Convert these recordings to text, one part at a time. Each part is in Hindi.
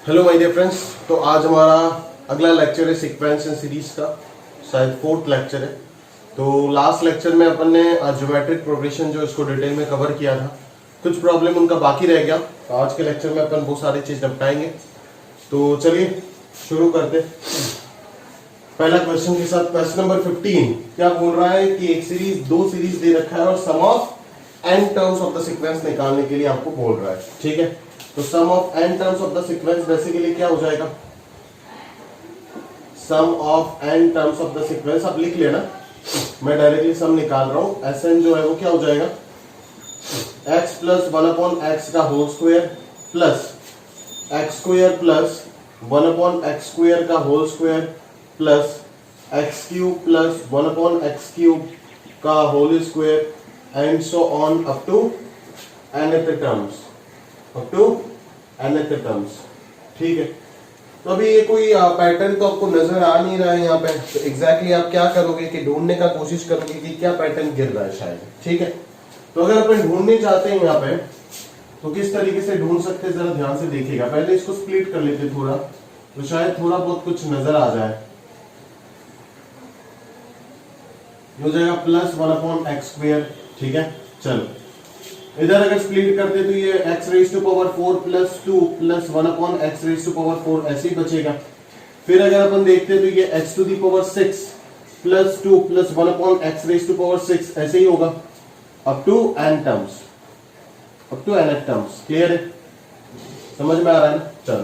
Hello my dear friends. तो आज हमारा अगला लेक्चर है सीक्वेंस एंड सीरीज का, शायद फोर्थ लेक्चर है। तो लास्ट लेक्चर में अपन ने ज्योमेट्रिक प्रोग्रेशन जो इसको डिटेल में कवर किया था, कुछ प्रॉब्लम उनका बाकी रह गया। तो आज के लेक्चर में अपन वो सारी चीज निपटाएंगे। तो चलिए शुरू करते। पहला क्वेश्चन के साथ क्वेश्चन नंबर 15 क्या बोल रहा है कि एक सीरीज दो सीरीज दे रखा है और sum of n terms of the sequence निकालने के लिए आपको बोल रहा है। ठीक है, तो sum of n terms of the sequence basically क्या हो जाएगा, sum of n terms of the sequence आप लिख लेना, मैं डायरेक्टली सम निकाल रहा हूं। Sn जो है वो क्या हो जाएगा, x प्लस 1/x का whole square plus x square plus 1/x square का whole square plus x cube plus 1/x cube का whole square and so on up to nth terms, up to nth terms. ठीक है, तो अभी ये कोई पैटर्न तो आपको नजर आ नहीं रहा है यहाँ पे। तो एग्जैक्टली आप क्या करोगे कि ढूंढने का कोशिश करोगे कि क्या पैटर्न गिर रहा है शायद। ठीक है, तो अगर अपन ढूंढने चाहते हैं यहाँ पे तो किस तरीके से ढूंढ सकते हैं, जरा ध्यान से देखिएगा। पहले इसको स्प्लिट कर लेते थोड़ा, तो शायद थोड़ा बहुत कुछ नजर आ जाए। हो जाएगा प्लस 1/x स्क्वायर। ठीक है, चलो इधर अगर स्प्लिट करते तो ये x raise to power 4 plus 2 plus 1/x raise to power 4 ऐसे ही बचेगा। फिर अगर अपन देखते तो ये x to the power 6 plus 2 plus 1/x raise to power 6 ऐसे ही होगा up to n terms, up to n terms. Clear है, समझ में आ रहा है ना। चलो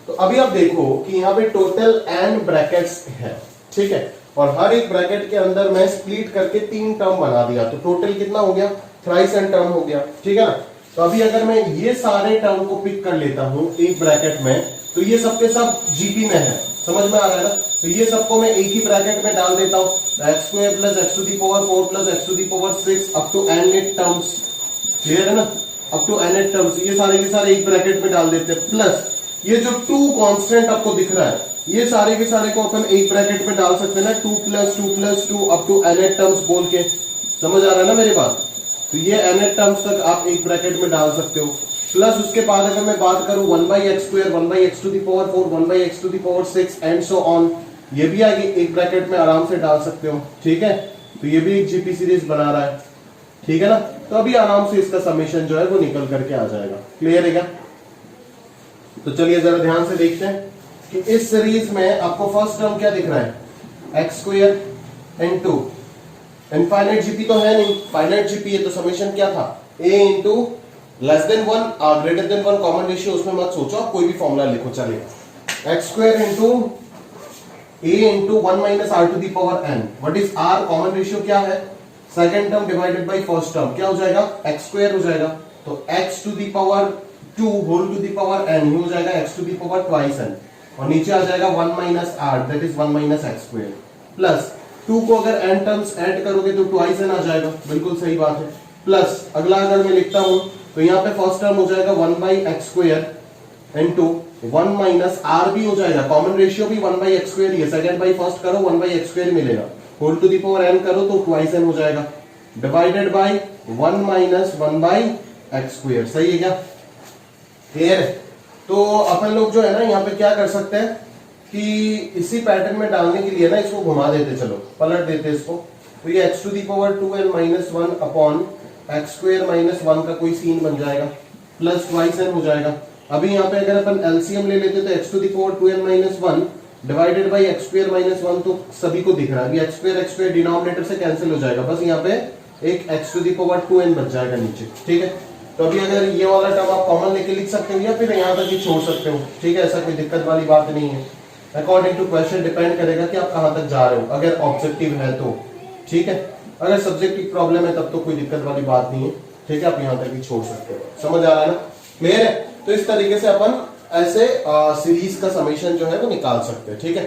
तो अभी आप देखो कि यहाँ पे टोटल n ब्रैकेट्स है। ठीक है, और हर एक ब्रैकेट के अंदर मैं स्प्लिट करके 3 टर्म बना दिया, तो टोटल कितना हो गया, थ्राइस n टर्म हो गया। ठीक है ना। तो अभी अगर मैं ये सारे टर्म को पिक कर लेता हूं एक ब्रैकेट में, तो ये सबके सब जीपी में है, समझ में आ रहा है ना। तो ये सबको मैं एक ही ब्रैकेट में डाल देता हूं, x square plus x to the power 4 plus x to the power 6 up to n terms. Clear है ना, अप टू n टर्म्स ये सारे के सारे एक ब्रैकेट में डाल देते हैं। प्लस ये जो 2 कांस्टेंट आपको दिख रहा है, ये सारे के सारे को अपन एक ब्रैकेट में डाल सकते हैं ना, 2 plus 2 plus 2 up to n terms बोल के। समझ आ रहा है ना मेरी बात। तो ये n टर्म्स तक आप एक ब्रैकेट में डाल सकते हो। प्लस उसके बाद अगर मैं बात करूं 1/x square 1/x to the power 4 1/x to the power 6 and so on, ये भी आगे एक ब्रैकेट में आराम से डाल सकते हो। ठीक है, तो ये भी एक जीपी सीरीज बना रहा है। ठीक है ना, तो अभी आराम से इसका समेशन जो है वो निकल करके आ जाएगा। क्लियर है क्या। तो चलिए जरा ध्यान से देखते हैं कि इस सीरीज में आपको फर्स्ट टर्म क्या दिख रहा है, x square into infinite GP तो है नहीं, फाइनाइट जीपी है, तो समेशन क्या था, a इंटू लेस देन 1 और ग्रेटर देन 1 कॉमन रेशियो, उसमें मत सोचो, कोई भी फॉर्मूला लिखो चलेगा। X square into a into 1 minus r to the power n, what is r, common ratio क्या है, second term divided by first term, क्या हो जाएगा, एक्स स्क्वायर हो जाएगा। तो x to the power 2 whole to the power n हो जाएगा x to the power twice n, और नीचे आ जाएगा 1 minus r that is 1 minus x square. Plus 2 को अगर n टर्म्स ऐड करोगे तो ट्वाइस n आ जाएगा, बिल्कुल सही बात है। प्लस अगला अगर मैं लिखता हूं तो यहाँ पे फर्स्ट टर्म हो जाएगा 1/x square into 1 minus r भी हो जाएगा, कॉमन रेशियो भी 1/x स्क्वायर ही है, सेकंड बाई फर्स्ट करो 1/x स्क्वायर मिलेगा, whole to the power n करो तो ट्वाइस n हो जाएगा, divided by 1 minus 1/x square. सही है क्या, क्लियर है। तो अपन लोग जो है ना यहाँ पे क्या कर सकते हैं कि इसी पैटर्न में डालने के लिए ना इसको घुमा देते, चलो पलट देते इसको। तो ये x to the power 2n minus 1 upon x square minus 1 का कोई सीन बन जाएगा, प्लस ट्वाइस n हो जाएगा। अभी यहाँ पे अगर अपन एलसीएम ले लेते तो x to the power 2n minus 1 divided by x square minus 1, तो सभी को दिख रहा है। अभी एक्स स्क्वायर डिनोमिनेटर से कैंसिल हो जाएगा, बस यहाँ पे एक x to the power 2n बच जाएगा नीचे। ठीक है, तो अभी अगर ये वाला टर्म आप कॉमन लेके लिख सकते हो या फिर यहाँ तक ही छोड़ सकते हो। ठीक है, ऐसा कोई दिक्कत वाली बात नहीं है। अकॉर्डिंग टू क्वेश्चन डिपेंड करेगा कि आप कहां तक जा रहे हो, अगर ऑब्जेक्टिव है तो। ठीक है, अगर सब्जेक्टिव प्रॉब्लम है तब तो कोई दिक्कत वाली बात नहीं है। ठीक है, आप यहां तक ही छोड़ सकते हो। समझ आ रहा है ना, क्लियर है। तो इस तरीके से अपन ऐसे सीरीज का समेशन जो है वो निकाल सकते हैं। ठीक है,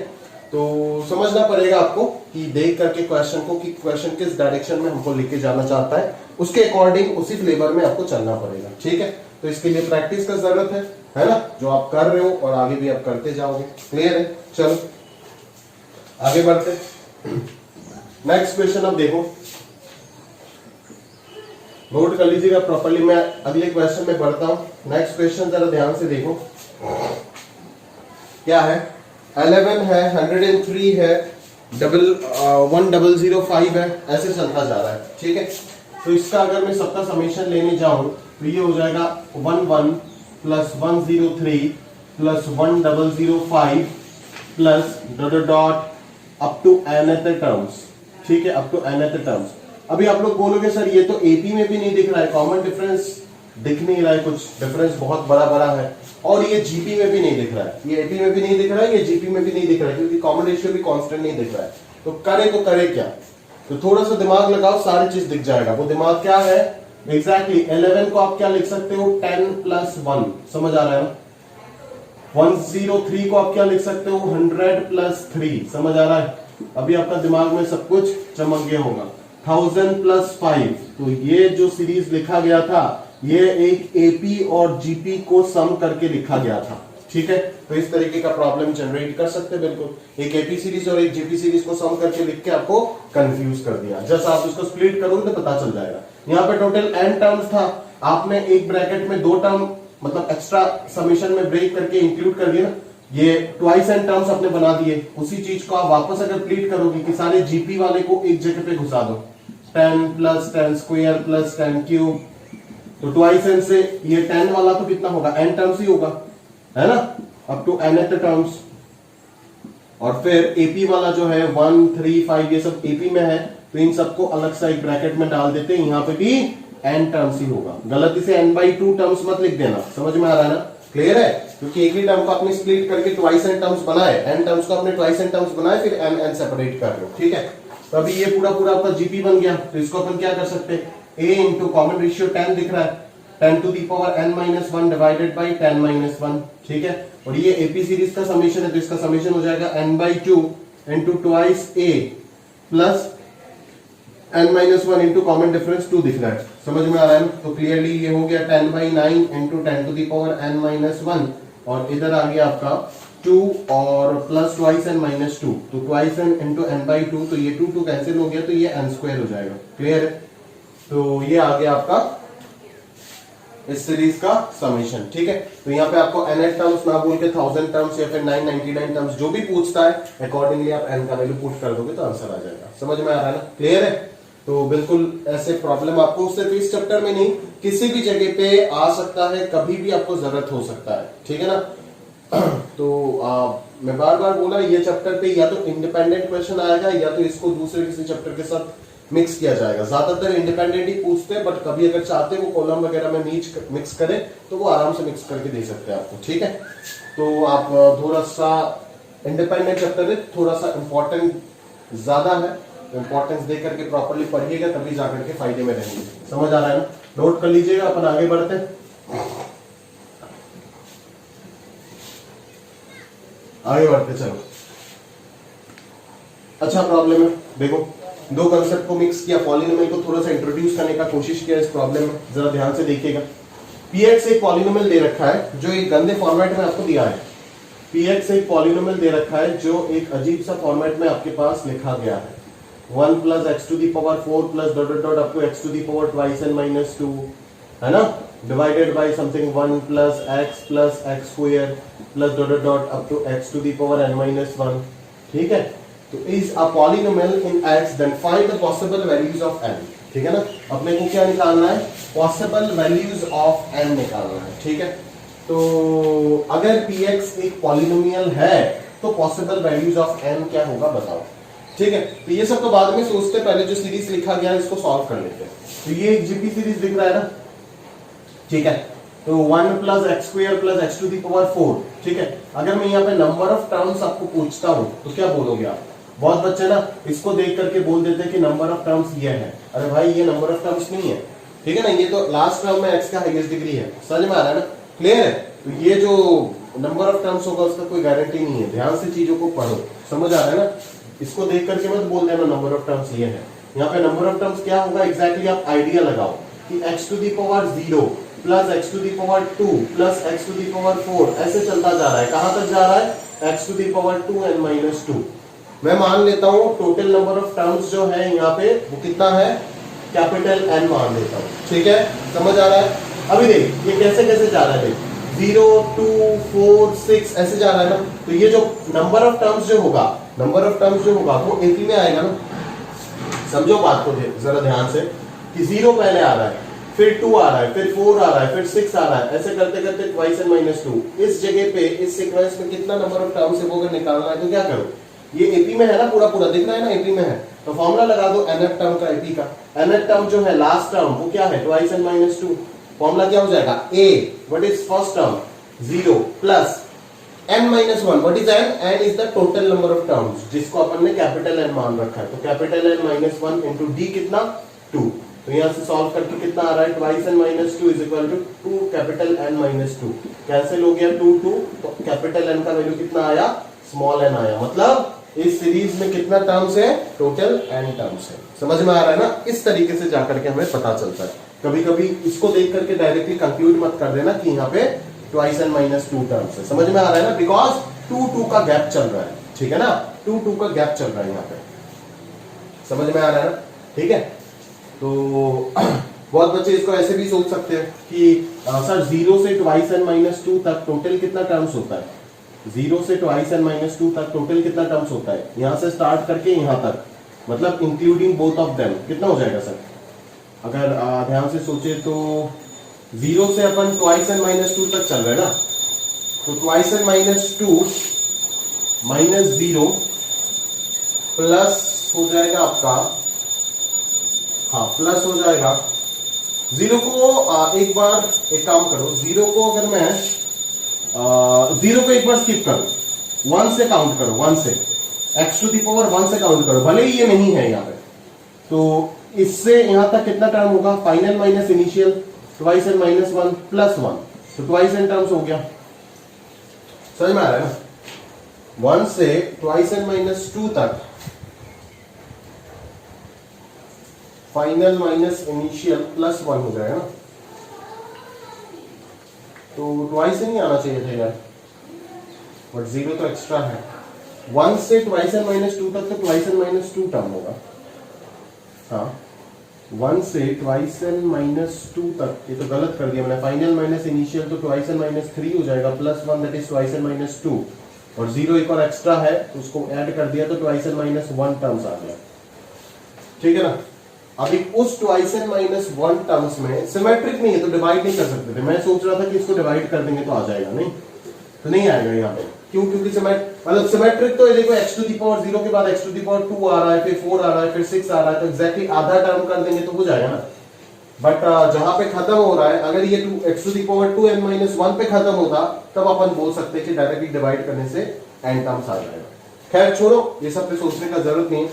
तो समझना पड़ेगा आपको कि देख करके क्वेश्चन को कि क्वेश्चन किस डायरेक्शन में हमको लेके जाना चाहता है, उसके अकॉर्डिंग उसी फ्लेवर में आपको चलना पड़ेगा। ठीक है, तो इसके लिए प्रैक्टिस का जरूरत है ना, जो आप कर रहे हो और आगे भी आप करते जाओगे। क्लियर है, चलो आगे बढ़ते। नेक्स्ट क्वेश्चन अब देखो, नोट कर लीजिएगा प्रॉपर्ली, मैं अगले क्वेश्चन में बढ़ता हूं। नेक्स्ट क्वेश्चन जरा ध्यान से देखो। क्या है 11 है, 103 है, 1005 है, ऐसे चलता जा रहा है। ठीक है, तो इसका अगर मैं सबका समेशन लेने जाऊं तो ये हो जाएगा 11 plus 103 plus 1005 plus dot dot up to nth terms. ठीक है, अप टू nth टर्म्स। अभी आप लोग बोलोगे सर ये तो एपी में भी नहीं दिख रहा है, कॉमन डिफरेंस दिख नहीं रहा है, कुछ डिफरेंस बहुत बड़ा बड़ा है, और ये जीपी में भी नहीं दिख रहा है, ये एपी में भी नहीं दिख रहा है, ये जीपी में भी नहीं दिख रहा है, क्योंकि कॉमन रेशियो भी कांस्टेंट नहीं दिख रहा है। तो करे क्या, तो थोड़ा सा दिमाग लगाओ, सारी चीज दिख जाएगा। वो दिमाग क्या है एग्जैक्टली 11 को आप क्या लिख सकते हो 10 प्लस 1, समझ आ रहा है ना। 103 को आप क्या लिख सकते हो 100 प्लस 3, समझ आ रहा है। अभी आपका दिमाग में सब कुछ चमक गया होगा। 1000 प्लस 5, तो ये जो सीरीज लिखा गया था ये एक एपी और जीपी को सम करके लिखा गया था। ठीक है, तो इस तरीके का प्रॉब्लम जनरेट कर सकते हैं। बिल्कुल एक एपी सीरीज और एक जीपी सीरीज को सम करके लिख के आपको कंफ्यूज कर दिया। जस्ट आप इसको स्प्लिट करोगे तो पता चल जाएगा। यहाँ पे टोटल n टर्म्स था, आपने एक ब्रैकेट में 2 टर्म मतलब एक्स्ट्रा समेशन में ब्रेक करके इंक्लूड कर दिया, ये ट्वाइस n टर्म्स आपने बना दिए। उसी चीज को आप वापस अगर प्लीट करोगे कि सारे जीपी वाले को एक जगह पे घुसा दो, 10 प्लस 10 स्क्वायर प्लस 10 क्यूब, तो ट्वाइस n से ये 10 वाला तो कितना होगा n टर्म्स ही होगा, है ना, अप टू nth टर्म्स। और फिर एपी वाला जो है 1 3 5 ये सब एपी में है, तो इन सबको अलग सा एक ब्रैकेट में डाल देते हैं, यहाँ पे भी n टर्म्स ही होगा। गलती से n/2 टर्म्स मत लिख देना, समझ में आ रहा है ना, क्लियर है। क्योंकि एक ही टर्म को आपने स्प्लिट करके ट्वाइस n टर्म्स बनाए, n टर्म्स को आपने ट्वाइस n टर्म्स बनाए, फिर n सेपरेट कर रहे हो। ठीक है, तो अभी ये पूरा पूरा आपका जीपी बन गया, तो इसको अपन क्या कर सकते हैं, a इंटू कॉमन रेशियो 10 दिख रहा है, 10 to the power n-1 divided by 10-1। ठीक है, और ये एपी सीरीज का समेशन है, तो इसका समेशन हो जाएगा n/2 into twice a plus n-1 into common difference 2 दिख रहा है, समझ में आ रहा है ना। तो क्लियरली ये हो गया 10/9 into 10 to the power n-1, और इधर आ गया आपका 2 और प्लस ट्वाइस n-2, तो ट्वाइस n इंटू n/2, तो ये 2 कैंसिल हो गया, तो ये n² हो जाएगा। क्लियर है, तो ये आ गया आपका इस सीरीज का समेशन। ठीक है, तो यहाँ पे आपको nth टर्म्स ना बोल के 1000 टर्म्स या फिर 999 टर्म्स जो भी पूछता है अकॉर्डिंगली आप n का वैल्यू पुट कर दोगे तो आंसर आ जाएगा। समझ में आ रहा है ना, क्लियर है। तो बिल्कुल ऐसे प्रॉब्लम आपको सिर्फ इस चैप्टर में नहीं किसी भी जगह पे आ सकता है, कभी भी आपको जरूरत हो सकता है। ठीक है ना, तो मैं बार बार बोला ये चैप्टर पे या तो इंडिपेंडेंट क्वेश्चन आएगा या तो इसको दूसरे किसी चैप्टर के साथ मिक्स किया जाएगा। ज्यादातर इंडिपेंडेंट ही पूछते हैं, बट कभी अगर चाहते हैं वो कॉलम वगैरह में मिक्स करें तो वो आराम से मिक्स करके दे सकते हैं आपको। ठीक है, तो आप थोड़ा सा इंडिपेंडेंट चैप्टर है, थोड़ा सा इंपॉर्टेंट ज्यादा है, इंपॉर्टेंस दे करके प्रॉपर्ली पढ़िएगा, तभी जाकर के फायदे में रहेंगे। समझ आ रहा है ना, नोट कर लीजिएगा। अपन आगे बढ़ते हैं, आगे बढ़ते चलो। अच्छा प्रॉब्लम है, देखो दो कंसेप्ट को मिक्स किया, पॉलिनोमियल को थोड़ा सा इंट्रोड्यूस करने का कोशिश किया इस प्रॉब्लम में, जरा ध्यान से देखिएगा। px एक पॉलिनोमियल दे रखा है जो एक गंदे फॉर्मेट में आपको दिया है। px एक पॉलिनोमियल दे रखा है जो एक अजीब सा फॉर्मेट में आपके पास लिखा गया है, 1 plus x to the power 4 plus dot dot up to x to the power twice n-2, है ना, divided by something 1 plus x square plus dot dot up to x to the power n-1। ठीक है, तो is a polynomial in x, then find the possible values of n। ठीक है ना, अपने को क्या निकालना है, पॉसिबल वैल्यूज ऑफ n निकालना है। ठीक है, तो अगर px एक पॉलिनोमियल है तो पॉसिबल वैल्यूज ऑफ n क्या होगा बताओ। ठीक है, तो ये सब तो बाद में सोचते, पहले जो सीरीज लिखा गया है इसको सॉल्व कर लेते हैं। तो ये एक जीपी सीरीज दिख रहा है ना, ठीक है, तो 1 plus x square plus x to the power 4। ठीक है, अगर मैं यहाँ पे नंबर ऑफ टर्म्स आपको पूछता हूं तो क्या बोलोगे आप। बहुत बच्चे ना इसको देख करके बोल देते हैं कि नंबर ऑफ टर्म्स ये है। अरे भाई ये नंबर ऑफ टर्म्स नहीं है, ठीक है ना, ये तो लास्ट टर्म में एक्स का हाईएस्ट डिग्री है। समझ में आ रहा है ना, क्लियर है। तो ये जो नंबर ऑफ टर्म्स होगा उसका कोई गारंटी नहीं है, ध्यान से चीजों को पढ़ो। समझ आ रहा है ना, इसको देख करके मत बोल देना नंबर ऑफ टर्म्स ये है। यहाँ पे नंबर ऑफ टर्म्स क्या होगा एग्जैक्टली आप आइडिया लगाओ कि x to the power 0 plus x to the power 2 plus x to the power 4 ऐसे चलता जा रहा है। कहां तक जा रहा है, x to the power 2n-2। मैं मान लेता हूं टोटल नंबर ऑफ टर्म्स जो है यहाँ पे वो कितना है, कैपिटल N मान लेता हूं। ठीक है, समझ आ रहा है। अभी देख ये कैसे कैसे जा रहा है, देख 0 2 4 6 ऐसे जा रहा है ना, तो ये जो नंबर ऑफ टर्म्स जो होगा वो एपी में आएगा ना। समझो बात को जरा ध्यान से कि 0 पहले आ रहा है, फिर 2 आ रहा है, फिर 4 आ रहा है, फिर 6 आ रहा है, ऐसे करते करते ट्वाइस एन माइनस 2। इस जगह पे इस सीक्वेंस में कितना नंबर ऑफ टर्म्स है वो अगर निकालना है तो क्या करो, ये एपी में है ना, पूरा पूरा दिख रहा है ना, एपी में है, तो फॉर्मूला लगा दो nth टर्म का एपी का। nth टर्म जो है लास्ट टर्म वो क्या है, ट्वाइस एन माइनस 2। फॉर्मूला क्या हो जाएगा, a what is first term 0 plus n minus 1 what is n, n is the total number of terms जिसको अपन ने कैपिटल N मान रखा है, तो capital N minus 1 into D कितना 2। तो यहां से सॉल्व करके कितना आ रहा है, twice n minus 2 is equal to 2 capital N minus 2। Cancel हो गया 2 2, तो कैपिटल N का वैल्यू कितना आया, स्मॉल n आया। मतलब इस सीरीज में कितना टर्म्स है, टोटल n टर्म्स है। समझ में आ रहा है ना, इस तरीके से जाकर के हमें पता चलता है। कभी कभी इसको देख करके डायरेक्टली कंक्लूड मत कर देना कि यहाँ पे ट्वाइस n माइनस 2 टर्म्स है। समझ में आ रहा है ना, बिकॉज 2 2 का गैप चल रहा है, ठीक है ना, 2 2 का गैप चल रहा है यहाँ पे। समझ में आ रहा है ना, ठीक है। तो बहुत बच्चे इसको ऐसे भी सोच सकते हैं कि सर 0 से ट्वाइस n माइनस 2 तक टोटल कितना टर्म्स होता है, 0 से ट्वाइस n माइनस 2 तक टोटल कितना टर्म्स होता है, यहां से स्टार्ट करके यहां तक, मतलब इंक्लूडिंग बोथ ऑफ देम कितना हो जाएगा सर। अगर ध्यान से सोचे तो 0 से अपन ट्वाइस n माइनस 2 तक चल रहे हैं ना, तो twice n minus 2 minus 0 plus हो जाएगा आपका, हाँ प्लस हो जाएगा 0 को एक बार एक काम करो, 0 को अगर मैं 0 को एक बार स्किप करो, 1 से काउंट करो, 1 से x टू दी पावर 1 से काउंट करो, भले ही ये नहीं है यहाँ पे, तो इससे यहां तक कितना टर्म होगा, final minus initial twice n minus 1 plus 1, तो ट्वाइस n टर्म्स हो गया। समझ में आ रहा है ना, 1 से ट्वाइस n माइनस 2 तक फाइनल माइनस इनिशियल प्लस 1 हो जाएगा ना, तो ट्वाइस नहीं आना चाहिए था यार, बट 0 तो एक्स्ट्रा है। 1 से ट्वाइस n माइनस 2 तक तो ट्वाइस n माइनस 2 टर्म होगा, हाँ 1 से ट्वाइस n माइनस 2 तक, ये तो गलत कर दिया मैंने, फाइनल माइनस इनिशियल तो ट्वाइस n माइनस 3 हो जाएगा, plus 1 that is twice n minus 2, और 0 एक और एक्स्ट्रा है तो उसको ऐड कर दिया तो ट्वाइस n माइनस 1 टर्म्स आ गया, ठीक है ना। अभी उस ट्वाइस n माइनस 1 टर्म्स में सिमेट्रिक नहीं है तो डिवाइड नहीं कर सकते थे, मैं सोच रहा था कि इसको डिवाइड कर देंगे तो आ जाएगा, नहीं तो नहीं आएगा यहाँ पे, क्यों, क्योंकि मतलब सिमेट्रिक तो ये देखो x टू दी पावर 0 के बाद x टू दी पावर 2 आ रहा है, फिर 4 आ रहा है, फिर 6 आ रहा है, तो एग्जैक्टली आधा टर्म कर देंगे तो हो जाएगा ना। बट जहां पे खत्म हो रहा है, अगर ये x to the power 2n minus 1 पे खत्म होता तब अपन बोल सकते हैं कि डायरेक्टली डिवाइड करने से n टर्म्स आ जाएगा। खैर छोड़ो, ये सब पे सोचने का जरूरत नहीं है,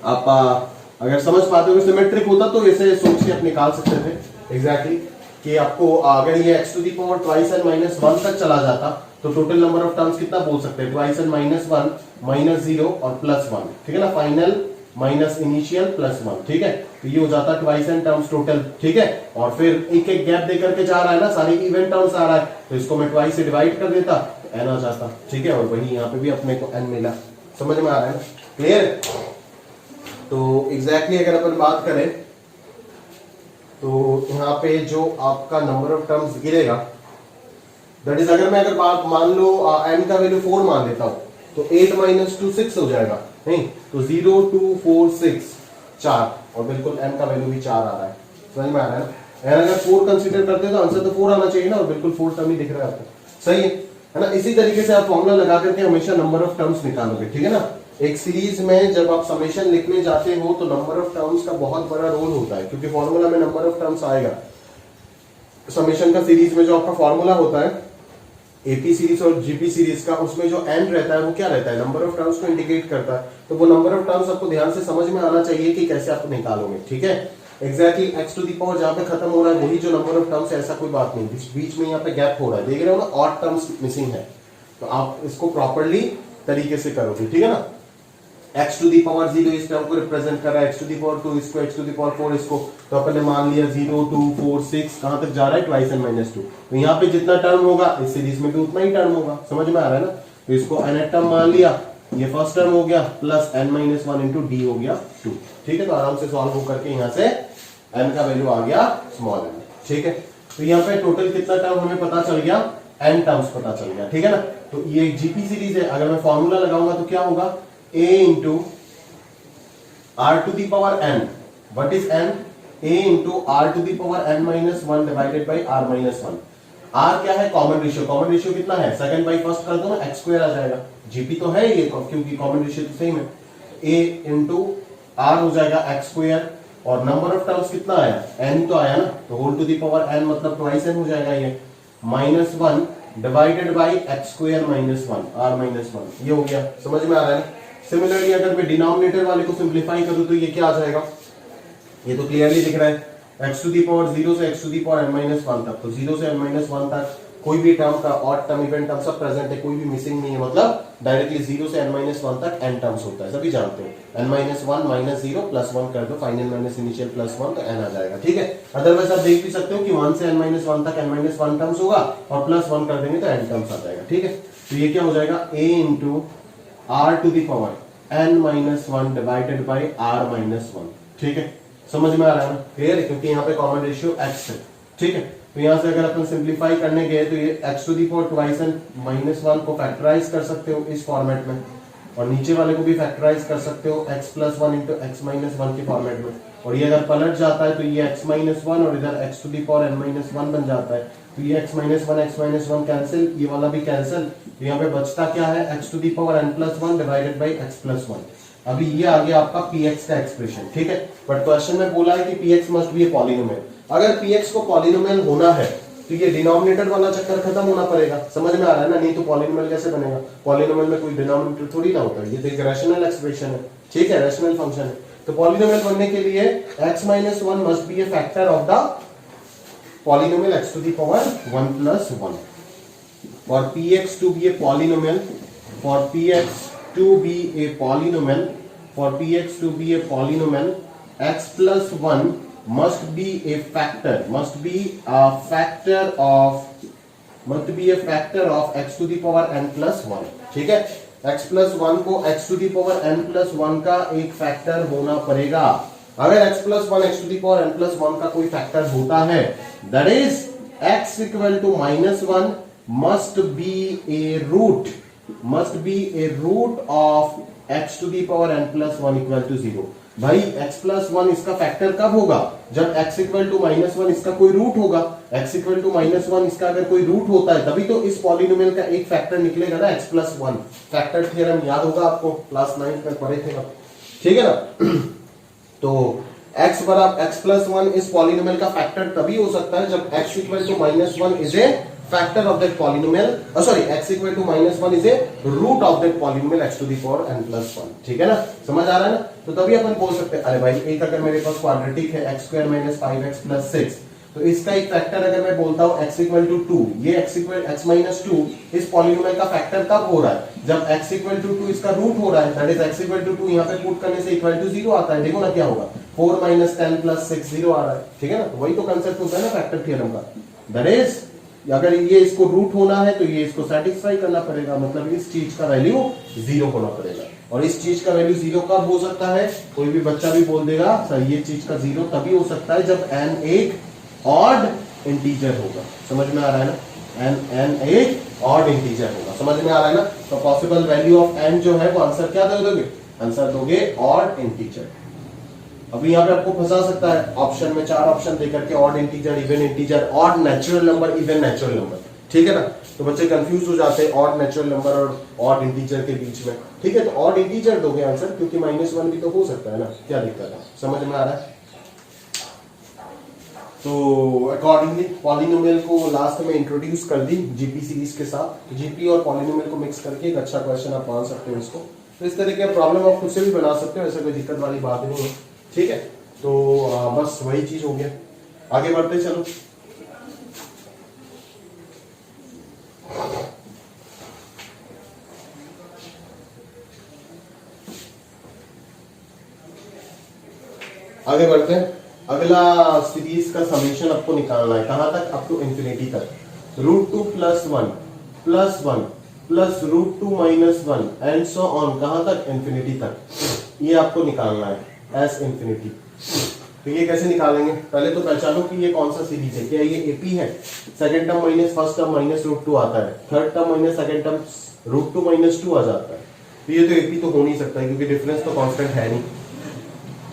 आप अगर समझ पाते हो सिमेट्रिक होता तो ऐसे सोच के आप निकाल सकते थे एग्जैक्टली कि आपको अगर ये x to the power twice n minus 1 तक चला जाता तो टोटल नंबर ऑफ टर्म्स कितना बोल सकते हैं, ट्वाइस n माइनस 1 माइनस 0 और प्लस 1, ठीक है ना, फाइनल माइनस इनिशियल प्लस 1, ठीक है, तो ये हो जाता ट्वाइस n टर्म्स टोटल, ठीक है। और फिर एक एक गैप दे करके जा रहा है ना, सारे इवन टर्म्स आ रहा है, तो इसको मैं ट्वाइस से डिवाइड कर देता तो n आ जाता, ठीक है, और वही यहाँ पे भी अपने को n मिला। समझ में आ रहा है, क्लियर। तो एग्जैक्टली अगर अपन बात करें तो यहाँ पे जो आपका नंबर ऑफ टर्म्स गिरेगा दैट इज, अगर मैं बात मान लो n का वैल्यू 4 मान लेता हूं तो 8 माइनस 2 6 हो जाएगा, नहीं तो 0 2 4 6 4, और बिल्कुल n का वैल्यू भी 4 आ रहा है। समझ में आ रहा है ना, अगर 4 कंसीडर करते हैं तो आंसर तो 4 आना चाहिए ना, और बिल्कुल 4 टर्म ही दिख रहा है आपको, सही है ना। इसी तरीके से आप फॉर्मूला लगा करके हमेशा नंबर ऑफ टर्म्स निकालोगे, ठीक है ना। एक सीरीज में जब आप समेशन लिखने जाते हो तो नंबर ऑफ टर्म्स का बहुत बड़ा रोल होता है, क्योंकि फॉर्मूला में नंबर ऑफ टर्म्स आएगा। समेशन का सीरीज में जो आपका फॉर्मूला होता है एपी सीरीज और जीपी सीरीज का, उसमें जो एन रहता है वो क्या रहता है, नंबर ऑफ टर्म्स को इंडिकेट करता है। तो वो नंबर ऑफ टर्म्स आपको ध्यान से समझ में आना चाहिए कि कैसे आप निकालोगे, ठीक है। Exactly x to the power जहां पे खत्म हो रहा है वही जो नंबर ऑफ टर्म्स है, ऐसा कोई बात नहीं, बीच में यहाँ पे गैप हो रहा है, देख रहे हो ना, ऑड टर्म्स मिसिंग है, तो आप इसको प्रॉपरली तरीके से करोगे, ठीक है ना। x टू दी पावर 0 इस टर्म को रिप्रेजेंट कर रहा है, x टू दी पावर 2 इसको, x टू दी पावर 4 इसको, तो अपन ने मान लिया 0 2 4 6 कहां तक जा रहा है, ट्वाइस n माइनस 2, तो यहाँ पे जितना टर्म होगा इस सीरीज में भी उतना ही टर्म होगा। समझ में आ रहा है ना, तो इसको n टर्म मान लिया, ये फर्स्ट टर्म हो गया, plus n minus 1 into D हो गया 2, ठीक है। तो आराम से सॉल्व हो करके यहाँ से n का वैल्यू आ गया स्मॉल n, ठीक है। तो यहाँ पे टोटल कितना टर्म हमें पता चल गया, n टर्म्स पता चल गया, ठीक है ना। तो ये एक जीपी सीरीज है, अगर मैं फॉर्मूला लगाऊंगा तो क्या होगा, a into r to the power n, what is n, a into r to the power n minus 1 divided by r minus 1। r क्या है, कॉमन रेशियो, कॉमन रेशियो कितना है, सेकंड बाई फर्स्ट कर दो ना, x स्क्वायर आ जाएगा, जीपी तो है ये क्योंकि कॉमन रेशियो तो सेम है, a इंटू r हो जाएगा x स्क्वायर, और नंबर ऑफ टर्म्स कितना आया, n तो आया ना, तो whole to the power n मतलब ट्वाइस n हो जाएगा ये, minus 1 divided by x square minus 1 r minus 1, ये हो गया, समझ में आ रहा है। सिमिलरली अगर मैं डिनोमिनेटर वाले को सिंप्लीफाई करूं तो ये क्या आ जाएगा, ये तो क्लियरली दिख रहा है, x टू दी पावर 0 से x to the power n minus 1 तक, तो 0 से n माइनस 1 तक कोई भी टर्म का ऑड टर्म इवन टर्म सब प्रेजेंट है, कोई भी मिसिंग नहीं है, मतलब डायरेक्टली 0 से n माइनस 1 तक n टर्म्स होता है, सभी जानते हैं। n माइनस 1 माइनस 0 प्लस 1 कर दो, फाइनल माइनस इनिशियल प्लस 1, तो n आ जाएगा, ठीक है। अदरवाइज आप देख भी सकते हो कि 1 से n माइनस 1 तक n माइनस 1 टर्म्स होगा, और प्लस 1 कर देंगे तो n टर्म्स आ जाएगा, ठीक है। तो ये क्या हो जाएगा, a into r to the power n minus 1 divided by r minus 1, ठीक है, समझ में आ रहा है ना, क्लियर है, क्योंकि यहाँ पे कॉमन रेशियो x है, ठीक है। तो यहाँ से अगर अपन सिंप्लीफाई करने गए तो ये x to the power twice n minus 1 को फैक्टराइज कर सकते हो इस फॉर्मेट में, और नीचे वाले को भी फैक्टराइज कर सकते हो x plus 1 into x minus 1 के फॉर्मेट में, और ये अगर पलट जाता है तो ये x माइनस 1 और इधर x to the power n minus 1 बन जाता है, तो ये x माइनस 1 कैंसिल, ये वाला भी कैंसिल, तो यहाँ पे बचता क्या है, x to the power n plus 1 divided by x plus 1। अभी ये आ गया आपका px का एक्सप्रेशन, ठीक है। बट क्वेश्चन में बोला है कि px must be a polynomial, अगर px को पॉलिनोमियल होना है तो ये डिनोमिनेटर वाला चक्कर खत्म होना पड़ेगा, समझ में आ रहा है ना, नहीं तो पॉलिनोमियल कैसे बनेगा, पॉलिनोमियल में कोई डिनोमिनेटर थोड़ी ना होता है, ये तो एक रैशनल एक्सप्रेशन है, ठीक है, रैशनल फंक्शन है। तो पॉलिनोमियल बनने के लिए x minus 1 must be a factor of the polynomial x to the power 1 plus 1, और px to be a polynomial, for px to be a polynomial, for px to be a polynomial, x plus 1 must be a factor, must be a factor of x to the power n plus 1, ठीक है। x plus 1 को x to the power n plus 1 का एक फैक्टर होना पड़ेगा, अगर x plus 1 x to the power n plus 1 का कोई फैक्टर होता है, that is x equal to minus 1 must be a root of x to the power n plus 1 equal to 0। भाई x plus 1 इसका फैक्टर कब होगा, जब x equal to minus 1 इसका कोई रूट होगा, x equal to minus 1 इसका अगर कोई रूट होता है तभी तो इस पॉलिनोमियल का एक फैक्टर निकलेगा ना, x plus 1, फैक्टर थ्योरम याद होगा आपको, क्लास 9 में पढ़े थे आप, ठीक है ना। तो x बराबर x plus 1 इस पॉलिनोमियल का फैक्टर तभी हो सकता है जब x equal to minus 1 is a factor of that polynomial, x equal to minus 1 is a root of that polynomial x to the power n plus 1, ठीक है ना, समझ आ रहा है ना। तो तभी अपन बोल सकते हैं, अरे भाई एक अगर मेरे पास क्वाड्रेटिक है x square minus 5x plus 6, तो इसका एक फैक्टर अगर मैं बोलता हूँ x इक्वल टू 2, ये x माइनस 2 इस पॉलिनोमियल का फैक्टर कब हो रहा है, जब x इक्वल टू 2 इसका रूट हो रहा है, that is x equal to 2 यहाँ पे पुट करने से इक्वल टू 0 आता है, देखो ना क्या होगा, 4 माइनस 10 प्लस 6 0 आ रहा है, ठीक है ना। तो वही तो कंसेप्ट होता है ना फैक्टर थ्योरम का, दैट इज अगर ये इसको रूट होना है तो ये इसको सेटिस्फाई करना पड़ेगा, मतलब इस चीज का वैल्यू 0 होना पड़ेगा, और इस चीज का वैल्यू 0 कब हो सकता है, कोई भी बच्चा भी बोल देगा सर ये चीज का 0 तभी हो सकता है जब n एक ऑड इंटीजर होगा, समझ में आ रहा है ना, n एक ऑड इंटीजर होगा, समझ में आ रहा है ना। तो पॉसिबल वैल्यू ऑफ n जो है वो आंसर क्या दोगे, आंसर दोगे ऑड इंटीजर। अभी यहाँ पे आपको फंसा सकता है ऑप्शन में, 4 ऑप्शन देकर के, odd integer, even integer, odd natural number, even natural number, ठीक है ना। तो बच्चे कंफ्यूज हो जाते हैं ऑड नेचुरल नंबर और ऑड इंटीजर के बीच में, ठीक है। तो ऑड इंटीजर दोगे आंसर, क्योंकि -1 भी तो हो सकता है ना, क्या दिक्कत है, समझ में आ रहा है। तो अकॉर्डिंगली पॉलिनोमियल को लास्ट में इंट्रोड्यूस कर दी जीपी सीरीज के साथ, जीपी और पॉलिनोमियल को मिक्स करके एक अच्छा क्वेश्चन आप मान सकते हो इसको। तो इस तरह के प्रॉब्लम आप खुद से भी बना सकते हो, ऐसा कोई दिक्कत वाली बात नहीं है, ठीक है। तो बस वही चीज हो गया, आगे बढ़ते चलो। आगे बढ़ते हैं, अगला सीरीज का समेशन आपको निकालना है, कहां तक, अप टू इंफिनिटी तक, √2 + 1 + 1 प्लस √2 - 1 एंड सो ऑन, कहां तक, इंफिनिटी तक, ये आपको निकालना है एस इंफिनिटी। तो ये कैसे निकालेंगे, पहले तो पहचानो कि ये कौन सा सीरीज है, क्या ये एपी है, second term minus first term minus root two आता है, third term minus second term root two minus two आ जाता है, तो ये तो एपी तो हो नहीं सकता है क्योंकि डिफरेंस तो कांस्टेंट है नहीं।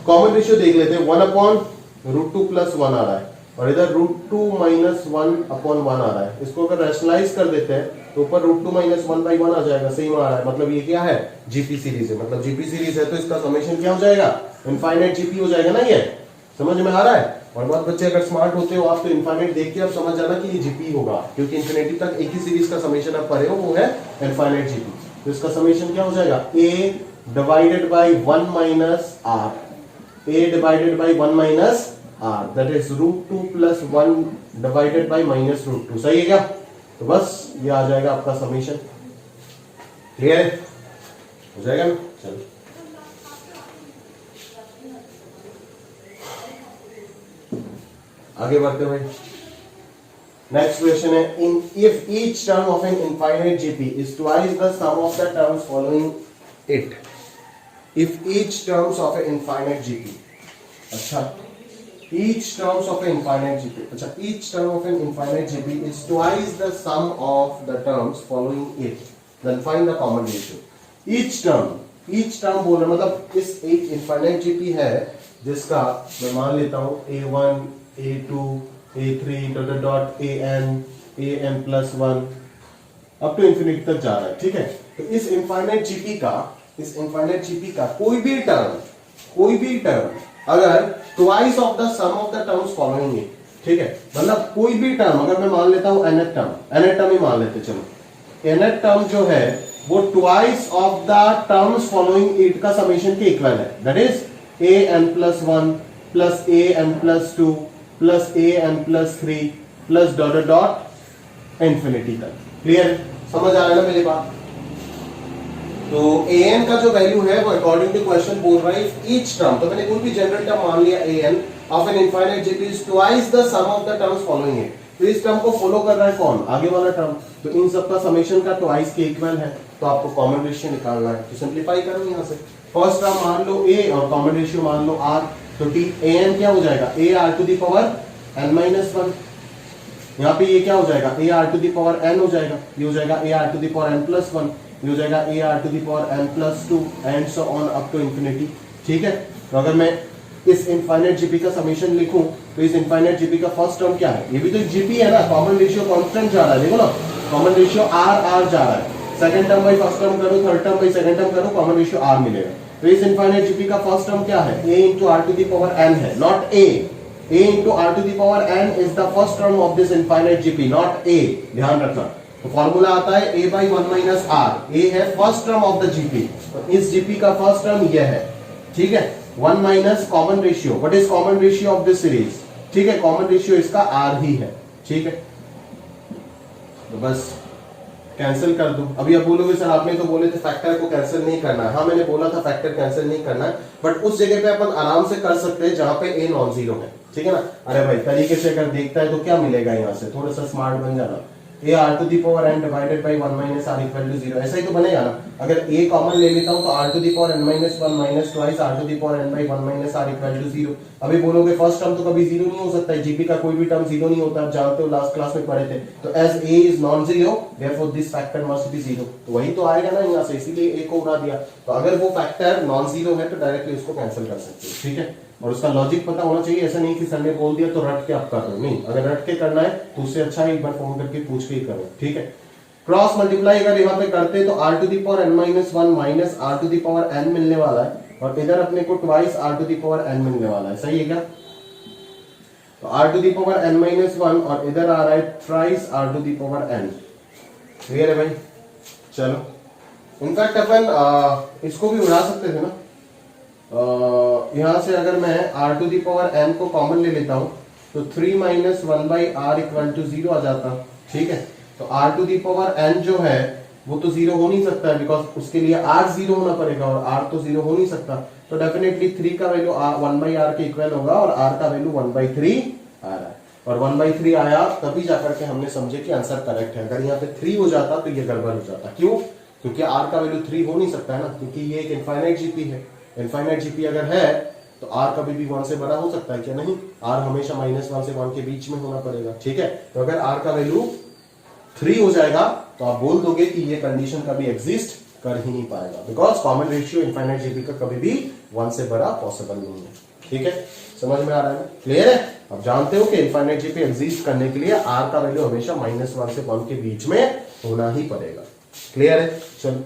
कॉमन रेशियो देख लेते हैं, 1 अपॉन रूट टू प्लस 1 आ रहा है और इधर रूट टू माइनस 1 अपॉन 1 आ रहा है, इसको अगर रैशनलाइज कर देते हैं तो ऊपर रूट टू माइनस 1 बाई 1 आ जाएगा, सेम आ रहा है, मतलब ये क्या है, जीपी सीरीज है, मतलब जीपी सीरीज है तो इसका समेशन क्या हो जाएगा, इनफाइनाइट जीपी हो जाएगा ना, ये समझ में आ रहा है। और बहुत बच्चे अगर स्मार्ट होते हो आप तो इनफाइनाइट देख के आप समझ जाना कि ये जीपी होगा, क्योंकि इन्फिनिटी तक एक ही सीरीज का समेशन आप पढ़े हो, वो है इनफाइनाइट जीपी। तो इसका समेशन क्या हो जाएगा, a divided by 1 minus r, a divided by 1 minus r, that is root two plus 1 divided by minus root two, सही है क्या। तो बस ये आ जाएगा आपका समेशन, क्लियर है, हो जाएगा ना। चलो आगे बढ़ते भाई, नेक्स्ट क्वेश्चन है, in if each term of an infinite GP is twice the sum of the terms following it, if each terms of an infinite GP, अच्छा each terms of an infinite GP, अच्छा each term of an infinite GP is twice the sum of the terms following it, then find the common ratio। each term बोल रहे मतलब इस एक infinite GP है जिसका मैं मान लेता हूं a1 a2 a3 dot dot an plus 1 up to infinity तक जा रहा है, ठीक है। तो इस इनफाइनाइट जीपी का कोई भी टर्म अगर twice of the sum of the terms following it, ठीक है, मतलब कोई भी टर्म अगर मैं मान लेता हूं nth टर्म ही मान लेते, चलो nth टर्म जो है वो twice of the terms following it का समेशन के इक्वल है, that is an plus 1 plus an plus 2 plus an plus 3 plus dot dot infinity तक, क्लियर, समझ आ रहा है ना मेरी बात। तो an का जो वैल्यू है वो अकॉर्डिंग टू क्वेश्चन बोल रहा है ईच टर्म, तो मैंने कोई भी जनरल टर्म मान लिया an of an infinite GP is twice the sum of the terms following it, तो इस टर्म को फॉलो कर रहा है कौन, आगे वाला टर्म, तो इन सब का समेशन का ट्वाइस के इक्वल है, तो आपको कॉमन रेशियो निकालना है, तो सिंपलीफाई करो यहां से, फर्स्ट टर्म मान लो a और कॉमन रेशियो मान लो r, तो an क्या हो जाएगा, a r to the power n minus 1, यहाँ पे ये क्या हो जाएगा, a r to the power n हो जाएगा, ये हो जाएगा a r to the power n plus 1, ये हो जाएगा a r to the power n plus 2 and so on up to infinity, ठीक है। तो अगर मैं इस इनफाइनाइट जीपी का समेशन लिखूं तो इस इनफाइनाइट जीपी का फर्स्ट टर्म क्या है, ये भी तो एक जीपी है ना, कॉमन रेशियो कांस्टेंट जा रहा है, देखो ना कॉमन रेशियो r जा रहा है, second term by first term करो, third term by second term करो, कॉमन रेशियो r मिलेगा। तो इस इनफाइनाइट जीपी का फर्स्ट टर्म क्या है, a into r to the power n है, not a into r to the power n is the first term of this infinite GP, not a, ध्यान रखना। तो फॉर्मूला आता है a by 1 minus r, a है first term of the GP, तो इस जीपी का फर्स्ट टर्म यह है, ठीक है, 1 minus common ratio, what is common ratio of this series, ठीक है, कॉमन रेशियो इसका r ही है, ठीक है। तो बस कैंसिल कर दो, अभी आप बोलोगे सर आपने तो बोले थे फैक्टर को कैंसिल नहीं करना है, हाँ मैंने बोला था फैक्टर कैंसिल नहीं करना है, बट उस जगह पे अपन आराम से कर सकते हैं जहां पे a नॉन जीरो है, ठीक है ना। अरे भाई तरीके से अगर देखता है तो क्या मिलेगा, यहाँ से थोड़ा सा स्मार्ट बन जाना, a r to the power n divided by 1 minus r equal to 0, ऐसा ही तो बनेगा ना। अगर a कॉमन ले लेता हूं तो r to the power n minus 1 minus twice r to the power n by 1 minus r equal to 0। अभी बोलोगे फर्स्ट टर्म तो कभी जीरो नहीं हो सकता है, जीपी का कोई भी टर्म जीरो नहीं होता, आप जानते हो लास्ट क्लास में पढ़े थे। तो as a is non zero therefore this factor must be 0, तो वही तो आएगा ना यहाँ से, इसीलिए a को उड़ा दिया। तो अगर वो फैक्टर नॉन जीरो है तो डायरेक्टली उसको कैंसिल कर सकते हो, ठीक है। और उसका लॉजिक पता होना चाहिए, ऐसा नहीं कि सर ने बोल दिया तो रट के आप कर दो, नहीं, अगर रट के करना है तो उससे अच्छा है एक बार फोन करके पूछ के ही करो, ठीक है। क्रॉस मल्टीप्लाई अगर यहाँ पे करते तो r to the power n minus 1 minus r to the power n मिलने वाला है, और इधर अपने को twice r to the power n मिलने वाला है, सही है क्या। तो r to the power n minus 1 और इधर आ रहा है thrice r to the power n, clear है भाई। चलो इनफैक्ट अपन इसको भी उड़ा सकते थे ना, यहां से अगर मैं r to the power n को कॉमन ले लेता हूं तो 3 minus 1 by r equal to 0 आ जाता, ठीक है। तो r to the power n जो है वो तो 0 हो नहीं सकता है, बिकॉज उसके लिए r 0 होना पड़ेगा और r तो 0 हो नहीं सकता, तो डेफिनेटली 3 का वैल्यू 1 बाई r के इक्वल होगा और r का वैल्यू 1 बाई 3 आ रहा है, और 1 बाई 3 आया तभी जाकर के हमने समझे कि आंसर करेक्ट है। अगर यहाँ पे 3 हो जाता तो ये गड़बड़ हो जाता, क्यों, क्योंकि r का वैल्यू 3 हो नहीं सकता है ना, क्योंकि ये एक इनफाइनाइट जीपी है। इनफाइनाइट जीपी अगर है तो तो r कभी भी 1 से बड़ा हो सकता है क्या? नहीं, r हमेशा -1 से 1 के बीच में होना पड़ेगा। ठीक है, तो अगर r का वैल्यू 3 हो जाएगा तो आप बोल दोगे कि ये कंडीशन कभी एग्जिस्ट कर ही नहीं पाएगा, because common ratio infinite GP का कभी भी 1 से बड़ा पॉसिबल नहीं है। ठीक है, समझ में आ रहा है ना? क्लियर है? अब जानते हो कि इनफाइनाइट जीपी एग्जिस्ट करने के लिए r का वैल्यू हमेशा -1 से 1 के बीच में होना ही पड़ेगा। क्लियर है? चलो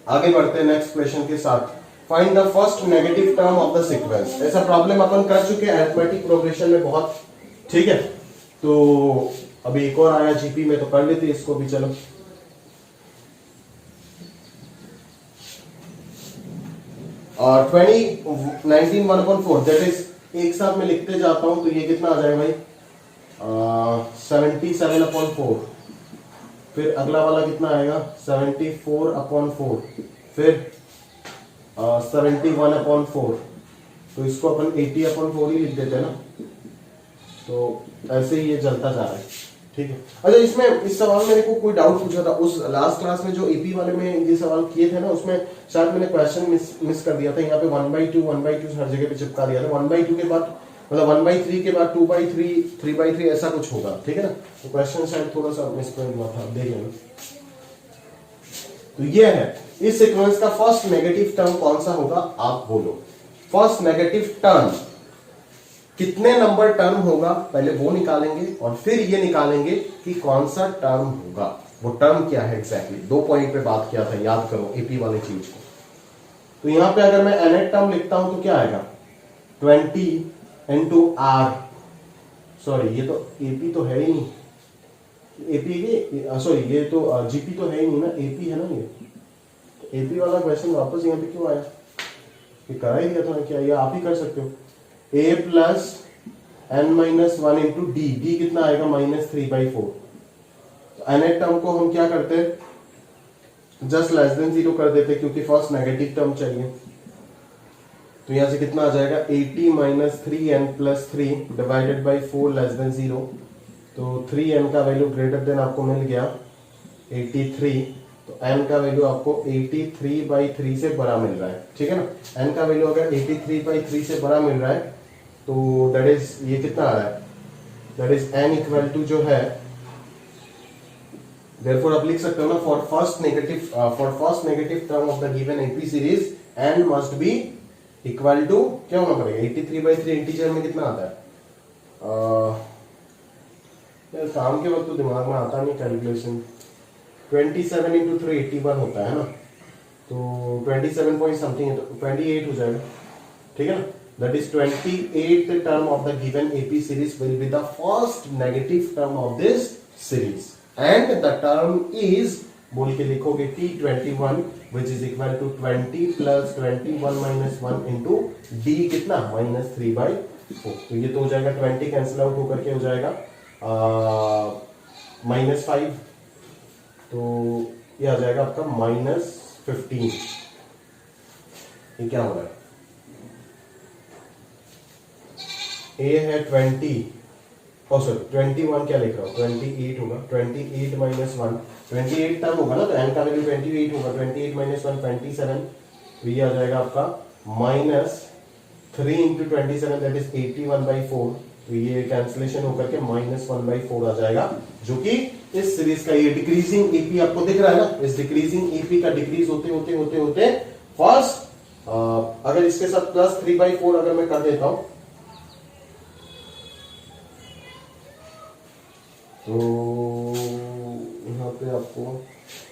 आगे बढ़ते हैं नेक्स्ट क्वेश्चन के साथ। Find the first negative term of the sequence. ऐसा प्रॉब्लम अपन कर चुके हैं अरिथमेटिक प्रोग्रेशन में बहुत। ठीक है, तो अभी एक और आया जीपी में, तो कर लेते इसको भी। चलो और 19/4 दैट इज, एक साथ में लिखते जाता हूं तो ये कितना आ जाएगा भाई? 77/4। फिर अगला वाला कितना आएगा? 74/4। फिर 71/4। तो इसको अपन 80/4 ही लिख देते हैं ना, तो ऐसे ही ये चलता जा रहा है। ठीक है, अच्छा इसमें इस सवाल में मेरे को कोई डाउट पूछा था उस लास्ट क्लास में, जो एपी वाले में ये सवाल किए थे ना, उसमें शायद मैंने क्वेश्चन मिस कर दिया था। यहाँ पे 1/2 हर जगह पे चिपका दिया था। 1/2 के बाद मतलब 1/3 के बाद 2/3 3/3 ऐसा कुछ होगा। ठीक है ना, तो क्वेश्चन शायद थोड़ा सा मिसप्रिंट हुआ था, देख लेना। तो ये है, इस सीक्वेंस का फर्स्ट नेगेटिव टर्म कौन सा होगा? आप बोलो। फर्स्ट नेगेटिव टर्म कितने नंबर टर्म होगा, पहले वो निकालेंगे और फिर ये निकालेंगे कि कौन सा टर्म होगा। वो टर्म क्या है एग्जैक्टली? 2 पॉइंट पे बात किया था, याद करो एपी वाली चीज को। तो यहां पे अगर मैं nth टर्म लिखता हूं तो क्या आएगा? 20 into r। सॉरी, ये तो एपी तो है ही नहीं, एपी के सॉरी ये तो जीपी तो है ही नहीं ना, एपी है ना ये। तो एपी वाला क्वेश्चन वापस यहाँ पे क्यों आया? ये करा ही दिया था क्या? ये आप ही कर सकते हो। a plus n-1 into D, D कितना आएगा? -3/4। तो nth टर्म को हम क्या करते हैं? जस्ट लेस देन 0 कर देते, क्योंकि फर्स्ट नेगेटिव टर्म चाहिए। तो यहां से कितना आ जाएगा? 80 - 3n + 3 divided by 4 less than 0। तो 3n का वैल्यू ग्रेटर देन आपको मिल गया 83। तो n का वैल्यू आपको 83/3 से बड़ा मिल रहा है। ठीक है ना, n का वैल्यू अगर 83/3 से बड़ा मिल रहा है तो दैट इज, ये कितना आ रहा है? That is n equal to जो है, देयरफॉर आप लिख सकते हो ना, for first negative term of the given AP series n must be equal to क्या होना पड़ेगा? 83/3 इंटीजर में कितना आता है? यार काम के वक्त तो दिमाग में आता नहीं कैलकुलेशन। 27 into 3 81 होता है ना, तो 27 पॉइंट समथिंग है, तो 28 हो जाएगा। ठीक है ना, that is 28th term of the given AP series will be the first negative term of this series and the term is, बोल के लिखोगे T21 which is equal to 20 plus 21 minus 1 into D कितना? -3/4। तो ये तो हो जाएगा 20 कैंसिल आउट होकर के हो जाएगा -5। तो ये आ जाएगा आपका -15। ये क्या हो रहा है? ए है 20, सॉरी 21, क्या लिख रहा हूं? 28 होगा। 28 - 1 28 टर्म होगा ना, तो n का वैल्यू 28 होगा। 28 - 1 27। तो ये आ जाएगा आपका -3 into 27 दैट इज 81/4। तो ये कैंसिलेशन होकर के -1/4 आ जाएगा, जो कि इस सीरीज का ये डिक्रीजिंग एपी आपको दिख रहा है ना, इस डिक्रीजिंग एपी का डिक्रीज होते होते होते होते फर्स्ट अगर इसके साथ +3/4 अगर मैं कर देता हूं तो यहाँ पे आपको,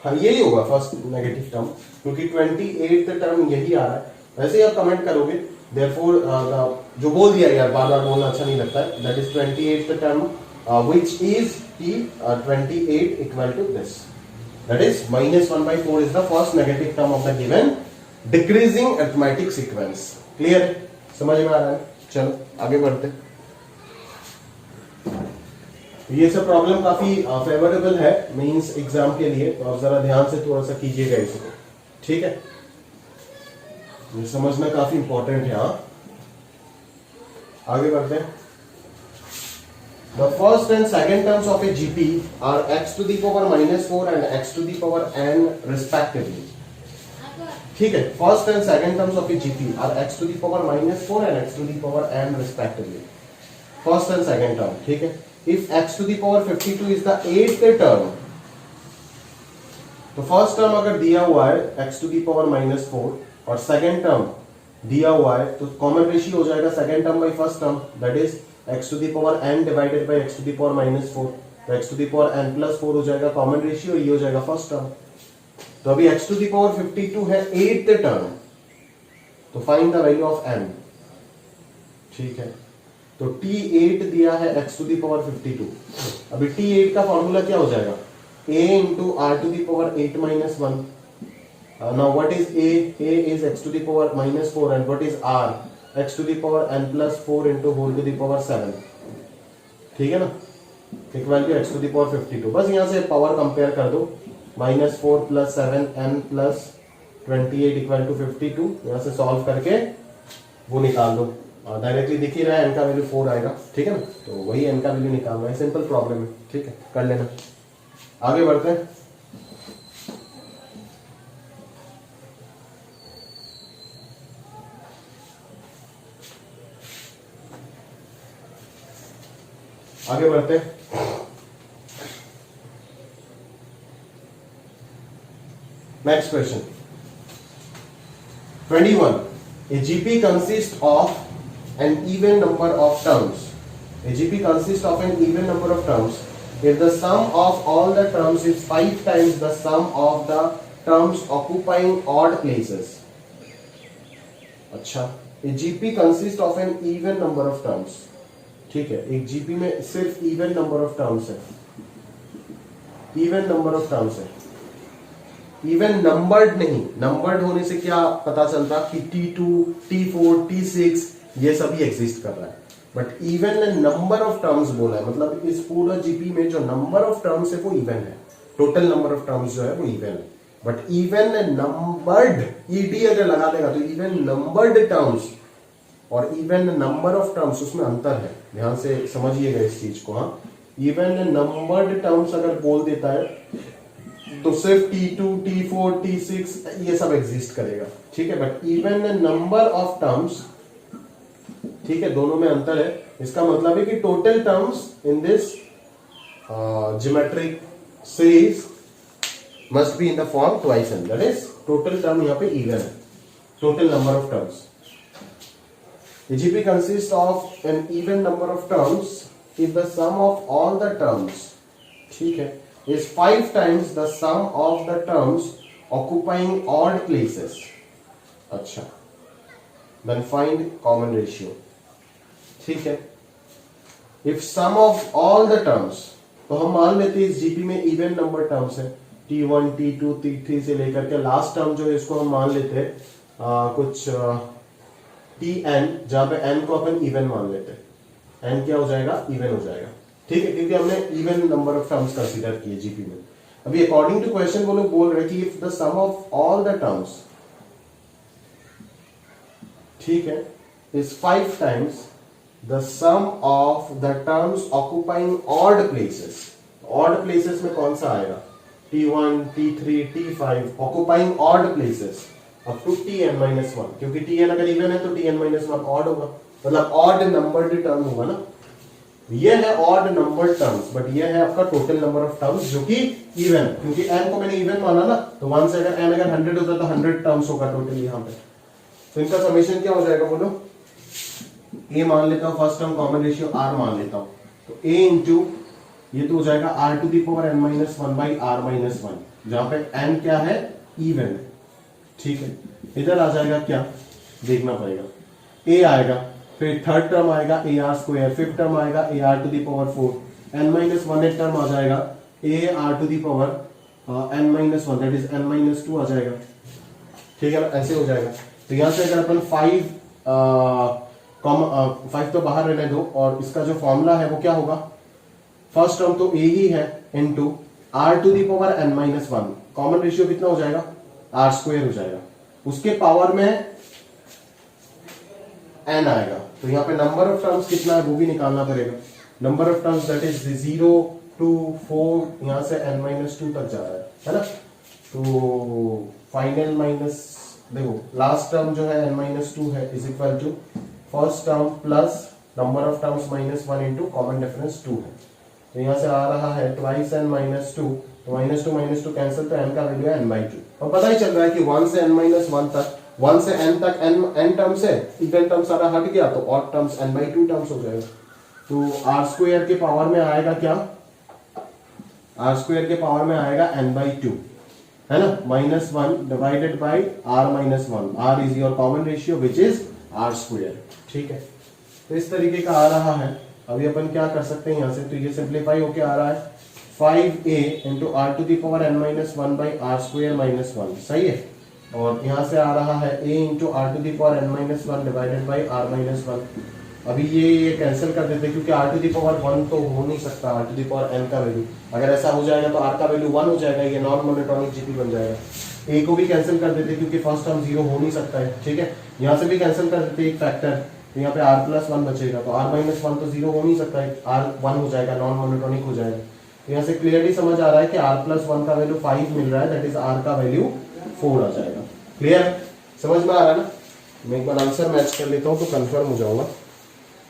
हाँ यही होगा फर्स्ट नेगेटिव टर्म, क्योंकि 28th टर्म यही आ रहा है। वैसे ही आप कमेंट करोगे, देयरफॉर जो बोल दिया यार, बार बार बोलना अच्छा नहीं लगता है। That is 28th term which is T28 equal to this, that is -1/4 is the first negative term of the given decreasing arithmetic sequence. Clear है? समझ में आ रहा है? चलो आगे बढ़ते। ये सब प्रॉब्लम काफी फेवरेबल है मेंस एग्जाम के लिए, तो आप जरा ध्यान से थोड़ा सा कीजिएगा इसको। ठीक है, ये समझना काफी इंपॉर्टेंट है। हाँ, आगे बढ़ते हैं। The first and second terms of a GP are x to the power -4 and x to the power n respectively. ठीक है, first and second terms of a GP are x to the power -4 and x to the power n respectively, first and second term, ठीक है। If x to the power 52 is the eighth term, तो फर्स्ट टर्म अगर दिया हुआ है x टू दी पावर -4 और सेकेंड टर्म दिया हुआ है, तो कॉमन रेशियो हो जाएगा second term by first term, that is x to the power n divided by x to the power -4, तो x to the power n+4 हो जाएगा कॉमन रेशियो, ये हो जाएगा फर्स्ट टर्म। तो अभी x टू दी पावर 52 है एट्थ टर्म, तो find the value of n, ठीक है। तो t8 दिया है x टू दी पावर 52, अभी t8 का फॉर्मूला क्या हो जाएगा, a into r to the power 8 minus 1. Now what is a? A is x to the power -4 and what is r? X to the power n+4 into whole to the power 7. ठीक है ना, equal to x to the power 52। बस यहाँ से पावर कंपेयर कर दो, -4 + 7 n + 28 इक्वल टू 52। यहाँ से सॉल्व करके वो निकाल दो, डायरेक्टली दिख ही रहा है n का वैल्यू 4 आएगा, ठीक है ना। तो वही n का वैल्यू निकालना है, सिंपल प्रॉब्लम है, ठीक है, कर लेना। आगे बढ़ते हैं। आगे बढ़ते हैं। Next question 21. A GP consists of an even number of terms. A GP consists of an even number of terms if the sum of all the terms is 5 times the sum of the terms occupying odd places. अच्छा, a GP consists of an even number of terms, ठीक है। एक GP में सिर्फ even number of terms है, even number of terms है, even numbered नहीं। numbered होने से क्या पता चलता कि T2, T4, T6 ये सभी एग्जिस्ट कर रहा है, but even number of terms बोला है, मतलब इस पूरा जीपी में जो नंबर ऑफ टर्म्स है वो इवन है, टोटल नंबर ऑफ टर्म्स जो है वो इवन है, बट इवन नंबर्ड ईडी अगर लगा देगा तो इवन नंबर्ड टर्म्स और इवन नंबर ऑफ टर्म्स उसमें अंतर है, ध्यान से समझिएगा इस चीज को। हाँ, इवन नंबर्ड टर्म्स अगर बोल देता है तो सिर्फ T2, T4, T6 ये सब एग्जिस्ट करेगा, ठीक है, but even number of terms, ठीक है, दोनों में अंतर है। इसका मतलब है कि total terms in this geometric series must be in the form twice n, that is total term यहाँ पे इवन है, total number of terms. GP consists of an even number of terms if the sum of all the terms, ठीक है, is 5 times the sum of the terms occupying odd places. अच्छा, then find common ratio, ठीक है। If sum of all the terms, तो हम मान लेते हैं इस जीपी में इवन नंबर टर्म्स है, T1, T2, T3 से लेकर के लास्ट टर्म जो है इसको हम मान लेते हैं कुछ Tn, जहां पे n को अपन इवन मान लेते हैं, n क्या हो जाएगा, इवन हो जाएगा, ठीक है, क्योंकि हमने even number of terms consider किए जीपी में। अभी अकॉर्डिंग टू क्वेश्चन वो लोग बोल रहे कि if the sum of all the terms, ठीक है, is 5 times the sum of the terms occupying odd places. Odd places में कौन सा आएगा, T1, T3, T5 occupying odd places up to Tn-1, क्योंकि Tn अगर इवन है तो Tn-1 ऑड होगा, मतलब ऑड नंबर्ड टर्म होगा ना। ये है ऑड नंबर टर्म्स, बट ये है आपका टोटल नंबर ऑफ टर्म्स जो कि इवन, क्योंकि n को मैंने इवन माना ना, तो 1 से अगर n अगर 100 होता तो 100 टर्म्स होगा टोटल यहाँ पे। तो इनका समेशन क्या हो जाएगा बोलो, a मान लेता हूँ first term, common ratio r मान लेता हूँ, तो a इंटू ये तो हो जाएगा r to the power n-1 by r-1, जहां पे n क्या है, इवन, ठीक है। इधर आ जाएगा क्या, देखना पड़ेगा, a आएगा, फिर थर्ड टर्म आएगा AR², फिफ्थ टर्म आएगा AR to the power 4, n-1 term आ जाएगा AR to the power n-1, that is n-2 आ जाएगा, ठीक है ना, ऐसे हो जाएगा। तो यहां से अगर अपन 5 तो बाहर रहने दो, और इसका जो फॉर्मूला है वो क्या होगा, फर्स्ट टर्म तो a ही है into r to the power n-1, common ratio कितना हो जाएगा, r² हो जाएगा, उसके पावर में n आएगा, तो यहाँ पे नंबर ऑफ टर्म्स कितना है वो भी निकालना पड़ेगा। Number of terms that is 0 2 4, यहाँ से n-2 तक जा रहा है ना, तो फाइनल माइनस देखो लास्ट टर्म जो है n-2 है is equal to first term plus number of terms -1 into common difference 2 है। तो यहाँ से आ रहा है ट्वाइस n -2, तो -2 कैंसिल, तो n का वैल्यू है n/2। और पता ही चल रहा है कि 1 से n-1 तक, 1 से n तक n टर्म्स है, इवन टर्म सारा हट गया तो ऑड टर्म्स n/2 टर्म्स हो जाएगा। तो r² के पावर में आएगा क्या, r² के पावर में आएगा n/2 है ना, -1 divided by r-1। r is your common ratio which is r²। ठीक है, तो इस तरीके का आ रहा है। अभी अपन क्या कर सकते हैं यहाँ से, तो ये सिंप्लीफाई होके आ रहा है 5a into r to the power n-1 by r²-1, सही है। और यहाँ से आ रहा है a into r to the power n-1 divided by r-1। अभी ये कैंसिल कर देते क्योंकि r टू द पावर 1 तो हो नहीं सकता, r to the power n का वैल्यू, अगर ऐसा हो जाएगा तो r का वैल्यू 1 हो जाएगा, ये नॉन मोनोटोनिक जीपी बन जाएगा। a को भी कैंसिल कर देते क्योंकि फर्स्ट टर्म 0 हो नहीं सकता है, ठीक है। यहाँ से भी कैंसिल कर देते एक फैक्टर, तो यहाँ पे r+1 बचेगा, तो r-1 तो 0 हो नहीं सकता है, r 1 हो जाएगा, नॉन मोनोटोनिक हो जाएगा। तो यहाँ से क्लियरली समझ आ रहा है कि r+1 का वैल्यू 5 मिल रहा है, दैट इज r का वैल्यू 4 आ जाएगा। क्लियर है, समझ में आ रहा है ना। मैं एक बार आंसर मैच कर लेता हूँ तो कंफर्म हो जाऊंगा,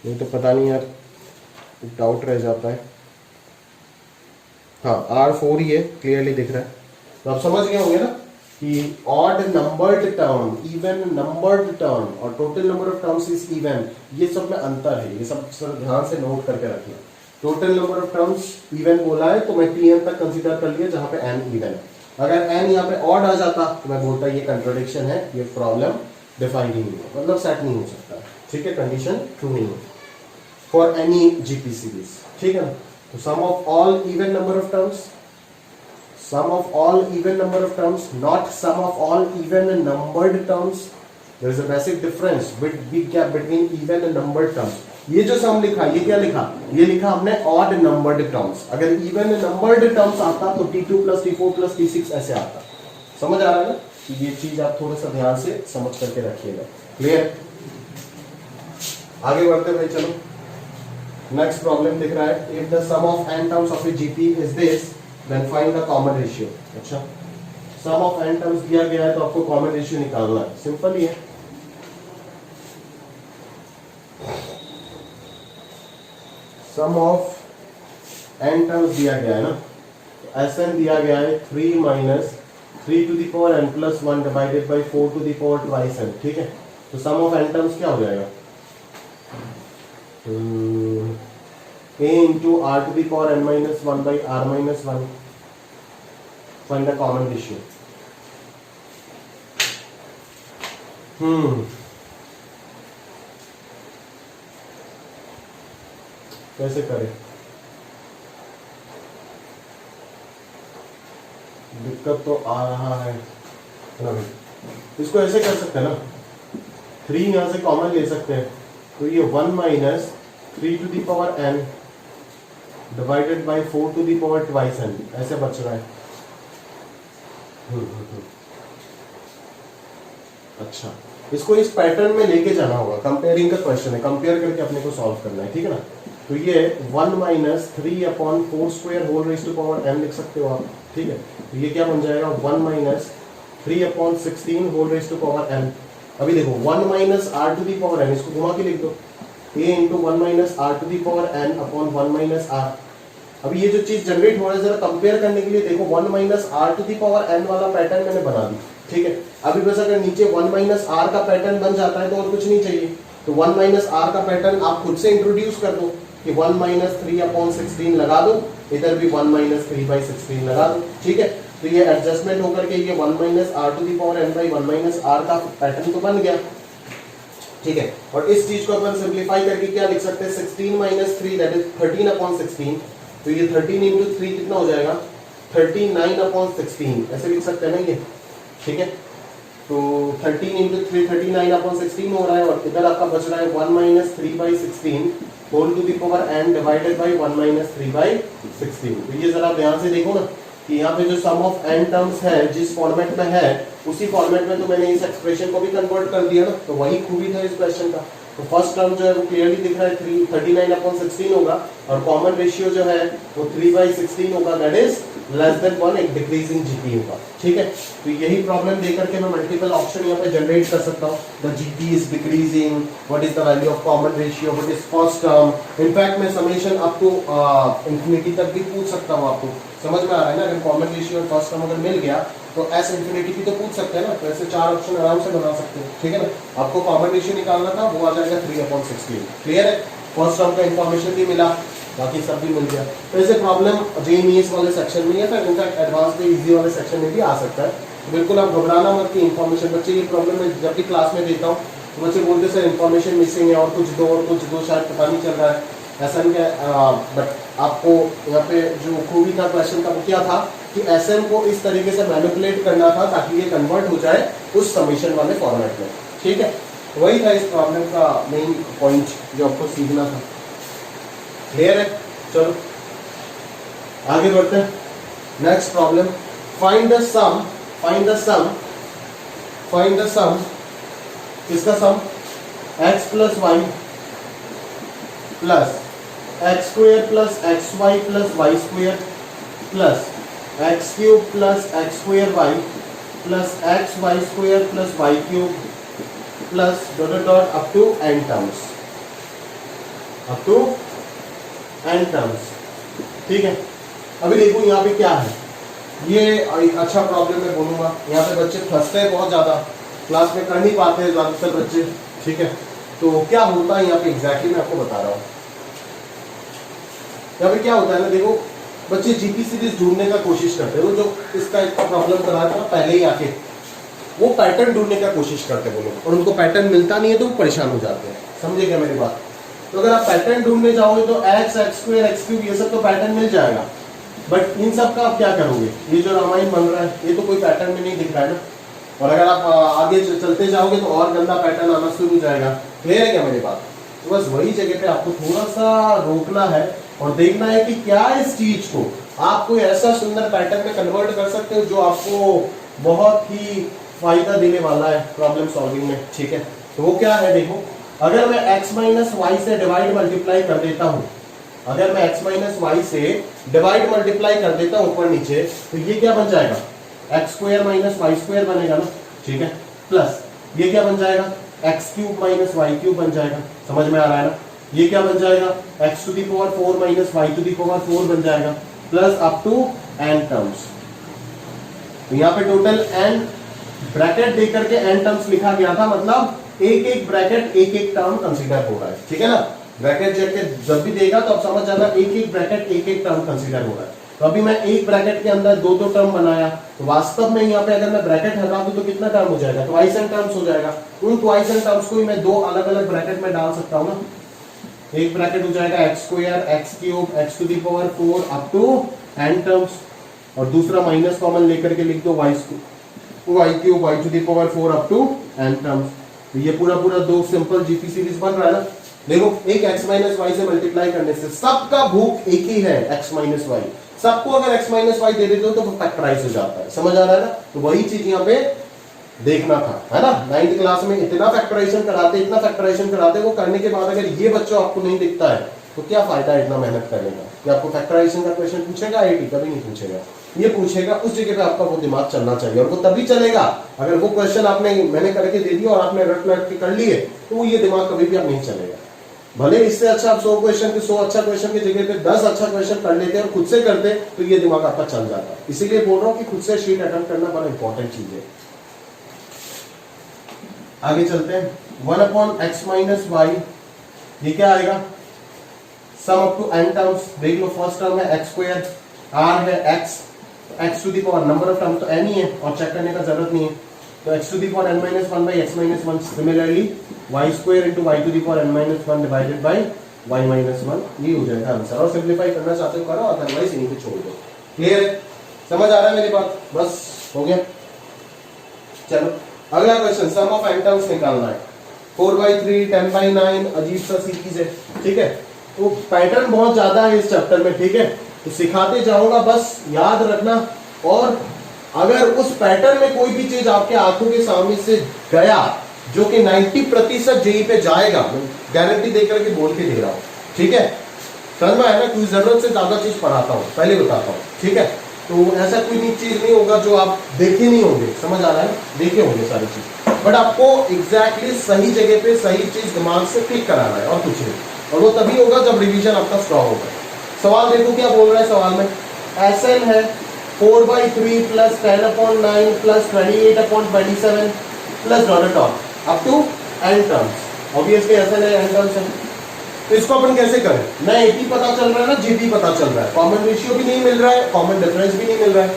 नहीं तो पता नहीं यार डाउट रह जाता है। हाँ r4 ही है, क्लियरली दिख रहा है। तो आप समझ गए होंगे ना कि odd numbered term, even numbered term और total number of terms is even, ये सब में अंतर है, ये सब ध्यान से नोट करके रखना। Total number of terms even बोला है तो मैं tn तक कंसीडर कर लिया जहां पे n इवन है। अगर n यहाँ पे ऑड आ जाता तो मैं बोलता ये कंट्रोडिक्शन है, ये प्रॉब्लम डिफाइंड ही नहीं है, मतलब सेट नहीं हो सकता, ठीक है, कंडीशन ट्रू नहीं है फॉर एनी जीपी सीरीज, ठीक है ना। तो sum of all even number of terms, sum of all even number of terms, not sum of all even numbered terms. There is a basic difference, big gap between even and numbered terms. ये जो सम लिखा, ये क्या लिखा, ये लिखा हमने odd numbered terms। अगर even numbered terms आता तो t2 plus t4 plus t6 ऐसे आता। समझ आ रहा है ना, कि ये चीज आप थोड़ा सा ध्यान से समझ करके रखिएगा। क्लियर, आगे बढ़ते भाई, चलो नेक्स्ट प्रॉब्लम दिख रहा है। If the sum of n terms of a GP is this, then find the common ratio। अच्छा, sum of n terms दिया गया है तो आपको common ratio निकालना है, सिंपल ही है। sum of n terms दिया गया है ना, तो Sn दिया गया है 3 minus 3 to the power n plus 1 divided by 4 to the power twice n, ठीक है। तो sum of n terms क्या हो जाएगा, a into r to the power n-1 by r-1, find the common ratio। कैसे करें, दिक्कत तो आ रहा है ना। इसको ऐसे कर सकते हैं ना, 3 यहां से कॉमन ले सकते हैं, तो ये 1 minus 3 to the power n divided by 4 to the power twice n ऐसे बच रहा है। अच्छा, इसको इस पैटर्न में लेके जाना होगा, कंपेयरिंग का क्वेश्चन है, कंपेयर करके अपने को सॉल्व करना है, ठीक है ना। तो ये 1 minus 3/4 square whole raise to power n लिख सकते हो आप, ठीक है। तो ये क्या बन जाएगा, 1 minus 3/16 whole raise to power n। अभी देखो 1 minus r to the power n, इसको घुमा के लिख दो, a into 1 minus r to the power n upon 1 minus r। अभी ये जो चीज जनरेट हो रहा है जरा कंपेयर करने के लिए देखो, 1 minus r to the power n वाला पैटर्न मैंने बना दी, ठीक है। अभी बस अगर नीचे 1 minus r का पैटर्न बन जाता है तो और कुछ नहीं चाहिए, तो 1 minus r का पैटर्न आप खुद से इंट्रोड्यूस कर दो कि 1 minus 3/16 लगा दो, इधर भी 1 minus 3/16 लगा दो, ठीक है। तो ये एडजस्टमेंट होकर के ये 1 minus r to the power n by 1 minus r का पैटर्न तो बन गया, ठीक है। और इस चीज को अपन सिंप्लीफाई करके क्या लिख सकते हैं, 16 minus 3 दैट इज 13/16। तो ये 13 into 3 कितना हो जाएगा, 39/16 ऐसे लिख सकते हैं ना ये, ठीक है। तो 13 into 3 39/16 हो रहा है, और इधर आपका बच रहा है 1 minus 3/16 whole to the power n divided by 1 minus 3/16। तो ये जरा ध्यान से देखो ना कि यहाँ पे जो सम ऑफ n टर्म्स है जिस फॉर्मेट में है उसी फॉर्मेट में तो मैंने इस एक्सप्रेशन को भी कन्वर्ट कर दिया ना, तो वही खूबी था इस क्वेश्चन का तो फर्स्ट टर्म जो है वो क्लियरली दिख रहा है 39/16 होगा और कॉमन रेशियो जो है वो 3/16 होगा, दैट इज लेस देन 1, एक डिक्रीजिंग जीपी होगा। ठीक है, तो यही प्रॉब्लम देकर के मैं मल्टीपल ऑप्शन यहाँ पे जनरेट कर सकता हूँ। The GP is decreasing, what is the value of common ratio, what is first term. In fact मैं समेशन अप टू इंफिनिटी तक भी पूछ सकता हूँ। आपको समझ में आ रहा है ना, अगर कॉमन रेशियो और फर्स्ट टर्म अगर मिल गया तो एस इंफिनिटी भी तो पूछ सकते हैं ना, तो ऐसे 4 ऑप्शन आराम से बना सकते हैं। ठीक है ना, आपको कॉमन रेशियो निकालना था, वो आ जाएगा 3/16। क्लियर है, फर्स्ट टर्म का इंफॉर्मेशन भी मिला, बाकी सब भी मिल गया। तो ऐसे प्रॉब्लम जेईईएस वाले सेक्शन में या फिर इनफैक्ट एडवांस में इजी वाले सेक्शन में भी आ सकता है। तो बिल्कुल आप घबराना मत कि इन्फॉर्मेशन, बच्चे ये प्रॉब्लम मैं जब भी क्लास में देता हूँ तो बच्चे बोलते सर इन्फॉर्मेशन मिसिंग है और कुछ दो शायद पता नहीं चल रहा है, ऐसा नहीं है। बट आपको यहाँ पे जो खूबी था क्वेश्चन का वो क्या था कि एसएम को इस तरीके से मैनिपुलेट करना था ताकि ये कन्वर्ट हो जाए उस समीशन वाले फॉर्मेट में। ठीक है, वही था इस प्रॉब्लम का मेन पॉइंट जो आपको सीखना था। क्लियर है, चलो आगे बढ़ते हैं। Next problem, find the sum किसका sum, x plus y plus x square plus x y plus y square plus x cube plus x square y plus x y square plus y cube plus dot dot up to n terms. ठीक है, अभी देखो यहाँ पे क्या है, ये एक अच्छा प्रॉब्लम मैं बोलूंगा। यहाँ पे बच्चे फंसते हैं बहुत ज्यादा, क्लास में कर नहीं पाते हैं ज्यादातर बच्चे। ठीक है, तो क्या होता है यहाँ पे एग्जैक्टली मैं आपको बता रहा हूँ। यहाँ पे क्या होता है ना, देखो बच्चे जीपी सीरीज ढूंढने का कोशिश करते हैं। वो जो इसका एक प्रॉब्लम करा था पहले ही आके, वो पैटर्न ढूंढने का कोशिश करते हैं वो लोग, और उनको पैटर्न मिलता नहीं है तो वो परेशान हो जाते हैं। समझे क्या मेरी बात? तो अगर आप पैटर्न ढूंढने जाओगे तो x, x square, x cube ये सब तो पैटर्न मिल जाएगा, बट इन सब का आप क्या करोगे? ये जो रामायण बन रहा है ये तो कोई पैटर्न में नहीं दिख रहा है ना, और अगर आप आगे चलते जाओगे तो और गंदा पैटर्न आना शुरू हो जाएगा। क्लियर है क्या मेरी बात? तो बस वही जगह पे आपको थोड़ा सा रोकना है और देखना है कि क्या इस चीज को आप कोई ऐसा सुंदर पैटर्न में कन्वर्ट कर सकते हो जो आपको बहुत ही फायदा देने वाला है प्रॉब्लम सॉल्विंग में। ठीक है, तो वो क्या है, देखो अगर मैं x माइनस वाई से डिवाइड मल्टीप्लाई कर देता हूं, अगर मैं x माइनस वाई से डिवाइड मल्टीप्लाई कर देता हूं ऊपर नीचे, तो ये क्या बन जाएगा? X square minus y square बनेगा ना। ठीक है, प्लस ये क्या बन जाएगा? X cube minus y cube बन जाएगा। समझ में आ रहा है ना? ये क्या बन जाएगा? X to the power 4 minus y to the power 4 बन जाएगा, plus up to n terms. तो यहाँ पे टोटल n ब्रैकेट देकर के n टर्म्स लिखा गया था, मतलब एक एक ब्रैकेट एक एक टर्म कंसीडर हो रहा है। ठीक है ना, ब्रैकेट जब भी देगा तो आप समझ जाना एक एक ब्रैकेट एक एक टर्म कंसीडर हो रहा है। तो अभी मैं एक ब्रैकेट के अंदर दो दो टर्म बनाया, तो वास्तव में यहाँ पे अगर मैं ब्रैकेट हटा दूं तो कितना टर्म हो जाएगा? ट्वाइस एन टर्म्स हो जाएगा। उन ट्वाइस एन टर्म्स को ही मैं दो अलग अलग ब्रैकेट में डाल सकता हूँ ना। एक ब्रैकेट हो जाएगा x square, x cube, x to the power 4 up to n terms, और दूसरा माइनस कॉमन लेकर के लिख दो y cube, y to the power 4 up to n terms. तो ये पूरा दो सिंपल जीपी सीरीज बन रहा है ना। देखो एक x माइनस वाई से मल्टीप्लाई करने से सबका भूख एक ही है, x माइनस वाई। सबको अगर x माइनस वाई दे देते हो तो फैक्टराइज हो जाता है। समझ आ रहा है ना? तो वही चीज यहाँ पे देखना था, है ना। 9th क्लास में इतना फैक्टराइजेशन कराते, वो करने के बाद अगर ये बच्चों आपको नहीं दिखता है तो क्या फायदा है इतना मेहनत करने का? कि आपको फैक्टराइजेशन का क्वेश्चन पूछेगा आईआईटी? कभी नहीं पूछेगा। ये पूछेगा उस जगह पे आपका वो दिमाग चलना चाहिए, और वो तभी चलेगा अगर वो क्वेश्चन मैंने करके दे दिया और आपने रट के कर लिए, तो ये दिमाग कभी भी आप नहीं चलेगा। भले इससे अच्छा आप 100 अच्छा क्वेश्चन की जगह पे 10 अच्छा क्वेश्चन कर लेते और खुद से करते तो ये दिमाग आपका चल जाता। इसीलिए बोल रहा हूँ कि खुद से शीट अटेम्प्ट करना बड़ा इंपॉर्टेंट चीज है। आगे चलते हैं। 1/x माइनस वाई, ये क्या आएगा? Sum up to n terms. देख लो फर्स्ट टर्म है x स्क्वायर, r है x, x to the power number of terms तो n ही है और चेक करने का जरूरत नहीं है, तो x to the power n minus 1 by x minus 1। Similarly y square into y to the power n minus 1 divided by y minus 1। ये हो जाएगा आंसर। और सिंप्लीफाई करना चाहते हो करो, अदरवाइज यहीं पे छोड़ दो। क्लियर है? समझ आ रहा है मेरी बात? बस हो गया। चलो अगला question, sum of n terms निकालना है। 4/3, 10/9, अजीब सा सीरीज है। ठीक है, तो पैटर्न बहुत ज्यादा है इस चैप्टर में। ठीक है, तो सिखाते जाऊंगा, बस याद रखना। और अगर उस पैटर्न में कोई भी चीज आपके आंखों के सामने से गया जो कि 90% जेई पे जाएगा, गारंटी देकर के बोल के दे रहा हूं, ठीक है। समझ में आया ना, कोई जरूरत से ज्यादा चीज पढ़ाता हूं, पहले बताता हूं, ठीक है। तो ऐसा कोई चीज नहीं होगा जो आप देखे नहीं होंगे, समझ आ रहा है, देखे होंगे सारी चीज, बट आपको एग्जैक्टली सही जगह पे सही चीज दिमाग से क्लिक कराना है और कुछ नहीं, और वो तभी होगा जब रिवीजन आपका स्ट्रॉन्ग होगा। सवाल देखो क्या बोल रहा है सवाल में, एसएन है 4/3 plus 10/9 plus 28/27 plus dot dot up to n terms. Obviously S N है, एन टर्म्स है, तो इसको अपन कैसे करें, ना एपी पता चल रहा है ना जीपी पता चल रहा है, कॉमन रेशियो भी नहीं मिल रहा है, कॉमन डिफरेंस भी नहीं मिल रहा है,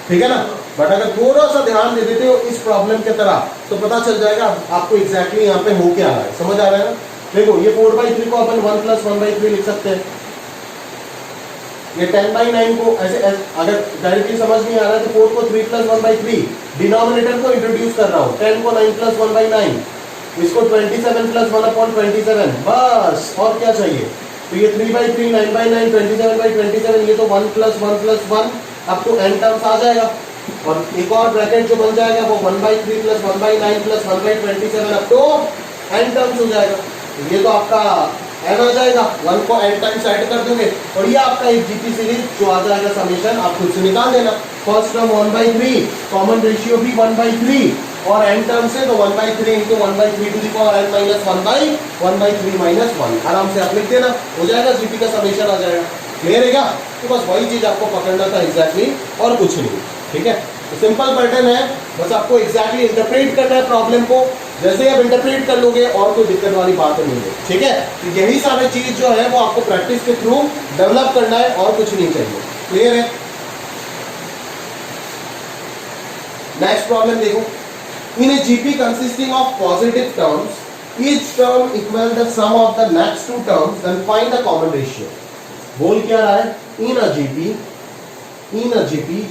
ठीक है ना। बट अगर थोड़ा सा ध्यान दे देते हो इस प्रॉब्लम के तरह तो पता चल जाएगा आपको एग्जैक्टली यहाँ पे हो क्या रहा है, समझ आ रहा है ना। देखो ये 4/3 को अपन 1 + 1/3 लिख सकते हैं, ये 10/9 को ऐसे अगर डायरेक्टली समझ नहीं आ रहा है तो 4 को 3 + 1/3, डिनोमिनेटर को इंट्रोड्यूस कर रहा हूँ, 10 को 9 + 1/9, इसको 27 + 1/27, बस और क्या चाहिए। तो ये 3/3 9/9 27/27, ये तो 1 + 1 + 1 अब तो n टर्म्स आ जाएगा, और एक और ब्रैकेट जो बन जाएगा वो 1/3 + 1/9 + 1/27 अब तो n टर्म्स हो जाएगा। ये तो आपका n आ जाएगा, 1 को n टाइम्स ऐड कर दोगे और ये आपका एक जीपी सीरीज जो आ जाएगा समेशन, आप खुद से निकाल देना। फर्स्ट टर्म 1/3, कॉमन रेशियो भी 1/3 और n टर्म्स है तो 1/3 × 1/3 टू द पावर n - 1/1/3 - 1, आराम से आप लिख देना, हो जाएगा जीपी का समेशन आ जाएगा। क्लियर है क्या? तो बस वही चीज आपको पकड़ना था एग्जैक्टली, और कुछ नहीं, ठीक है। तो सिंपल पैटर्न है, बस आपको एग्जैक्टली इंटरप्रेट करना है प्रॉब्लम को, जैसे आप इंटरप्रेट कर लोगे और कोई दिक्कत वाली बात नहीं है, ठीक है। तो यही सारे चीज जो है वो आपको प्रैक्टिस के थ्रू डेवलप करना है और कुछ नहीं चाहिए। क्लियर है? नेक्स्ट प्रॉब्लम देखो, in a GP consisting of positive terms each term equal the sum of the next two terms, then find the common ratio। बोल क्या रहा है, in a GP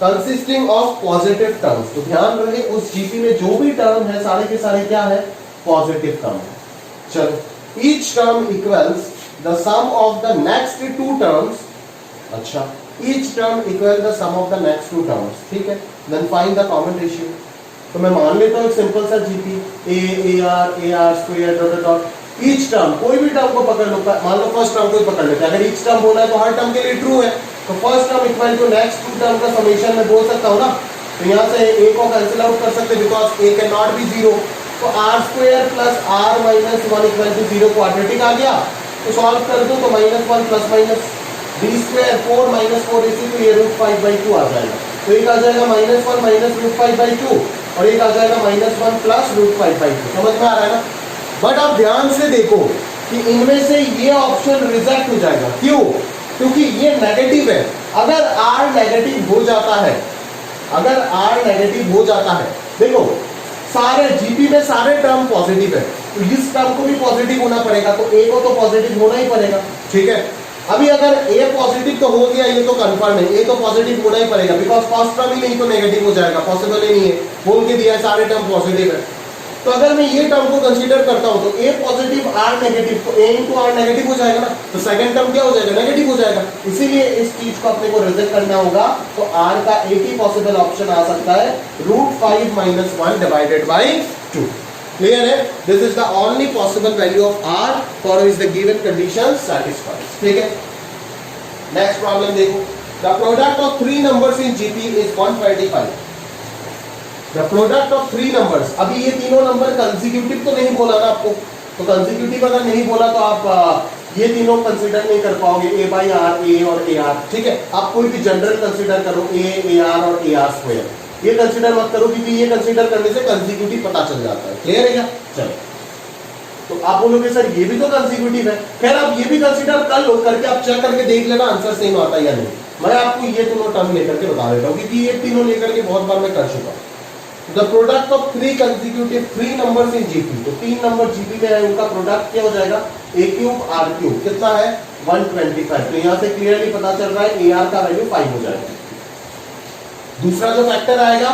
consisting of positive terms, तो ध्यान रहे उस जीपी में जो भी टर्म है सारे के सारे क्या है, पॉजिटिव टर्म है। चलो, each term equals the sum of the next two terms, अच्छा each term equal the sum of the next two terms, ठीक है। Then find the common ratio. तो मैं मान लेता हूँ एक सिंपल सा GP a r square dot dot, each term कोई भी टर्म को पकड़ लो, मान लो फर्स्ट टर्म को ही पकड़ लेते हैं, अगर ईच टर्म होना है तो हर टर्म के लिए ट्रू है, तो first term equal to next to term का समेशन मैं बोल सकता हूँ ना। तो यहाँ से ए को कैंसिल आउट कर सकते हैं because A can not be 0, तो r² + r - 1 = 0 क्वाड्रेटिक आ गया, तो सॉल्व कर दो तो -1 + -b² 4 - 4 इसी तो ये √5/2 आ जाएगा, तो एक आ जाएगा -1 - √5/2 और एक आ जाएगा -1 + √5/2, समझ में आ रहा है ना। बट आप ध्यान से देखो कि इनमें से ये ऑप्शन रिजेक्ट हो जाएगा, क्यों? क्योंकि ये नेगेटिव है। अगर r नेगेटिव हो जाता है, अगर r नेगेटिव हो जाता है, देखो सारे जीपी में सारे टर्म पॉजिटिव है, तो इस टर्म को भी पॉजिटिव होना पड़ेगा, तो a को तो पॉजिटिव होना ही पड़ेगा, ठीक है। अभी अगर a पॉजिटिव तो हो गया, ये तो कंफर्म है, a तो पॉजिटिव होना ही पड़ेगा बिकॉज फर्स्ट टर्म ही नहीं तो नेगेटिव हो जाएगा, पॉसिबल ही नहीं है, बोल के दिया है सारे टर्म पॉजिटिव है। तो अगर मैं ये टर्म को कंसीडर करता हूं तो a पॉजिटिव r नेगेटिव, तो a × r नेगेटिव हो जाएगा ना, तो सेकंड टर्म क्या हो जाएगा, नेगेटिव हो जाएगा, इसीलिए इस चीज को अपने को रिजेक्ट करना होगा। तो r का एक ही पॉसिबल ऑप्शन आ सकता है, √5 - 1 / 2। क्लियर है? This is the only possible value of r for which the given condition satisfied, ठीक है। नेक्स्ट प्रॉब्लम देखो, the product of 3 numbers in GP is 125। The product of 3 numbers, अभी ये तीनों नंबर कंसेक्यूटिव तो नहीं बोला ना आपको, तो कंसेक्यूटिव अगर नहीं बोला तो आप ये तीनों कंसीडर नहीं कर पाओगे, a/r, a और ar, ठीक है। आप कोई भी जनरल कंसीडर करो, a, ar और ar², ये कंसीडर मत करो क्योंकि ये कंसीडर करने से कंसेक्यूटिव पता चल जाता है। क्लियर है क्या? चलो, तो आप बोलोगे सर ये भी तो कंसेक्यूटिव है, खैर आप ये भी कंसीडर कर लो, करके आप चेक करके देख लेना आंसर सेम आता है या नहीं। मैं आपको ये दोनों टर्म लेकर के बता देता हूँ क्योंकि ये तीनों लेकर के बहुत बार मैं कर चुका हूँ। The product of 3 consecutive 3 numbers in GP, तो 3 नंबर जीपी में है, उनका प्रोडक्ट क्या हो जाएगा, a³ r³ कितना है 125। तो यहाँ से क्लियरली पता चल रहा है ar का वैल्यू 5 हो जाएगा। दूसरा जो फैक्टर आएगा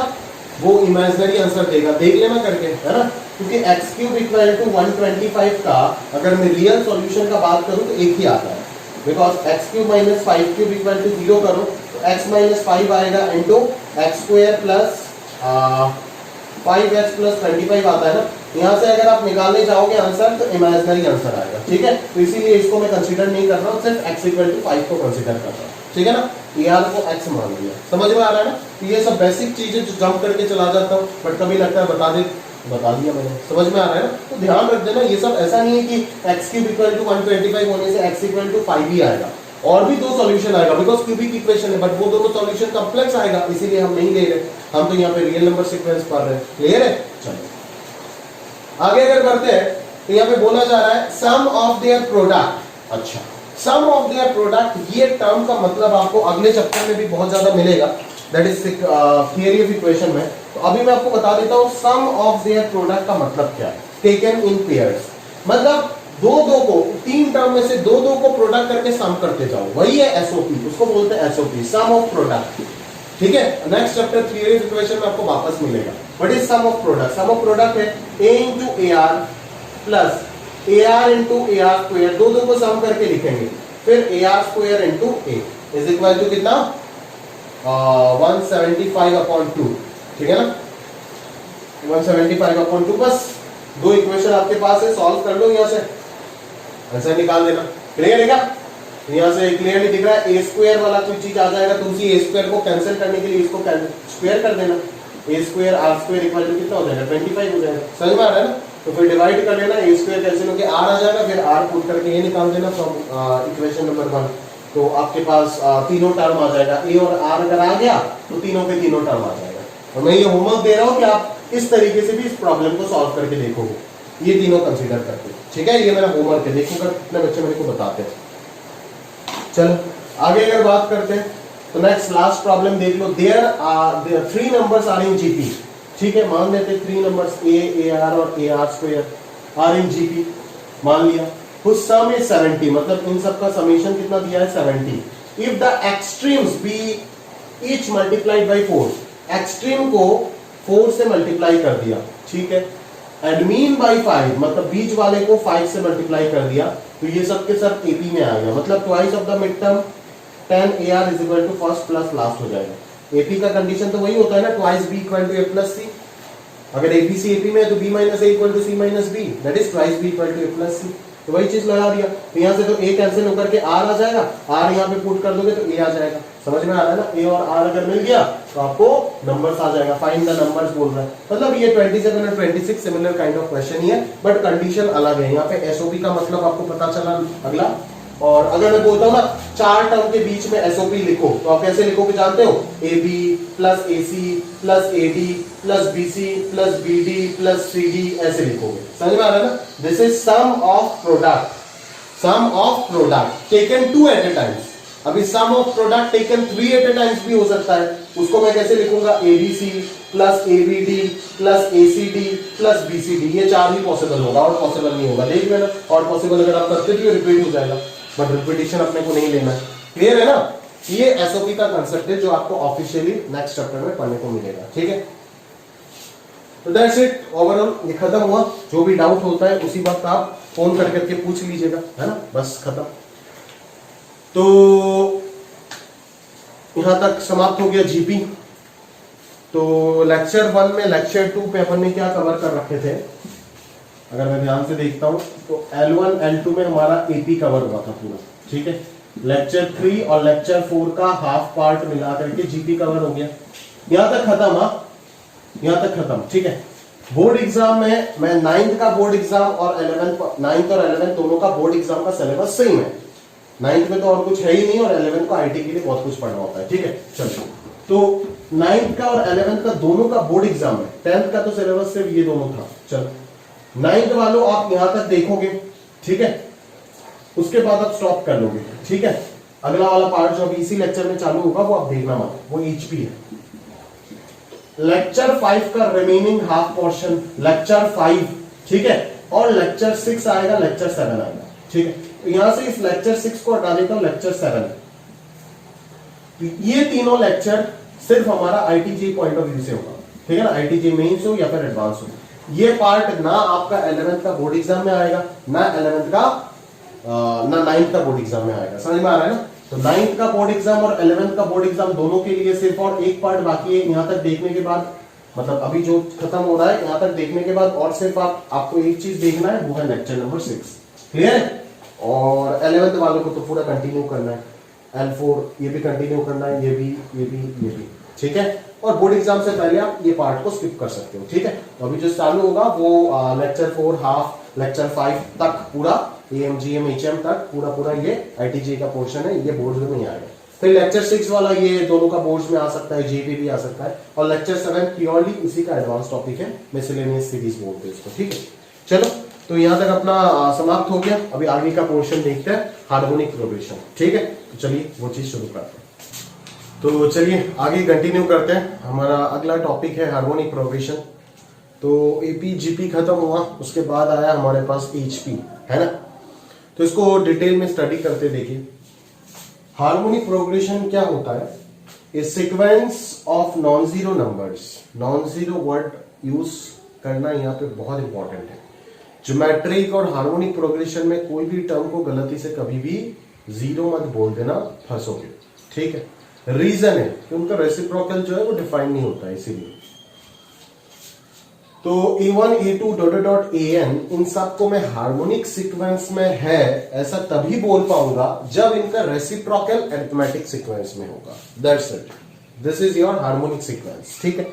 वो इमेजिनरी आंसर देगा, देख लेना करके, है ना, क्योंकि x³ = 125 का अगर मैं रियल सॉल्यूशन का बात करूं तो एक ही आता है, बिकॉज x³ - 5³ = 0 करो तो x - 5 आएगा इंटू x² + 5x प्लस 25 आता है ना, यहाँ से अगर आप निकालने जाओगे आंसर तो इमेजिनरी आंसर आएगा, ठीक है। तो इसीलिए इसको मैं कंसीडर नहीं कर रहा हूँ, सिर्फ x इक्वल टू 5 को कंसीडर कर रहा हूँ, ठीक है ना। यार को x मान लिया, समझ में आ रहा है ना। तो ये सब बेसिक चीजें जो जंप करके चला जाता हूँ, बट कभी लगता है बता दिया मैंने, समझ में आ रहा है ना। तो ध्यान रख देना, ये सब ऐसा नहीं है कि x क्यूब इक्वल टू 125 होने से x इक्वल टू 5 ही आएगा, और भी दो सॉल्यूशन आएगा, बिकॉज क्यूबिक इक्वेशन है, बट वो दोनों सॉल्यूशन कॉम्प्लेक्स आएगा, इसीलिए हम नहीं ले रहे, हम तो यहाँ पे रियल नंबर सीक्वेंस पढ़ रहे हैं। क्लियर है, चलो आगे अगर बढ़ते हैं तो यहाँ पे बोला जा रहा है सम ऑफ देयर प्रोडक्ट। अच्छा, सम ऑफ देयर प्रोडक्ट, ये टर्म का मतलब आपको अगले चैप्टर में भी बहुत ज्यादा मिलेगा, that is theory of equation में। तो अभी मैं आपको बता देता हूँ सम ऑफ देयर प्रोडक्ट का मतलब क्या है। टेकन इन पेयर्स, मतलब दो को, तीन टर्म में से दो को प्रोडक्ट करके सम करते जाओ, वही है एसओपी, उसको बोलते हैं एसओपी, सम ऑफ प्रोडक्ट, ठीक है। Next chapter theory of equation में आपको वापस मिलेगा। What is sum of product? Sum of product है a into ar plus ar into ar square, दो को सम करके लिखेंगे, फिर ar square into a is equal to कितना 175/2, ठीक है ना, 175/2। बस दो इक्वेशन आपके पास है, सॉल्व कर लो, यहाँ से आंसर निकाल देना। क्लियर है क्या? यहाँ से क्लियरली दिख रहा है, ए स्क्वायर वाला कोई चीज आ जाएगा तो उसी ए स्क्वायर को कैंसिल करने के लिए इसको स्क्वायर कर देना, a square r square equal to कितना हो जाएगा 25 हो जाएगा, समझ में आ रहा है ना। तो फिर डिवाइड कर लेना, ए स्क्वायर कैंसिल होकर आर आ जाएगा, फिर आर पुट करके ये निकाल देना फ्रॉम इक्वेशन नंबर 1। तो आपके पास तीनों टर्म आ जाएगा, ए और आर अगर आ गया तो तीनों के तीनों टर्म आ जाएगा। और मैं ये होमवर्क दे रहा हूँ कि आप इस तरीके से भी इस प्रॉब्लम को सॉल्व करके देखोगे, ये तीनों कंसीडर करके, ठीक है। ये मेरा होमवर्क है, देखूंगा कितने बच्चे मेरे को बताते हैं। चलो आगे अगर बात करते हैं तो नेक्स्ट लास्ट प्रॉब्लम देख लो। There are 3 numbers are in GP, ठीक है, मान लेते 3 नंबर्स ए आर और a r square are in GP, मान लिया। कुछ सम इज 70, मतलब इन सब का समेशन कितना दिया है 70। If the extremes be each multiplied by 4, extreme को 4 से मल्टीप्लाई कर दिया, ठीक है। एडमीन बाई 5, मतलब बीच वाले को 5 से मल्टीप्लाई कर दिया, तो ये सब के सब एपी में आ गया, मतलब twice of the mid term 10 AR is equal to first plus last हो जाएगा। एपी का कंडीशन तो वही होता है ना, twice b equal to a plus c. अगर एबीसी एपी में है तो b minus a equal to c minus b, that is twice b equal to a plus c. तो वही चीज लगा दिया, तो यहाँ से तो ए कैंसिल होकर के आर आ जाएगा, आर यहाँ पे पुट कर दोगे तो ए आ जाएगा, समझ में आ रहा है ना। ए और आर अगर मिल गया तो आपको नंबर्स आ जाएगा, फाइंड द नंबर्स बोल रहा है, मतलब ये 27 और 26 सिमिलर काइंड ऑफ क्वेश्चन ही है, बट कंडीशन अलग है। यहाँ पे एसओपी का मतलब आपको पता चला अगला। और अगर मैं बोलता हूँ ना 4 टर्म के बीच में एसओपी लिखो, तो आप कैसे लिखोगे जानते हो? A B plus a c plus a d plus B c plus b d plus c d, ऐसे लिखोगे, समझ में आ रहा है ना। This is sum of product, sum of product taken 2 at a times. अभी sum of product taken 3 at a times भी हो सकता है, उसको मैं कैसे लिखूंगा? A b c plus a b d plus a c D plus B C D, ये 4 ही पॉसिबल होगा, और पॉसिबल नहीं होगा, देख लेना। और पॉसिबल अगर आप करते तो रिपीट हो जाएगा, बट रिपीटिशन अपने को नहीं लेना है। क्लियर है ना? ये एसओपी का कांसेप्ट है जो आपको ऑफिशियली नेक्स्ट चैप्टर में पढ़ने को मिलेगा, ठीक है। तो दैट्स इट, ओवरऑल ये खत्म हुआ। जो भी डाउट होता है उसी वक्त आप फोन करके पूछ लीजिएगा, है ना, बस खत्म। तो यहां तक समाप्त हो गया जीपी। तो लेक्चर 1 में लेक्चर 2 पे अपन ने क्या कवर कर रखे थे, अगर मैं ध्यान से देखता हूं तो L1 L2 में हमारा एपी कवर हुआ था पूरा, ठीक है। लेक्चर 3 और लेक्चर 4 का हाफ पार्ट मिला करके जीपी कवर हो गया। यहां तक खत्म, हाँ, यहां तक खत्म, ठीक है। बोर्ड एग्जाम में मैं 9th का बोर्ड एग्जाम और 9th और 11th दोनों का बोर्ड एग्जाम का सिलेबस सेम है। 9th में तो और कुछ है ही नहीं, और 11th को आईटी के लिए बहुत कुछ पढ़ना होता है, ठीक है। चलो, तो 9th का और 11th का दोनों का बोर्ड एग्जाम है, 10th का तो सिलेबस सिर्फ ये दोनों था। चलो, 9th वालों आप यहां तक देखोगे, ठीक है, उसके बाद आप स्टॉप कर लोगे, ठीक है। अगला वाला पार्ट जो अभी इसी लेक्चर में चालू होगा वो आप देखना मत, वो एचपी है। लेक्चर 5 का रिमेनिंग हाफ पोर्शन लेक्चर 5, ठीक है, और लेक्चर 6 आएगा, लेक्चर 7 आएगा, ठीक है। तो यहां से इस लेक्चर 6 को हटा देता हूं, लेक्चर 7। ये तीनों लेक्चर सिर्फ हमारा आईटीजे पॉइंट ऑफ व्यू से होगा, ठीक है ना, आईटीजे मेंस हो या फिर एडवांस हो। ये पार्ट ना आपका 11th का बोर्ड एग्जाम में आएगा, ना 11th का ना 9th का बोर्ड एग्जाम में आएगा, समझ में आ रहा है ना। तो 9th का बोर्ड एग्जाम और 11th का बोर्ड एग्जाम दोनों के लिए सिर्फ और एक पार्ट बाकी है। यहां तक देखने के बाद मतलब अभी जो खत्म हो रहा है यहाँ तक देखने के बाद और सिर्फ आपको एक चीज देखना है, वो है लेक्चर नंबर 6। क्लियर है? और 11th वालों को तो पूरा कंटिन्यू करना है, L4 ये भी कंटिन्यू करना है, ये भी, ठीक है। और बोर्ड एग्जाम से पहले आप ये पार्ट को स्किप कर सकते हो, ठीक है। तो अभी जो चालू होगा वो लेक्चर 4 हाफ, लेक्चर 5 तक पूरा, AMGM HM तक पूरा ये ITJ का पोर्शन है, ये बोर्ड में नहीं आएगा। फिर लेक्चर 6 वाला ये दोनों का बोर्ड्स में आ सकता है, JP भी आ सकता है। और लेक्चर 7 प्योरली इसी का एडवांस टॉपिक है, मिसलेनियस सीरीज बोलते हैं इसको, ठीक है। चलो, तो यहां तक अपना समाप्त हो गया। अभी आगे का पोर्शन देखते हैं, हार्मोनिक प्रोग्रेशन, ठीक है। तो चलिए वो चीज शुरू करते हैं। तो चलिए आगे कंटिन्यू करते हैं। हमारा अगला टॉपिक है हार्मोनिक प्रोग्रेशन। तो AP GP खत्म हुआ, उसके बाद आया हमारे पास HP, है ना। तो इसको डिटेल में स्टडी करते देखिए। हार्मोनिक प्रोग्रेशन क्या होता है? A sequence of non zero numbers. Non zero word use करना यहाँ पे बहुत इंपॉर्टेंट है। ज्योमेट्रिक और हार्मोनिक प्रोग्रेशन में कोई भी टर्म को गलती से कभी भी जीरो मत बोल देना, फंसोगे, ठीक है। रीजन है कि उनका रेसिप्रोकल जो है वो डिफाइन नहीं होता है, इसीलिए। तो A1 A2 डॉट AN इन सबको मैं हार्मोनिक सीक्वेंस में है ऐसा तभी बोल पाऊंगा जब इनका रेसिप्रोकल अरिथमेटिक सीक्वेंस में होगा। That's it, this is your harmonic sequence, ठीक है।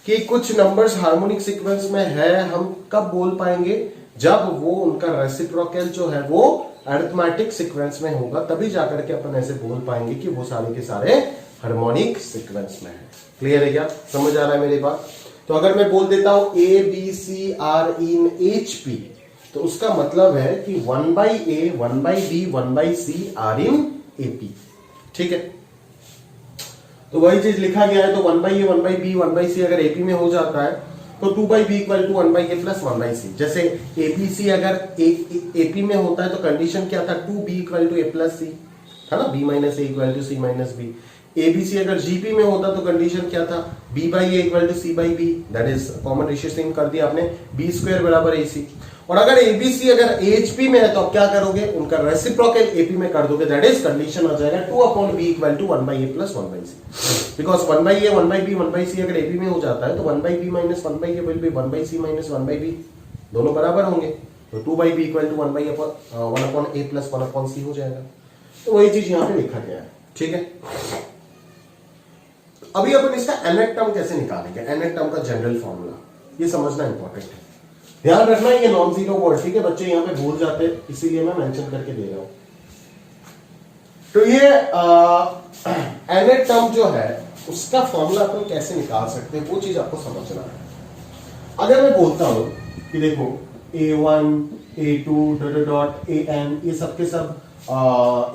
कि कुछ नंबर्स हार्मोनिक सीक्वेंस में है, हम कब बोल पाएंगे? जब वो उनका रेसिप्रोकल जो है वो अरिथमेटिक सीक्वेंस में होगा, तभी जाकर के अपन ऐसे बोल पाएंगे कि वो सारे के सारे हार्मोनिक सीक्वेंस में है। क्लियर है क्या? समझ आ रहा है मेरी बात? तो अगर मैं बोल देता हूं ABC are in HP, तो उसका मतलब है कि 1/A 1/B 1/C are in AP, ठीक है। तो वही चीज लिखा गया है। तो 1/A 1/B 1/C अगर AP में हो जाता है तो 2/B equal to 1/A plus 1/C। जैसे ABC अगर AP में होता है तो कंडीशन क्या था? 2B equal to A plus C, है ना। B minus A equal to C minus B। ABC अगर GP में होता तो कंडीशन क्या था? B/A equal to C/B, that is common ratio कर दिया आपने, B² बराबर AC। और अगर ABC अगर HP में है तो आप क्या करोगे? उनका रेसिप्रोकल AP में कर दोगे, दैट इज कंडीशन आ जाएगा 2/B equal to 1/A plus 1/C। Because 1/A 1/B 1/C अगर AP में हो जाता है तो 1/B minus 1/A will be 1/C minus 1/B, दोनों बराबर होंगे। तो 2/B equal to 1/A plus 1/C हो जाएगा। तो वही चीज यहां पे लिखा गया है, ठीक है। अभी अपन इसका nth टर्म कैसे निकालेंगे? nth टर्म का जनरल फॉर्मूला ये समझना इंपॉर्टेंट है। ध्यान रखना ये नॉन जीरो वर्ड, ठीक है। बच्चे यहां पे भूल जाते हैं, इसीलिए मैं मेंशन करके दे रहा हूं। तो ये nth टर्म जो है उसका फॉर्मूला अपन कैसे निकाल सकते हैं, वो चीज आपको समझना है। अगर मैं बोलता हूं कि देखो A1 A2 डॉट AN ये सबके सब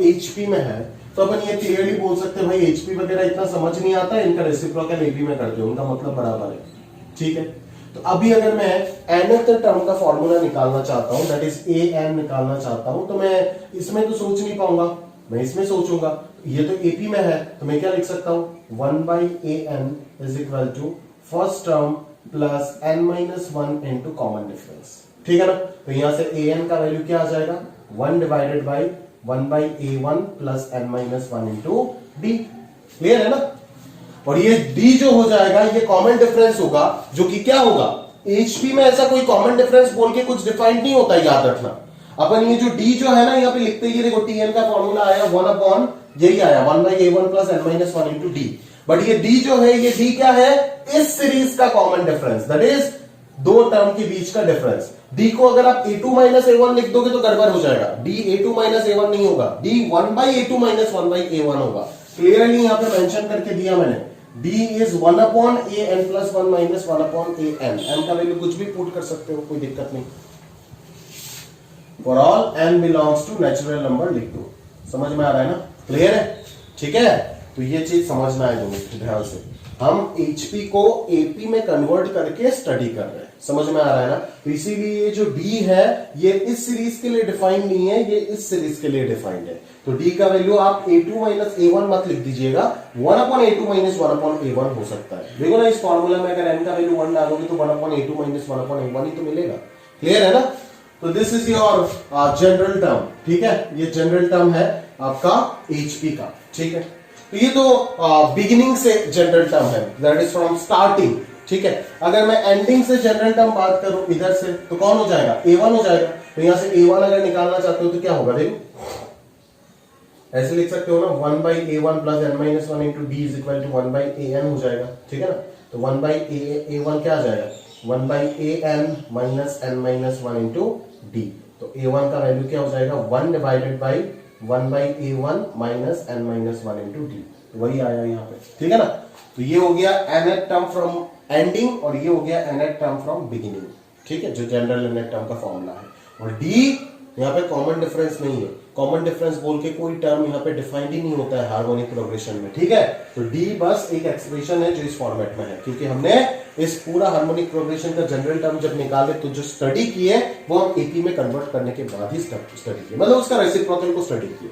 HP में है, तो अपन ये क्लियरली बोल सकते हैं भाई HP वगैरह इतना समझ नहीं आता, इनका रेसिप्रोकल AP में करते हो, उनका मतलब बराबर है, ठीक है। तो अभी अगर मैं nth टर्म का फॉर्मूला निकालना चाहता हूं, दैट इज AN निकालना चाहता हूं, तो मैं इसमें तो सोच नहीं पाऊंगा, मैं इसमें सोचूंगा। ये तो AP में है तो मैं क्या लिख सकता हूं? 1/AN is equal to first term plus n-1 into common difference, ठीक है ना। तो यहां से AN का वैल्यू क्या आ जाएगा? 1 divided by 1/A1 plus n-1 into D। Clear है ना। और ये D जो हो जाएगा ये कॉमन डिफरेंस होगा, जो कि क्या होगा? HP में ऐसा कोई कॉमन डिफरेंस बोल के कुछ डिफाइंड नहीं होता, याद रखना। अपन ये जो D जो है ना यहाँ पे लिखते ही देखो TN का फॉर्मूला आया 1/, यही आया 1/A1 plus n-1 into D। But ये D जो है, ये D क्या है? इस सीरीज का कॉमन डिफरेंस, दैट इज दो टर्म के बीच का डिफरेंस। D को अगर आप A2 माइनस A1 लिख दोगे तो गड़बड़ हो जाएगा। D A2 माइनस A1 नहीं होगा, D 1/A2 माइनस 1/A1 होगा। क्लियरली यहां पे मेंशन करके दिया मैंने, D is 1/AN plus 1 minus 1/AN। n का वैल्यू कुछ भी पुट कर सकते हो, कोई दिक्कत नहीं। For all n belongs to natural number लिख दो। समझ में आ रहा है ना? क्लियर है, ठीक है। तो ये चीज समझना है दोस्तों ध्यान से। हम HP को AP में कन्वर्ट करके स्टडी कर रहे हैं, समझ में आ रहा है ना। तो इसीलिए ये जो D है ये इस सीरीज के लिए डिफाइंड नहीं है, ये इस सीरीज के लिए डिफाइंड है। तो D का वैल्यू आप A2 माइनस A1 मत लिख दीजिएगा, 1/A2 माइनस 1/A1 हो सकता है। देखो ना इस फॉर्मूला में अगर n का वैल्यू 1 डालोगे तो 1/A2 माइनस 1/A1 ही तो मिलेगा। क्लियर है ना। तो this is your general term, ठीक है। ये जनरल टर्म है आपका HP का, ठीक है। तो ये तो बिगिनिंग से जनरल टर्म है, दैट इज फ्रॉम स्टार्टिंग। ठीक है। अगर मैं एंडिंग से जनरल टर्म बात करूं इधर से तो कौन हो जाएगा, a1 हो जाएगा। तो यहां से a1 अगर निकालना चाहते हो तो क्या होगा, देखो ऐसे लिख सकते हो ना, 1 by a1 plus n minus one into d is equal to 1 by an हो जाएगा, ठीक है ना। तो 1 बाई a1 क्या आ जाएगा, 1 by an minus n minus one into D. तो a1 का वैल्यू क्या हो जाएगा, 1 divided by 1 by a1 minus n minus one into D. वही आया यहाँ पे, ठीक है ना। तो ये हो गया nth टर्म फ्रॉम एंडिंग और ये हो गया nth टर्म फ्रॉम बिगिनिंग, ठीक है, जो जनरल nth टर्म का फॉर्मूला है। और डी यहाँ पे कॉमन डिफरेंस नहीं है, कॉमन डिफरेंस बोल के कोई टर्म यहाँ पे डिफाइंड ही नहीं होता है हार्मोनिक प्रोग्रेशन में, ठीक है। तो डी बस एक एक्सप्रेशन है जो इस फॉर्मेट में है, क्योंकि हमने इस पूरा हार्मोनिक प्रोग्रेशन का जनरल टर्म जब निकाले तो जो स्टडी किए वो हम एपी में कन्वर्ट करने के बाद ही स्टडी किए, मतलब उसका रेसिप्रोकल को स्टडी किए।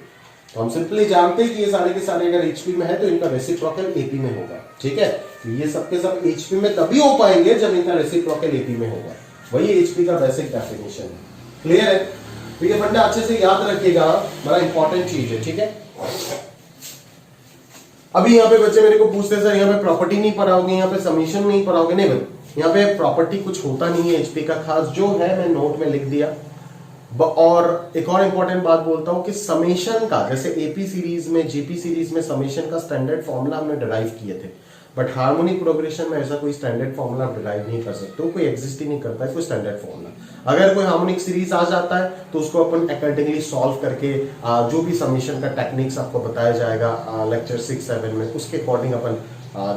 तो हम सिंपली जानते हैं कि ये सारे के सारे अगर एचपी में है तो इनका रेसिप्रोकल एपी में होगा, ठीक है। तो ये सबके सब एचपी में तभी हो पाएंगे जब इनका रेसिप्रोकल एपी में होगा, वही एचपी का बेसिक डेफिनेशन है। क्लियर है। तो ये फंडा अच्छे से याद रखिएगा, बड़ा इंपॉर्टेंट चीज है, ठीक है। अभी यहाँ पे बच्चे मेरे को पूछते हैं सर यहाँ पे प्रॉपर्टी नहीं पढ़ाओगे, यहाँ पे समीशन नहीं पढ़ाओगे। नहीं भाई, यहाँ पे प्रॉपर्टी कुछ होता नहीं है एचपी का खास, जो है मैं नोट में लिख दिया। और एक और इंपॉर्टेंट बात बोलता हूं कि समेशन का, जैसे एपी सीरीज में जीपी सीरीज में समेशन का स्टैंडर्ड फॉर्मूला हमने डिराइव किए थे, बट हार्मोनिक प्रोग्रेशन में ऐसा कोई स्टैंडर्ड फॉर्मूला आप डिराइव नहीं कर सकते हो, कोई एग्जिस्ट ही नहीं करता है कोई स्टैंडर्ड फॉर्मूला। अगर कोई हार्मोनिक सीरीज आ जाता है तो उसको अपन अकॉर्डिंगली सॉल्व करके जो भी समेशन का टेक्निक्स आपको बताया जाएगा लेक्चर 6-7 में, उसके अकॉर्डिंग अपन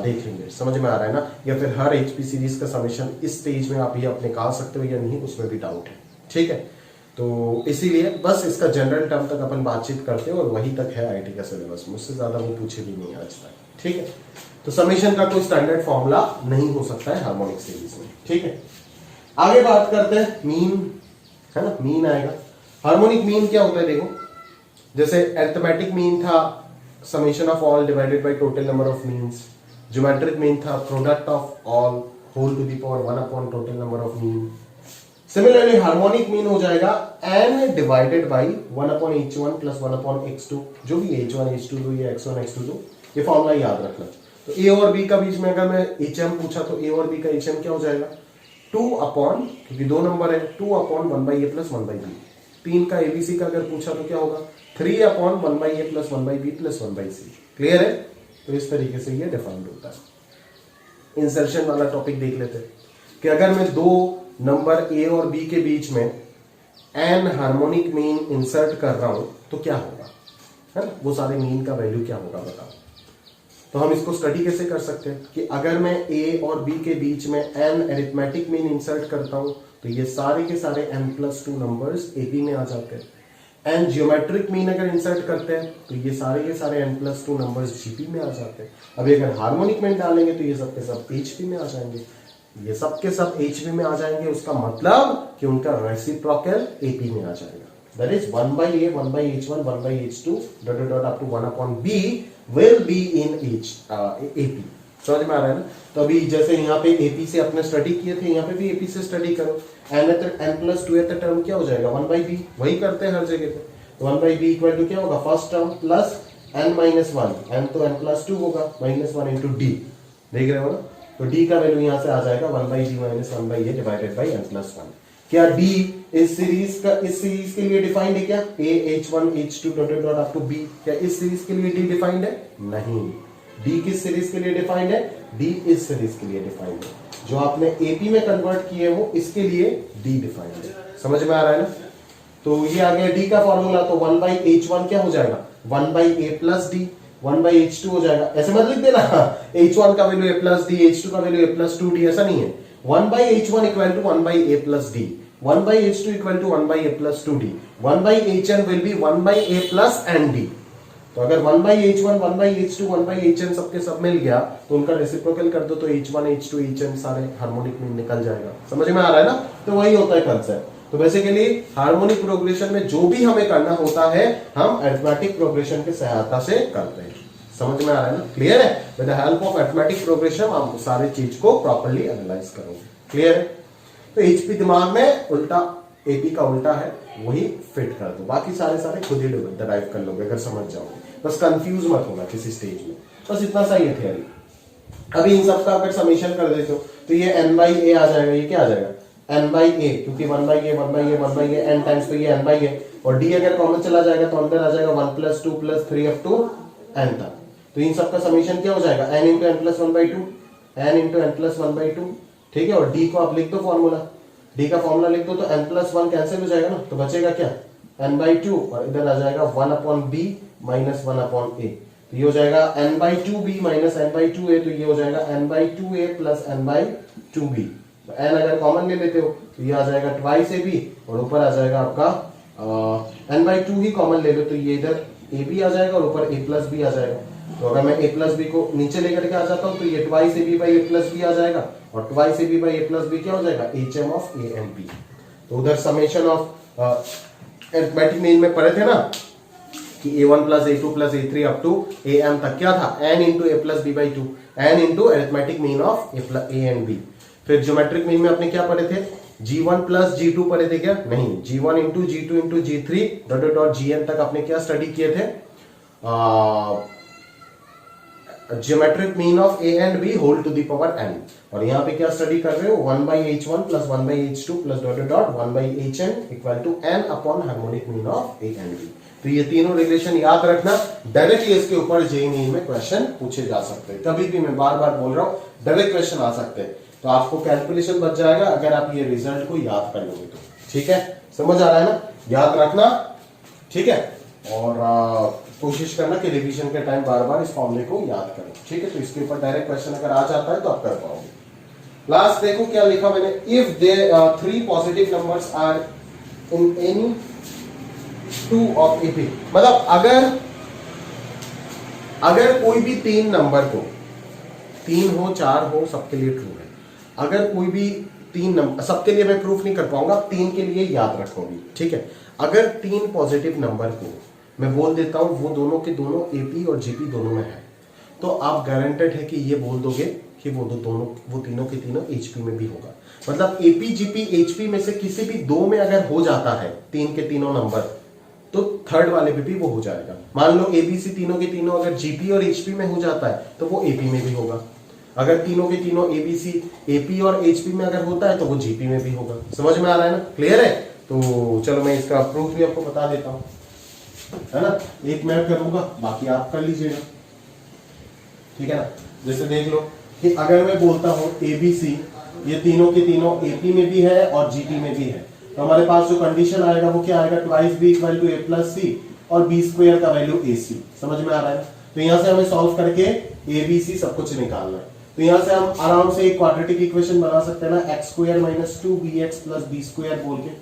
देख लेंगे। समझ में आ रहा है ना। या फिर हर एचपी सीरीज का समेशन इस स्टेज में आप ये आप निकाल सकते हो या नहीं, उसमें भी डाउट है, ठीक है। तो इसीलिए बस इसका जनरल टर्म तक अपन बातचीत करते हैं और वही तक है आईटी का सिलेबस, मुझसे ज्यादा वो पूछे भी नहीं आज तक, ठीक है। तो समेशन का कोई स्टैंडर्ड फॉर्मूला नहीं हो सकता है हार्मोनिक सीरीज में, ठीक है। आगे बात करते हैं मीन, है ना, मीन आएगा। हार्मोनिक मीन क्या होता है, देखो जैसे अरिथमेटिक मीन था summation of all divided by total number of means, geometric mean था product of all whole to the power 1 upon total number of mean. Similarly harmonic mean हो जाएगा n divided by 1 upon h1 plus 1 upon x2, जो भी h1 h2 दो या x1 x2 दो, ये फॉर्मूला याद रखना। तो a और b का बीच में अगर मैं hm पूछा तो a और b का hm क्या हो जाएगा, 2 अपॉन, क्योंकि दो नंबर है, 2 upon 1 by a plus 1 by b. 3 का abc का अगर पूछा तो क्या होगा, 3 upon 1 by a plus 1 by b plus 1 by c. Clear है। तो इस तरीके से ये डिफाइंड होता है। इंसर्शन वाला टॉपिक देख लेते हैं कि अगर मैं दो नंबर ए और बी के बीच में एन हार्मोनिक मीन इंसर्ट कर रहा हूं तो क्या होगा, है ना, वो सारे मीन का वैल्यू क्या होगा बताओ। तो हम इसको स्टडी कैसे कर सकते हैं कि अगर मैं ए और बी के बीच में एन अरिथमेटिक मीन इंसर्ट करता हूं तो ये सारे के सारे n+2 नंबर्स एपी में आ जाते हैं। एन जियोमेट्रिक मीन अगर इंसर्ट करते हैं तो ये सारे के सारे n+2 नंबर्स जीपी में आ जाते हैं। अभी अगर हार्मोनिक मीन डालेंगे तो ये सबके सब एचपी में आ जाएंगे, ये सबके सब एचपी में आ जाएंगे। उसका मतलब कि उनका रेसिप्रोकल एपी में आ जाएगा। That is 1 by a, 1 by h1, 1 by h2 dot dot dot up to 1 upon b will be in AP। समझ में आ रहा है ना। तो अभी जैसे यहाँ पे AP से अपने स्टडी किए थे, यहाँ पे भी AP से स्टडी करो। n+2 टर्म क्या हो जाएगा, 1 by b, वही करते हैं हर जगह पे। तो 1 by b इक्वल टू क्या होगा, first term plus n-1, n तो n+2 होगा, -1 इंटू डी, देख रहे हो ना। तो d का वैल्यू यहां से आ जाएगा 1 by g minus 1 by a divided by n+1। क्या d इस सीरीज के लिए डिफाइंड है क्या, a h1 h2 dot dot up to b, क्या इस सीरीज के लिए d डिफाइंड है, नहीं। d किस सीरीज के लिए डिफाइंड है, d इस सीरीज के लिए डिफाइंड है। जो आपने AP में कन्वर्ट किए हो इसके लिए d डिफाइंड है। समझ में आ रहा है ना। तो ये आ गया d का फॉर्मूला। तो 1 by h1 क्या हो जाएगा, 1 by a plus d, 1 by h2 हो जाएगा। ऐसे मत लिख देना h1 का value a plus d, h2 का वैल्यू a प्लस 2d, ऐसा नहीं है। 1 by h1 equal to 1 by a plus d, 1 by h2 equal to 1 by a plus 2d, 1 by hn will be 1 by a plus nd। तो अगर 1 by h1, 1 by h2, 1 by hn सबके सब मिल गया तो उनका रेसिप्रोकल कर दो तो h1, h2, hn सारे हार्मोनिक में निकल जाएगा। समझ में आ रहा है ना। तो वही होता है कंसेप्ट। तो बेसिकली हार्मोनिक प्रोग्रेशन में जो भी हमें करना होता है हम अरिथमेटिक प्रोग्रेशन की सहायता से करते हैं। समझ में आ रहा है ना, क्लियर है। With the help of arithmetic progression हम सारे चीज को प्रॉपर्ली एनालाइज करोगे, क्लियर है। तो एचपी दिमाग में उल्टा, एपी का उल्टा है, वही फिट कर दो, बाकी सारे खुद ही डिराइव कर लोगे अगर समझ जाओगे। बस कंफ्यूज मत होना किसी स्टेज में, बस इतना सा ही है थियरी। अभी इन सब का अगर समेशन कर देते हो तो ये n बाई ए आ जाएगा, ये क्या आ जाएगा n बाई ए, क्योंकि 1 by a 1 by a 1 by A n times, तो ये n बाई ए, और d अगर कॉमन चला जाएगा तो अंदर आ जाएगा 1 plus 2 plus 3 up to n तक। तो इन सब का समेशन क्या हो जाएगा n into n plus 1 by 2, n into n plus 1 by 2, ठीक है। और d को आप लिख दो फॉर्मूला, d का फॉर्मूला लिख दो तो n प्लस 1 कैंसिल हो जाएगा ना, तो बचेगा क्या n बाई 2, और इधर आ जाएगा 1 upon b minus 1 upon a, तो ये हो जाएगा n by 2b minus n by 2a, तो ये हो जाएगा n by 2a plus n by 2b। तो n अगर कॉमन ले लेते हो तो ये आ जाएगा ट्वाइस ab, और ऊपर आ जाएगा आपका n बाई 2 ही कॉमन ले लो तो ये इधर ab आ जाएगा और ऊपर a प्लस b आ जाएगा। तो अगर मैं a प्लस b को नीचे लेकर के आ जाता हूँ तो ये twice ab by a plus b आ जाएगा, और twice ab by a plus b क्या हो जाएगा hm of a and b। तो उधर समेशन ऑफ अरिथमेटिक मीन में पढ़े थे ना कि a1 plus a2 plus a3 up to am तक क्या था n into a plus b by 2, n into arithmetic mean of a and b। फिर ज्योमेट्रिक मीन में अपने क्या पढ़े थे g1 प्लस g2 पढ़े थे क्या, नहीं, g1 into g2 into g3 dot dot gn तक आपने क्या स्टडी किए थे, geometric mean of a and b whole to the power n। और यहाँ पे क्या स्टडी कर रहे हो 1 by h1 plus 1 by h2 plus dot dot 1 by hn equal to n upon harmonic mean of a and b। तो ये तीनों रिलेशन याद रखना, डायरेक्टली इसके ऊपर जेईई में क्वेश्चन पूछे जा सकते हैं, कभी भी, मैं बार बार बोल रहा हूँ, डायरेक्ट क्वेश्चन आ सकते हैं। तो आपको कैलकुलेशन बच जाएगा अगर आप ये रिजल्ट को याद कर लोगे तो, ठीक है, समझ आ रहा है ना, याद रखना, ठीक है। और कोशिश करना कि रिवीजन के टाइम बार बार इस फॉर्मूले को याद करें, ठीक है। तो इसके ऊपर डायरेक्ट क्वेश्चन अगर आ जाता है तो आप कर पाओगे। लास्ट देखो क्या लिखा मैंने, if they 3 positive numbers are in any 2 of AP, मतलब अगर कोई भी 3 नंबर को, 3 हो 4 हो सबके लिए ट्रू है, अगर कोई भी 3 नंबर, सबके लिए मैं प्रूफ नहीं कर पाऊंगा, 3 के लिए याद रखोगी, ठीक है। अगर 3 पॉजिटिव नंबर को मैं बोल देता हूं वो दोनों के दोनों AP और GP दोनों में है, तो आप गारंटेड है कि ये बोल दोगे कि वो तीनों के तीनों HP में भी होगा। मतलब AP GP HP में से किसी भी 2 में अगर हो जाता है 3 के तीनों नंबर, तो थर्ड वाले पे भी वो हो जाएगा। मान लो ABC तीनों के तीनों अगर GP और HP में हो जाता है तो वो AP में भी होगा। अगर तीनों के तीनों ABC AP और HP में अगर होता है तो वो GP में भी होगा। समझ में आ रहा है ना, क्लियर है। तो चलो मैं इसका प्रूफ भी आपको बता देता हूं, है ना, एक मैं करूंगा बाकी आप कर लीजिएगा, ठीक है ना। जैसे देख लो कि अगर मैं बोलता हूं ABC, ये तीनों के तीनों AP में भी है और GP में भी है, तो हमारे पास जो कंडीशन आएगा वो क्या आएगा, twice b equal to a plus c और b स्क्वायर का वैल्यू ac। समझ में आ रहा है। तो यहां से हमें सॉल्व करके abc सब कुछ निकालना है। तो यहां से हम आराम से एक क्वाड्रेटिक इक्वेशन बना सकते हैं ना, x square minus 2bx plus b square बोल के,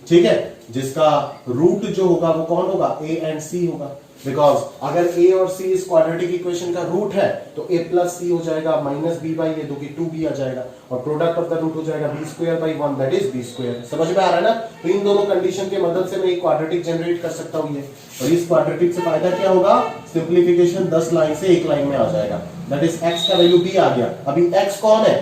ठीक है, जिसका रूट जो होगा वो कौन होगा, a एंड c होगा। बिकॉज अगर a और c इस क्वाड्रेटिक इक्वेशन का रूट है तो a प्लस सी हो जाएगा minus b by A, 2b आ जाएगा, और प्रोडक्ट ऑफ द रूट हो जाएगा b square by 1 that is b square. समझ में आ रहा है ना। तो इन दोनों कंडीशन की मदद से मैं एक क्वाड्रेटिक जनरेट कर सकता हूं ये, और इस क्वाड्रेटिक से फायदा क्या होगा, सिंप्लीफिकेशन 10 लाइन से एक लाइन में आ जाएगा, दैट इज x का वैल्यू b आ गया। अभी x कौन है,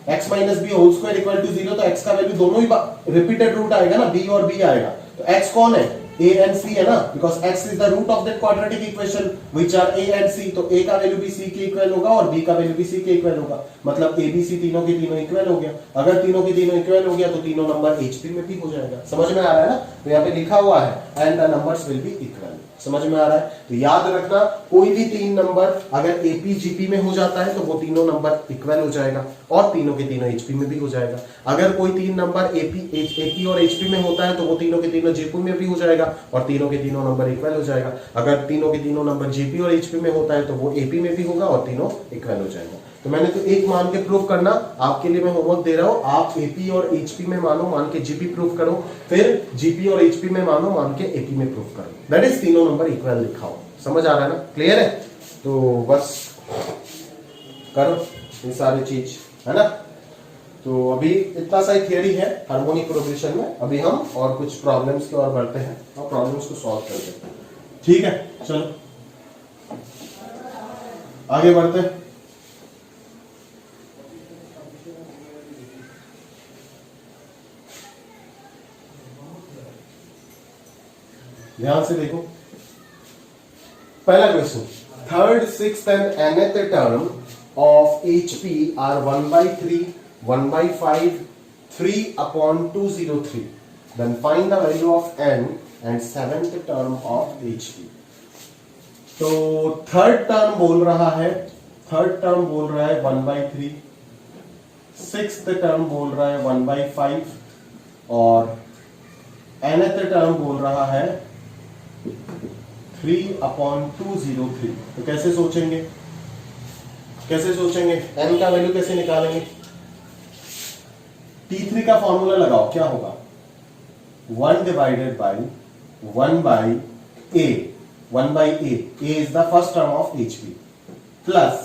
x minus b whole square equal to 0, तो x का वैल्यू दोनों ही रिपीटेड रूट आएगा ना, b और b आएगा। तो x कौन है, a एंड c है ना, because x is the root of that quadratic equation which are a and c। तो a का वैल्यू भी c के इक्वल होगा और b का वैल्यू भी c के इक्वल होगा, मतलब a b c तीनों के तीनों इक्वल हो गया। अगर तीनों के तीनों इक्वल हो गया तो तीनों नंबर HP में भी हो जाएगा। समझ में आ रहा है ना। तो यहाँ पे लिखा हुआ है and the numbers will be equal. समझ में आ रहा है। तो याद रखना, कोई भी 3 नंबर अगर AP GP में हो जाता है तो वो तीनों नंबर इक्वल हो जाएगा और तीनों के तीनों HP में भी हो जाएगा। अगर कोई 3 नंबर AP और HP में होता है तो वो तीनों के तीनों GP में भी हो जाएगा और तीनों के तीनों नंबर इक्वल हो जाएगा। अगर तीनों के तीनों नंबर GP और HP में होता है तो वो AP में भी होगा और तीनों इक्वल हो जाएगा। तो मैंने तो एक मान के प्रूफ करना, आपके लिए मैं होमवर्क दे रहा हूं, आप AP और HP में मानो, मान के GP प्रूफ करो, फिर GP और HP में मानो, मान के AP में प्रूफ करो, दैट इज तीनों नंबर इक्वल लिखाओ। समझ आ रहा है ना, क्लियर है। तो बस करो ये सारी चीज, है ना। तो अभी इतना सा ही थियरी है हार्मोनिक प्रोग्रेशन में, अभी हम और कुछ प्रॉब्लम्स की ओर बढ़ते हैं और प्रॉब्लम्स को सॉल्व करते हैं। ठीक है, चलो आगे बढ़ते हैं। ध्यान से देखो, पहला question, third sixth and nth term of HP are 1 by 3, 1 by 5, 3 upon 203. Then find the value of n and seventh term of HP. तो थर्ड टर्म बोल रहा है 1 by 3, सिक्स्थ टर्म बोल रहा है 1 by 5 और nth टर्म बोल रहा है 3 upon 203. तो कैसे सोचेंगे n का वैल्यू कैसे निकालेंगे? T3 का फॉर्मूला लगाओ, क्या होगा? 1 divided by 1 by a. 1 by a is the first term of HP plus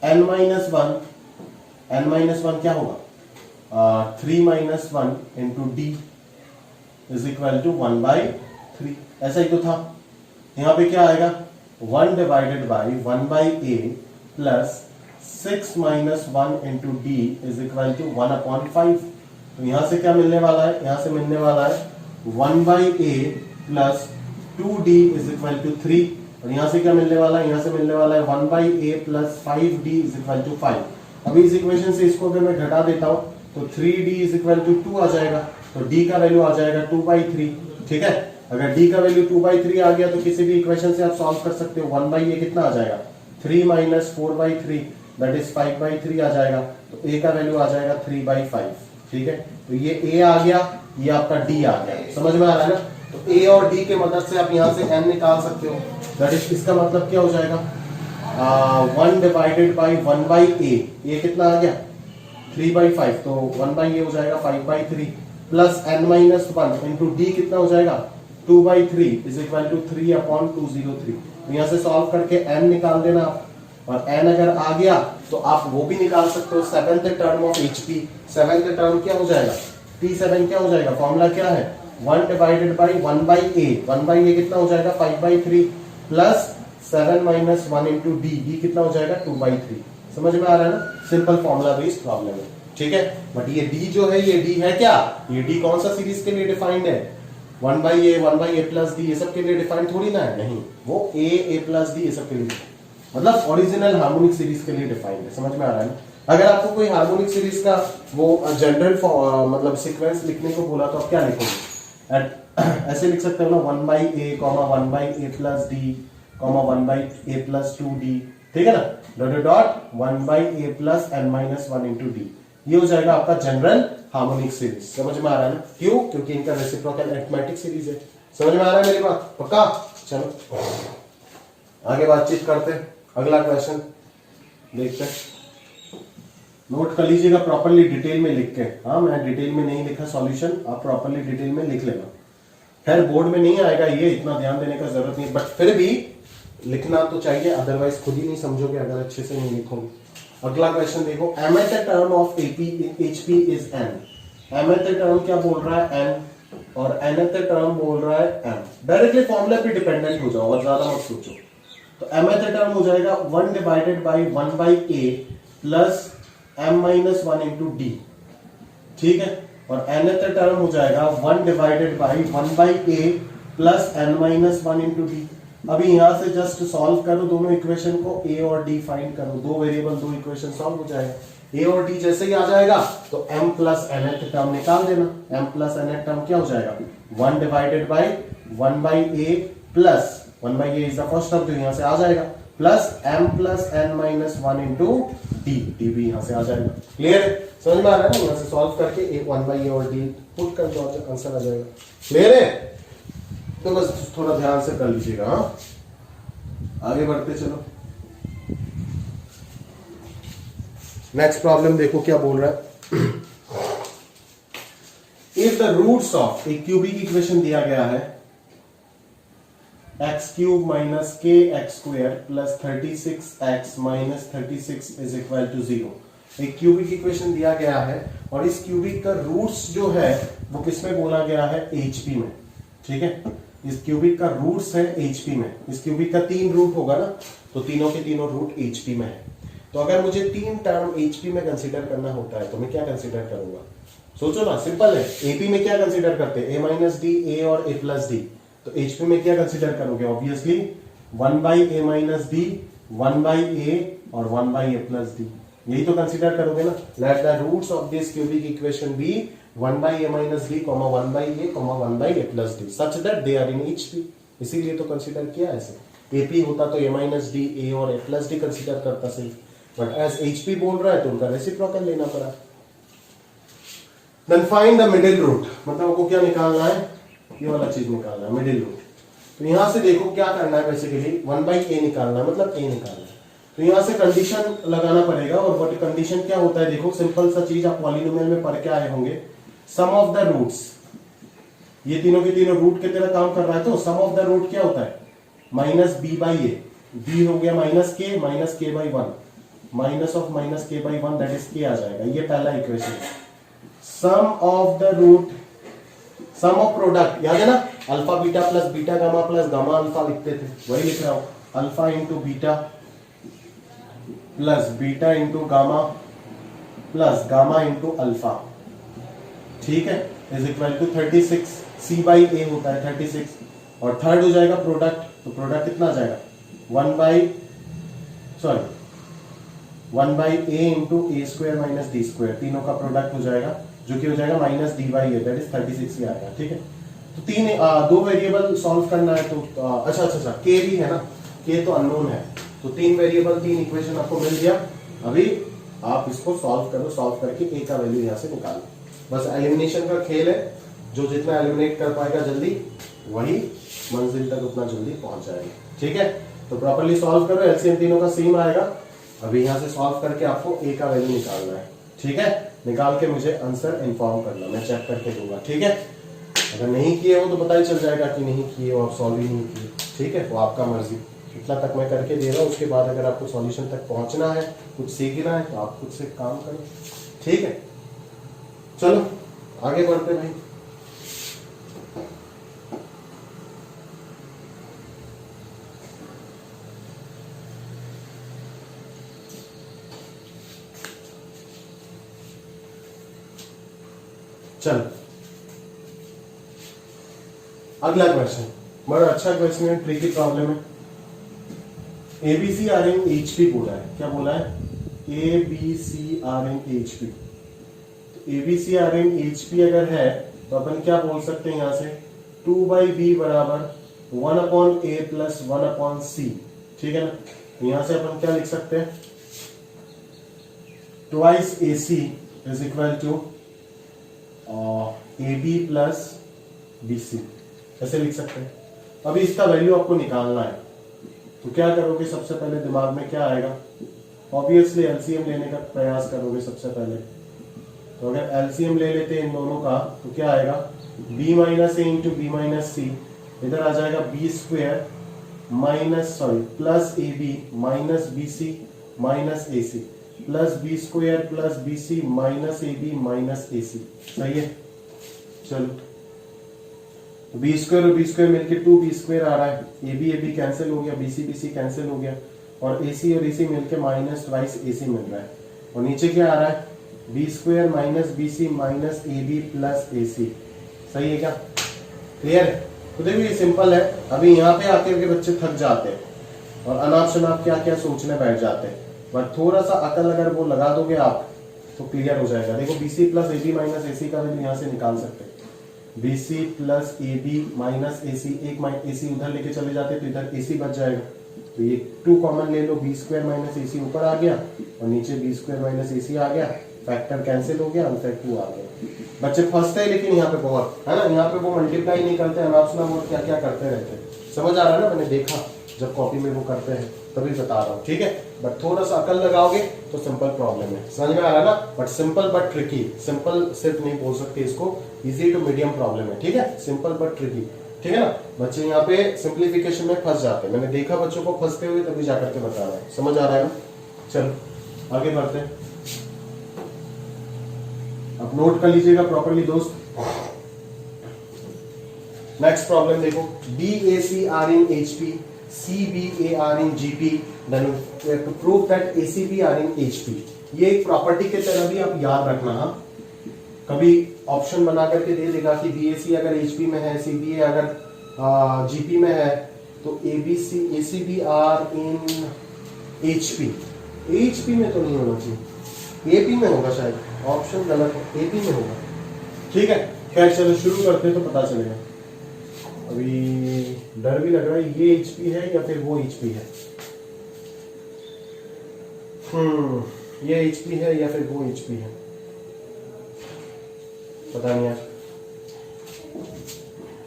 n minus 1 क्या होगा? 3 minus 1 into d is equal to 1 by 3. ऐसा ही तो था. यहां पे क्या आएगा? 1 divided by 1 by a plus 6 minus 1 into d is equal to 1 upon 5. तो यहां से क्या मिलने वाला है? यहां से मिलने वाला है 1 by a plus 2d is equal to 3. और यहां से क्या मिलने वाला है? यहां से मिलने वाला है 1 by a plus 5d is equal to 5. अभी इस इक्वेशन से इसको अगर मैं घटा देता हूं तो 3d is equal to 2 आ जाएगा. तो d का वैल्यू आ जाएगा 2 by 3. ठीक है, अगर d का वैल्यू 2 by 3 आ गया तो किसी भी इक्वेशन से आप सॉल्व कर सकते हो. 1 by a कितना आ जाएगा? 3 minus 4 by 3 that is 5 by 3 आ जाएगा. तो a का वैल्यू आ जाएगा 3 by 5. ठीक है, तो ये a आ गया, ये आपका d आ गया. समझ में आ रहा है ना? तो a और d के मदद से आप यहां से n निकाल सकते हो. दैट इज इसका मतलब क्या हो जाएगा? 1 divided by 1 by a. ये कितना आ गया? 3 by 5. तो 1 by a हो जाएगा 5 by 3 plus n minus 1 into d कितना हो जाएगा? 2 by 3 is equal to 3 upon 203. तो यहाँ से सॉल्व करके n निकाल देना आप, और n अगर आ गया तो आप वो भी निकाल सकते हो. Seventh term of HP. Seventh term क्या हो जाएगा? T7 क्या हो जाएगा? फॉर्मूला क्या है? 1 divided by 1 by a. 1 by a कितना हो जाएगा? 5 by 3 plus 7 minus 1 into d. d कितना हो जाएगा? 2 by 3. समझ में आ रहा है ना? सिंपल फॉर्मूला बेस्ड प्रॉब्लम है. ठीक है, बट ये d जो है, ये d है क्या? ये d कौन सा सीरीज के लिए डिफाइंड है? 1 by a, 1 by a plus d ये सब के लिए डिफाइंड थोड़ी ना है. नहीं, वो a plus d ये सब के लिए, मतलब ओरिजिनल हार्मोनिक सीरीज के लिए डिफाइंड है. समझ में आ रहा है ना? अगर आपको कोई हार्मोनिक सीरीज का वो जनरल मतलब सीक्वेंस लिखने को बोला तो आप क्या लिखोगे? ऐसे लिख सकते हो ना, 1 by a, 1 by a plus d, 1 by a plus 2d. ठीक है ना? Dot dot 1 by a plus n minus 1 into d. ये हो जाएगा आपका जनरल हार्मोनिक सीरीज. समझ में आ रहा है ना? क्यों? क्योंकि इनका रेसिप्रोकल अरिथमेटिक सीरीज है. समझ में आ रहा है मेरी बात? पक्का? चलो आगे बातचीत करते हैं. अगला क्वेश्चन देखते हैं. नोट कर लीजिएगा प्रॉपर्ली, डिटेल में लिख के. हाँ, मैं डिटेल में नहीं लिखा सॉल्यूशन, आप प्रॉपर्ली डिटेल में लिख लेना. खैर बोर्ड में नहीं आएगा ये, इतना ध्यान देने का जरूरत नहीं, बट फिर भी लिखना तो चाहिए, अदरवाइज खुद ही नहीं समझोगे अगर अच्छे से नहीं लिखोगे. अगला क्वेश्चन देखो. mth term of HP is n. mth term क्या बोल रहा है? n. और nth टर्म बोल रहा है m. डायरेक्टली फॉर्मूला पे डिपेंडेंट हो जाओ और ज्यादा मत सोचो. तो mth टर्म हो जाएगा 1 divided by 1 by a plus m minus 1 into d. ठीक है, और nth टर्म हो जाएगा 1 divided by 1 by a plus n minus 1 into d. अभी यहां से जस्ट सॉल्व करो दोनों इक्वेशन को, a और d फाइंड करो. दो वेरिएबल, दो इक्वेशन सॉल्व हो जाएगा. a और d जैसे ही आ जाएगा तो m प्लस nth टर्म निकाल देना. m प्लस nth टर्म क्या हो जाएगा? 1 divided by 1 by a plus 1 by a is the first term, तो यहां से आ जाएगा, plus m plus n minus 1 into d. d भी यहां से आ जाएगा. क्लियर है? समझ में आ रहा है ना? यहां से सॉल्व करके 1 by a और d पुट कर दो, आंसर आ जाएगा. क्लियर है? तो बस थोड़ा ध्यान से कर लीजिएगा. हाँ, आगे बढ़ते चलो. नेक्स्ट प्रॉब्लम देखो क्या बोल रहा है. इफ द रूट्स ऑफ एक क्यूबिक इक्वेशन दिया गया है, x cube minus k x square plus 36x minus 36 is equal to 0. एक क्यूबिक इक्वेशन दिया गया है और इस क्यूबिक का रूट्स जो है वो किसमें बोला गया है? HP में. ठीक है, इस क्यूबिक का रूट्स है HP में. इस क्यूबिक का 3 रूट होगा ना, तो तीनों के तीनों रूट HP में है. तो अगर मुझे 3 टर्म HP में कंसीडर करना होता है तो मैं क्या कंसीडर करूंगा? सोचो ना, सिंपल है. AP में क्या कंसीडर करते हैं? a माइनस डी, a और a प्लस डी. तो HP में क्या कंसीडर करोगे? Obviously 1 by a minus d 1 by a और 1 बाई ए प्लस डी, यही तो कंसीडर करोगे ना। Let the roots of this cubic equation be 1 by a minus d, 1 by a, 1 by a plus d, such that they are in HP. इसीलिए तो कंसीडर किया ऐसे। एपी होता तो ए माइनस डी, ए और ए प्लस डी कंसीडर करता सही, बट एज एचपी बोल रहा है तो उनका रेसिप्रोकल लेना पड़ा। Then find the middle root, मतलब आपको क्या निकालना है, ये वाला चीज निकालना है, मिडिल रूट। तो यहां से देखो क्या करना है, बेसिकली 1 बाई ए निकालना है, मतलब ए निकालना है। तो यहां से कंडीशन लगाना पड़ेगा, और बट कंडीशन क्या होता है देखो, सिंपल सा चीज आप पॉलिनोमियल में पढ़ के आए होंगे, सम ऑफ द रूट्स, ये तीनों के तीनों रूट की तरह काम कर रहा है, तो सम ऑफ द रूट क्या होता है, minus b by a, b हो गया minus k by 1, minus of minus k by 1 that is k आ जाएगा, ये पहला equation. Sum of the root, sum of product याद है ना, alpha beta plus beta gamma plus gamma alpha लिखते थे, वही लिख रहा हूं, alpha into beta plus beta into gamma plus gamma into alpha, ठीक है, is equal to 36, C by ए होता है 36, और थर्ड हो जाएगा प्रोडक्ट, तो प्रोडक्ट कितना आ जाएगा 1 by A into A square minus D square, तीनों का प्रोडक्ट हो जाएगा, जो कि हो जाएगा minus D by A, that is 36 ही आएगा, ठीक है। तो दो वेरिएबल सॉल्व करना है, तो अच्छा के भी है ना, के तो अननोन है, तो 3 वेरिएबल 3 इक्वेशन आपको मिल गया। अभी आप इसको सॉल्व करो, सॉल्व करके ए का वैल्यू यहां से निकालो, बस एलिमिनेशन का खेल है, जो जितना एलिमिनेट कर पाएगा जल्दी वही मंजिल तक उतना जल्दी पहुंच जाएगा, ठीक है। तो प्रॉपर्ली सॉल्व करो, एलसीएम तीनों का सेम आएगा। अभी यहां से सॉल्व करके आपको ए का वैल्यू निकालना है, ठीक है। निकाल के मुझे आंसर इन्फॉर्म करना, मैं चेक करके दूंगा, ठीक है। अगर नहीं किए हो तो पता ही चल जाएगा कि नहीं किए हो, आप सॉल्व ही नहीं किए, ठीक है, वो आपका मर्जी। इतना तक मैं करके दे रहा हूं, उसके बाद अगर आपको सॉल्यूशन तक पहुंचना है, कुछ सीखना है, तो आप खुद से काम करो, ठीक है। चलो आगे बढ़ते भाई। चल अगला क्वेश्चन, बड़ा अच्छा क्वेश्चन है, ट्रिकी प्रॉब्लम है। एबीसी आर इन एचपी बोला है, क्या बोला है, ABC are in HP. ABC are in HP अगर है तो अपन क्या बोल सकते हैं यहां से, 2 बाई बी बराबर 1 अपॉन ए प्लस 1 अपॉन सी, ठीक है ना। तो यहां से अपन क्या लिख सकते हैं, twice A C is equal to A B plus B C, ऐसे लिख सकते हैं। अभी इसका वैल्यू आपको निकालना है, तो क्या करोगे, सबसे पहले दिमाग में क्या आएगा, ऑब्वियसली एलसीएम लेने का प्रयास करोगे सबसे पहले। तो अगर एलसीएम ले लेते हैं इन दोनों का, तो क्या आएगा, b minus a into b minus c, इधर आ जाएगा b square minus plus a b minus b c minus a c, plus b square plus B c minus a b minus a c, सही है। चलो बी स्क्वेयर और बी स्क्वेयर मिलकर 2b स्क्वेयर आ रहा है, ए बी कैंसिल हो गया, बी सी कैंसिल हो गया, और ए सी और ए सी मिलकर माइनस ट्वाइस ए सी मिल रहा है, और नीचे क्या आ रहा है, b square minus b c minus a B plus a c, सही है क्या, क्लियर है। तो देखो ये सिंपल है। अभी यहाँ पे आके के बच्चे थक जाते हैं और अनाप शनाप क्या क्या सोचने बैठ जाते हैं, बट थोड़ा सा अकल अगर वो लगा दोगे आप तो क्लियर हो जाएगा। देखो b c plus a b minus a c का वैल्यू यहाँ से निकाल सकते हैं, b c plus a b minus a c, एक ए सी उधर लेके चले जाते तो इधर ए सी बच जाएगा, तो ये 2 कॉमन ले लो, बी स्क्वायर माइनस ए सी ऊपर आ गया और नीचे बी स्क्वायर माइनस ए सी आ गया, फैक्टर कैंसिल हो गया, आंसर 2 आ गया। बच्चे फंसते हैं लेकिन यहाँ पे बहुत है ना, यहाँ पे वो मल्टीप्लाई नहीं करते, अनाप शनाप और क्या क्या करते रहते हैं, समझ आ रहा है ना, मैंने देखा जब कॉपी में वो करते हैं तभी बता रहा हूँ, ठीक है। बट थोड़ा सा अकल लगाओगे तो सिंपल प्रॉब्लम है, समझ में आ रहा है ना, but simple but tricky, simple सिर्फ नहीं बोल सकते इसको, इजी टू मीडियम प्रॉब्लम है, ठीक है, सिंपल बट ट्रिकी, ठीक है ना। बच्चे यहाँ पे सिंप्लीफिकेशन में फंस जाते हैं, मैंने देखा बच्चों को फंसते हुए, तभी जाकर के बता रहा हूँ, समझ आ रहा है ना। चलो आगे बढ़ते हैं, अब नोट कर लीजिएगा प्रॉपर्ली दोस्त। नेक्स्ट प्रॉब्लम देखो, BAC are in HP, CBA are in GP, then we have to prove that ACB are in HP। ये एक प्रॉपर्टी के तरह भी आप याद रखना, कभी ऑप्शन बना करके दे देगा कि BAC अगर HP में है, CBA अगर GP में है, तो ACB are in HP, HP में तो नहीं होना चाहिए, AP में होगा शायद, ऑप्शन गलत है, AP में होगा। ठीक है, खैर चलो शुरू करते हैं तो पता चलेगा। अभी डर भी लग रहा है, ये HP है या फिर वो HP है। ये HP है या फिर वो HP है, पता नहीं यार।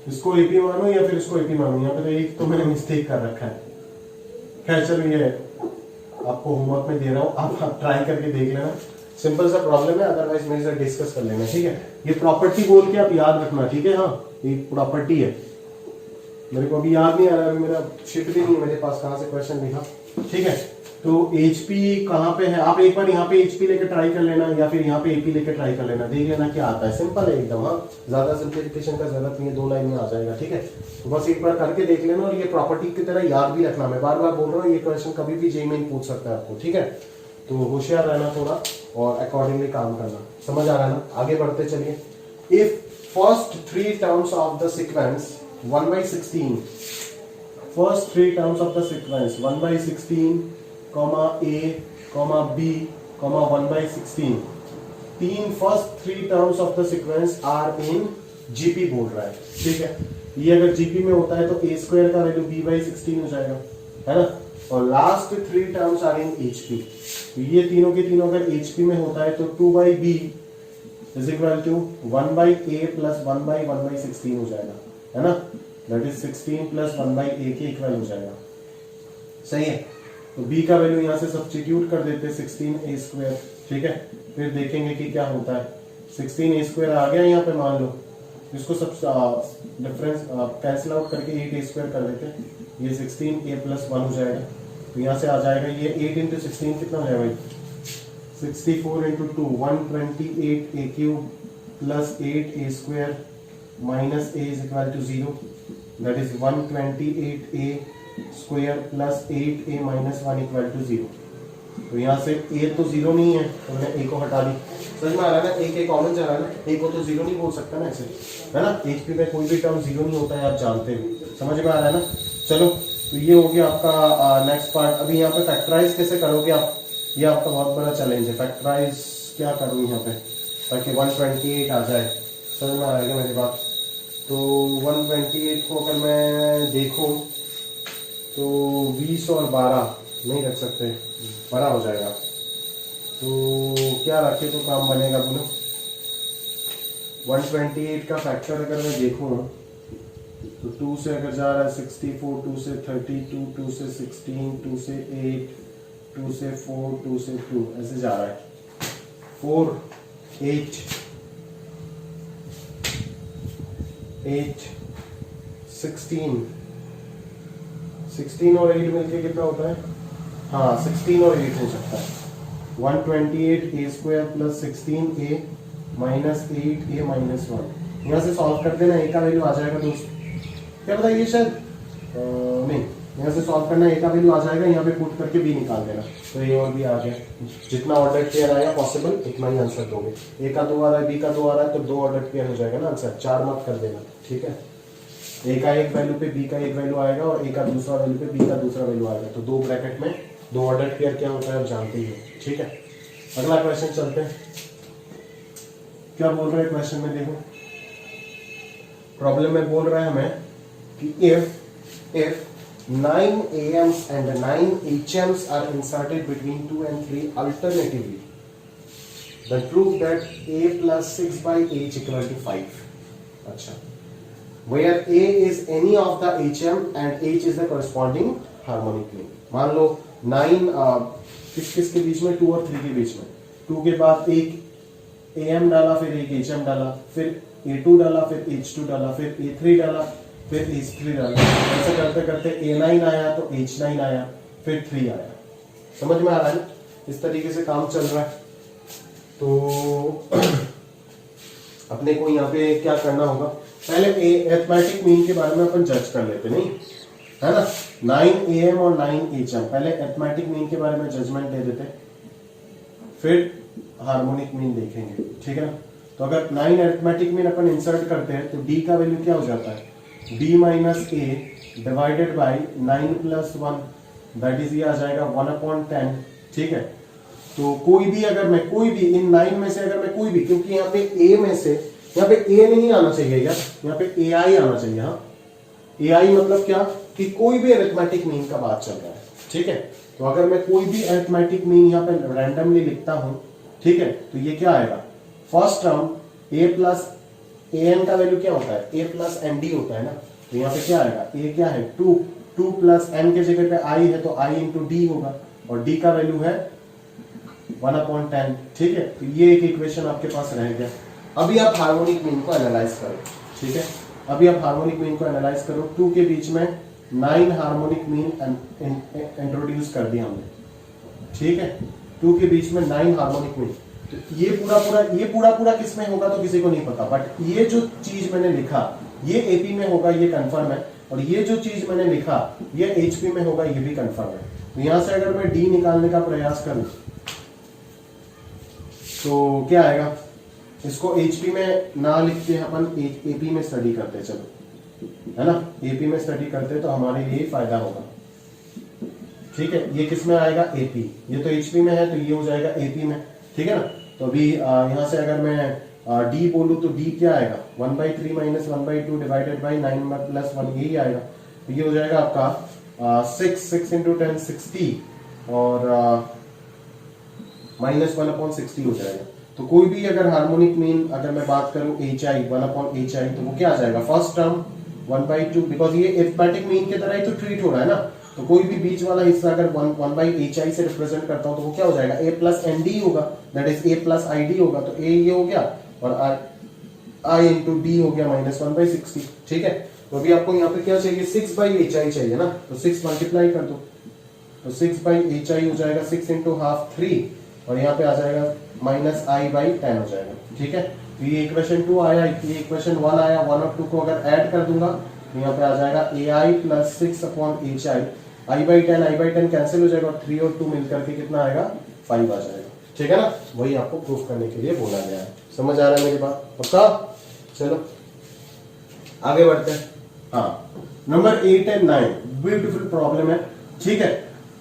इसको AP मानो या फिर इसको AP मानो, यहाँ पे तो एक तो मैंने मिस्टेक कर रखा है। खैर चलो, ये आपको होमवर्क में दे रहा हूँ, आप ट्राई करके देख लेना। सिंपल सा प्रॉब्लम है, अदरवाइज मेरे साथ डिस्कस कर लेना। ठीक है, ये प्रॉपर्टी बोल के आप याद रखना। ठीक है, हाँ ये प्रॉपर्टी है, मेरे को अभी याद नहीं आ रहा, अभी मेरा शीट भी नहीं है मेरे पास, कहाँ से क्वेश्चन लिखा। ठीक है, तो HP कहाँ पे है, आप एक बार यहाँ पे HP लेके ट्राई कर लेना या फिर यहाँ पे AP लेके ट्राई कर लेना, देख लेना क्या आता है। सिंपल है एकदम, हाँ ज्यादा सिंप्लीफिकेशन का जरूरत नहीं है, 2 लाइन में आ जाएगा। ठीक है, तो बस एक बार करके देख लेना, और ये प्रॉपर्टी की तरह याद भी रखना। मैं बार बार बोल रहा हूँ, ये क्वेश्चन कभी भी जेईई मेन पूछ सकता है आपको। ठीक है, तो होशियार रहना थोड़ा और अकॉर्डिंगली काम करना। समझ आ रहा है ना, आगे बढ़ते चलिए। If first 3 terms of the sequence 1/16, first 3 terms of the sequence 1/16, A, B, 1/16, तीन first 3 terms of the sequence are in GP बोल रहा है। ठीक है, ये अगर GP में होता है तो A² का वैल्यू B/16 हो जाएगा, है ना। और last 3 terms are in HP, तो ये तीनों के तीनों अगर HP में होता है तो 2/B is equal to 1/A plus 1/1/16 हो जाएगा, है ना। दैट इज 16 प्लस 1/A के इक्वल हो जाएगा। सही है, तो B का वैल्यू यहाँ से सब्स्टिट्यूट कर देते हैं 16A²। ठीक है, फिर देखेंगे कि क्या होता है। 16A² आ गया यहाँ पे, मान लो इसको सब डिफरेंस कैंसिल आउट करके 8A² कर देते हैं, ये 16A + 1 हो जाएगा। तो यहाँ से आ जाएगा ये 8 × 16 कितना हो जाएगा भाई, 64 × 2 128A³ plus 8A² minus A is equal to 0, that is 128A² plus 8A minus 1 equal to 0। तो यहाँ से A तो 0 नहीं है, तो मैंने A को हटा दी। समझ में आ रहा है ना, A के कॉमन जा रहा है ना, A को तो 0 नहीं बोल सकता ना ऐसे, है ना। HP में कोई भी टर्म 0 नहीं होता है, आप जानते हो। समझ में आ रहा है ना। चलो, तो ये हो गया आपका नेक्स्ट पार्ट। अभी यहाँ पे फैक्टराइज कैसे करोगे आप, ये आपका बहुत बड़ा चैलेंज है। फैक्टराइज क्या करूँ यहाँ पे ताकि 128 आ जाए। समझ में आ रहा है मेरी बात। तो 128 को अगर मैं देखूँ तो 20 और 12 नहीं रख सकते, बड़ा हो जाएगा। तो क्या रखे तो काम बनेगा बोलो। 128 का फैक्टर अगर मैं देखूँ तो 2 से अगर जा रहा है 64, 2 से 32, 2 से 16, 2 से 8, 2 से 4, 2 से 2 ऐसे जा रहा है। 4, 8, 16 और 8 मिलके कितना होता है, हाँ 16 और 8 हो सकता है। 128A² plus 16A minus 8A minus 1, यहाँ से सॉल्व कर देना, A का वैल्यू आ जाएगा दोस्त। क्या पता ये शायद नहीं, यहाँ से सॉल्व करना, A का वैल्यू आ जाएगा, यहाँ पे पुट करके B निकाल देना, तो A और B आ गया। जितना ऑर्डर पेयर आया पॉसिबल उतना ही आंसर दोगे। A का 2 आ रहा है, B का 2 आ रहा है, तो 2 ऑर्डर पेयर हो जाएगा ना आंसर, 4 मत कर देना। ठीक है, A का एक वैल्यू पे B का एक वैल्यू आएगा और A का दूसरा वैल्यू पे B का दूसरा वैल्यू आएगा, तो 2 ब्रैकेट में 2 ऑर्डर पेयर क्या होता है आप जानते ही हो। ठीक है, अगला क्वेश्चन चलते हैं। क्या बोल रहा है क्वेश्चन में, देखो प्रॉब्लम में बोल रहा है हमें कि if 9 AMs and 9 HMs are inserted between 2 and 3 alternatively, then prove that A plus 6/H equal to 5. अच्छा, where A is any of the HM and H is the corresponding harmonic mean. मान लो 9 किस के बीच में, 2 और 3 के बीच में, 2 के बाद एक AM डाला, फिर एक HM डाला, फिर A2 डाला, फिर H2 डाला, फिर A3 डाला, फिर H3 डाला। ऐसे करते करते A9 आया तो H9 आया, फिर 3 आया। समझ में आ रहा है, इस तरीके से काम चल रहा है। तो अपने को यहाँ पे क्या करना होगा, पहले अरिथमेटिक मीन के बारे में अपन जज कर लेते, नहीं है ना। 9 AM और 9 HM, पहले अरिथमेटिक मीन के बारे में जजमेंट दे देते, फिर हार्मोनिक मीन देखेंगे। ठीक है ना। तो अगर 9 अरिथमेटिक मीन अपन इंसर्ट करते हैं तो D का वैल्यू क्या हो जाता है, D minus A divided by 9 plus 1, that is ये आ जाएगा 1/10। ठीक है, तो कोई भी अगर मैं कोई भी इन 9 में से अगर मैं कोई भी, क्योंकि यहाँ पे ए में से, यहाँ पे ए नहीं आना चाहिए यार, यहाँ पे ए आई आना चाहिए। हाँ, ए आई मतलब क्या कि कोई भी अरिथमेटिक मीन का बात चल रहा है। ठीक है, तो अगर मैं कोई भी अरिथमेटिक मीन यहाँ पे रैंडमली लिखता हूं, ठीक है, तो ये क्या आएगा, first term A plus A N का वैल्यू क्या होता है, ए प्लस एन डी होता है ना। तो यहाँ पे क्या आएगा, ए क्या है 2 प्लस एन के जगह पे आई है तो आई इंटू डी होगा, और डी का वैल्यू है 1/10। ठीक है, तो ये एक इक्वेशन आपके पास रह गया। अभी आप हार्मोनिक मीन को एनालाइज करो। ठीक है, अभी आप हार्मोनिक मीन को एनालाइज करो। 2 के बीच में 9 हार्मोनिक मीन इंट्रोड्यूस कर दिया हमने। ठीक है, 2 के बीच में 9 हार्मोनिक मीन। तो ये पूरा किस में होगा तो किसी को नहीं पता, बट ये जो चीज मैंने लिखा ये एपी में होगा, ये कंफर्म है, और ये जो चीज मैंने लिखा ये एचपी में होगा, ये भी कंफर्म है। तो यहां से अगर मैं डी निकालने का प्रयास करूं तो क्या आएगा, इसको एचपी में ना लिख के अपन एपी में स्टडी करते, चलो है ना, एपी में स्टडी करते तो हमारे लिए फायदा होगा। ठीक है, ये किस में आएगा, एपी, ये तो एचपी में है तो ये हो जाएगा एपी में। ठीक है ना, तो अभी यहां से अगर मैं डी बोलूं तो डी क्या आएगा, 1/3 माइनस 1/2 डिवाइडेड बाई 9 प्लस 1, यही आएगा। तो ये हो जाएगा आपका 6 इंटू 10 60 और माइनस 1/60 हो जाएगा। तो कोई भी अगर हार्मोनिक मीन अगर मैं बात करूं एच आई 1/HI तो वो क्या आ जाएगा, फर्स्ट टर्म 1/2, बिकॉज ये अरिथमेटिक मीन की तरह ही तो ट्रीट हो रहा है ना। तो कोई भी बीच वाला हिस्सा अगर 1/HI से रिप्रेजेंट करता हूं तो वो क्या हो जाएगा, a प्लस एन डी होगा, that is a plus I D होगा। तो a ये हो गया और i इंटू डी हो गया माइनस 1/60। ठीक है, तो अभी आपको यहाँ पे क्या चाहिए, 6/HI चाहिए ना, तो 6 मल्टीप्लाई कर दो, तो 6/HI हो जाएगा 6 इंटू हाफ 3, और यहाँ पे आ जाएगा माइनस i/10 हो जाएगा। ठीक है, तो ये इक्वेशन 2 आया, ये इक्वेशन 1 आया। 1 और 2 को अगर ऐड कर दूंगा तो यहाँ पे आ जाएगा ai plus 6/HI, i/10 cancel हो जाएगा, और 3 और 2 मिलकर के कितना आएगा, 5 आ जाएगा। ठीक है ना, वही आपको प्रूफ करने के लिए बोला गया है। समझ आ रहा है मेरी बात, पक्का? चलो आगे बढ़ते हैं। हाँ, नंबर 8 एंड 9 ब्यूटीफुल प्रॉब्लम है। ठीक है,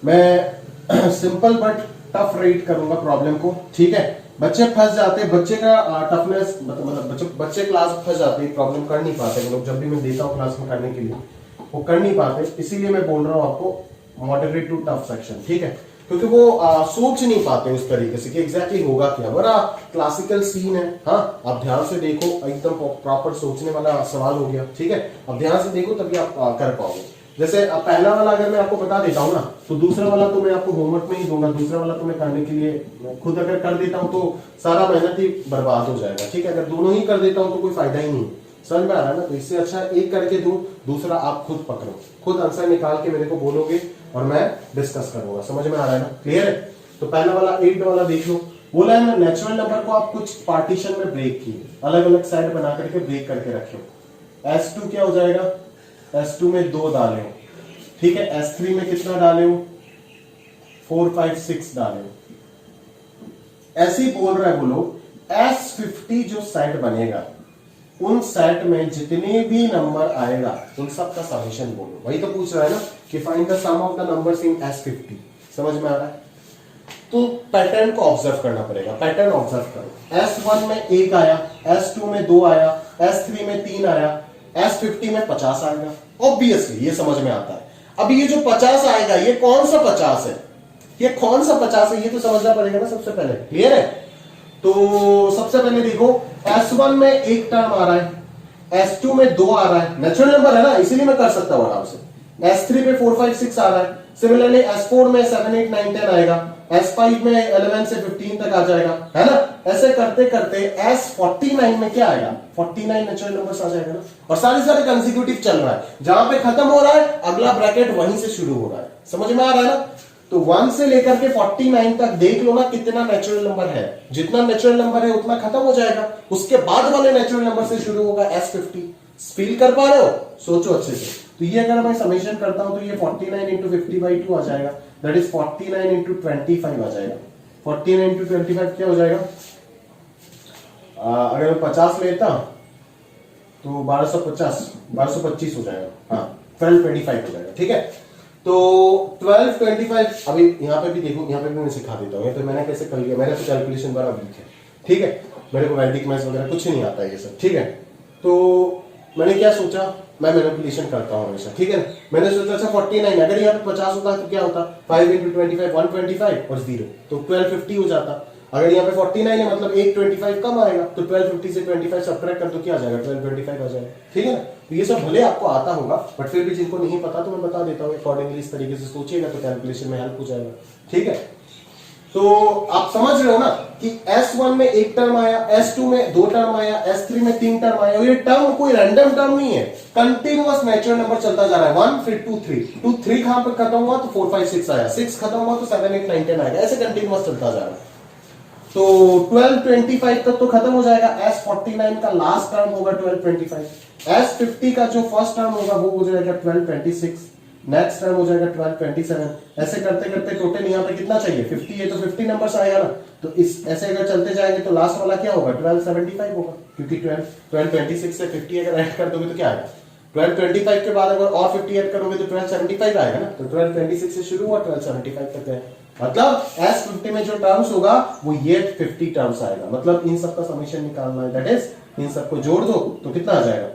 मैं सिंपल बट टफ रेट करूंगा प्रॉब्लम को। ठीक है, बच्चे फंस जाते हैं, बच्चे का टफनेस मतलब बच्चे क्लास फंस जाते हैं, प्रॉब्लम कर नहीं पाते लोग, जब भी मैं देता हूँ क्लास में करने के लिए वो कर नहीं पाते, इसीलिए मैं बोल रहा हूँ आपको मॉडरेट टू टफ सेक्शन। ठीक है, क्योंकि वो सोच नहीं पाते उस तरीके से कि एग्जैक्टली होगा क्या। बड़ा क्लासिकल सीन है। हाँ, आप ध्यान से देखो, एकदम प्रॉपर सोचने वाला सवाल हो गया। ठीक है, अब ध्यान से देखो तभी आप कर पाओगे। जैसे पहला वाला अगर मैं आपको बता देता हूँ ना, तो दूसरा वाला तो मैं आपको होमवर्क में ही दूंगा, दूसरा वाला तो मैं करने के लिए खुद अगर कर देता हूँ तो सारा मेहनत ही बर्बाद हो जाएगा। ठीक है, अगर दोनों ही कर देता हूँ तो कोई फायदा ही नहीं। समझ में आ रहा है ना, तो इससे अच्छा एक करके दूं, दूसरा आप खुद पकड़ो, खुद आंसर निकाल के मेरे को बोलोगे और मैं डिस्कस करूंगा। समझ में आ रहा है ना, क्लियर है? तो पहला वाला 8 वाला देख लो। बोला है ना, नेचुरल नंबर को आप कुछ पार्टीशन में ब्रेक किए, अलग अलग साइड बना करके ब्रेक करके रखे। S2 क्या हो जाएगा, S2 में 2 डाले हो। ठीक है, S3 में कितना डाले हो, 4 5 6 डाले हो। ऐसे ही बोल रहा है वो लोग, S50 जो सेट बनेगा उन सेट में जितने भी नंबर आएगा उन सब का समेशन बोलो। वही तो पूछ रहा है ना कि find the sum of the numbers in S50। समझ में आ रहा है? तो पैटर्न को ऑब्जर्व करना पड़ेगा। पैटर्न ऑब्जर्व करो, S1 में 1 आया, S2 में 2 आया, S3 में 3 आया, S50 में 50 आएगा। ऑब्वियसली ये समझ में आता है। अभी ये जो 50 आएगा ये कौन सा 50 है, ये कौन सा 50 है, ये तो समझना पड़ेगा ना सबसे पहले। क्लियर है? तो सबसे पहले देखो, S1 में 1 टर्म आ रहा है, S2 में 2 आ रहा है, नेचुरल नंबर है ना, इसीलिए मैं कर सकता हूं आराम से। S3 में 4 5 6 आ रहा है, सिमिलरली S4 में 7 8 9 10 आएगा, S5 में 11 से 15 तक आ जाएगा, है ना। ऐसे करते करते S49 में क्या आएगा, 49 नेचुरल नंबर्स आ जाएगा ना। और सारे कंसेक्यूटिव चल रहा है, जहां पे खत्म हो रहा है अगला ब्रैकेट वहीं से शुरू हो रहा है। समझ में आ रहा है ना? तो 1 से लेकर के 49 तक देख लो ना कितना नेचुरल नंबर है, जितना नेचुरल नंबर है उतना खत्म हो जाएगा, उसके बाद वाले नेचुरल नंबर से शुरू होगा S50। फील कर पा रहे हो? सोचो अच्छे से। तो ये अगर मैं समेशन करता हूं तो ये 49 इंटू 50/2 आ जाएगा, दैट इज 49 इंटू 25 आ जाएगा। 49 इंटू 25 क्या हो जाएगा, अगर मैं 50 लेता तो 1225 हो जाएगा। हाँ, 1225 हो जाएगा। ठीक है, तो 1225 अभी यहाँ पे भी देखो, यहाँ पे भी मैं सिखा देता हूँ, तो मैंने कैसे कर लिया, मेरा तो कैलकुलेशन बड़ा वीक है, ठीक है, मेरे को वैदिक मैथ्स वगैरह कुछ नहीं आता है ये सब, ठीक है। तो मैंने क्या सोचा, मैं मैनिपुलेशन करता हूँ हमेशा, ठीक है। मैंने सोचा अच्छा 49, अगर यहाँ पे 50 होता तो क्या होता, 5 × 25 125 और 0, तो 1250 हो जाता। अगर यहाँ पे 49 है मतलब 825 कम आएगा, तो 1250 से 25 सब्ट्रैक्ट कर तो क्या आ जाएगा, 1225 आ जाएगा, ठीक है ना। तो ये सब भले आपको आता होगा, बट फिर भी जिनको नहीं पता तो मैं बता देता हूँ, अकॉर्डिंगली इस तरीके से सोचिएगा तो कैलकुलेशन में हेल्प हो जाएगा, ठीक है। तो आप समझ रहे हो ना कि S1 में एक टर्म आया, S2 में 2 टर्म आया, S3 में 3 टर्म आया, और ये टर्म कोई रैंडम टर्म नहीं है, कंटिन्यूअस नेचुरल नंबर चलता जा रहा है। 1 फिर 2 3 3 कहां पर खत्म हुआ तो 4 5 6 आया, 6 खत्म हुआ तो 7 8 9 10 आएगा, ऐसे कंटिन्यूअस चलता जा रहा है। तो 1225 तक तो खत्म हो जाएगा, S49 का लास्ट टर्म होगा 1225, S50 का जो फर्स्ट टर्म होगा वो हो जाएगा 1226, नेक्स्ट टर्म हो जाएगा 1227, ऐसे करते करते टोटल यहाँ पे कितना चाहिए 50 है, तो 50 नंबर्स आएगा ना, तो इस ऐसे अगर चलते जाएंगे तो लास्ट वाला क्या होगा 1275 होगा, क्योंकि 1226 से 50 अगर ऐड कर दोगे तो क्या आएगा 1225 के बाद अगर और 50 ऐड करोगे तो 1275 आएगा ना, तो 1226 से शुरू हुआ 1275 तक है, मतलब S50 में जो टर्म्स होगा वो ये 50 टर्म्स आएगा, मतलब इन सब का समीशन निकालना है, दैट इज इन सबको जोड़ दो तो कितना आ जाएगा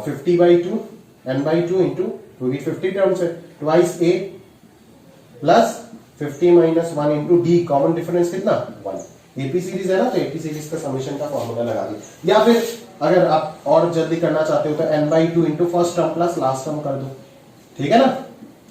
50/2 n/2 इंटू, क्योंकि 50 टर्म्स है, twice a plus 50 - 1 into d, common difference कितना 1, एपी सीरीज है ना, तो एपी सीरीज का समीशन का फॉर्मूला लगा दिया, या फिर अगर आप और जल्दी करना चाहते हो तो n/2 into first term plus last term कर दो, ठीक है ना,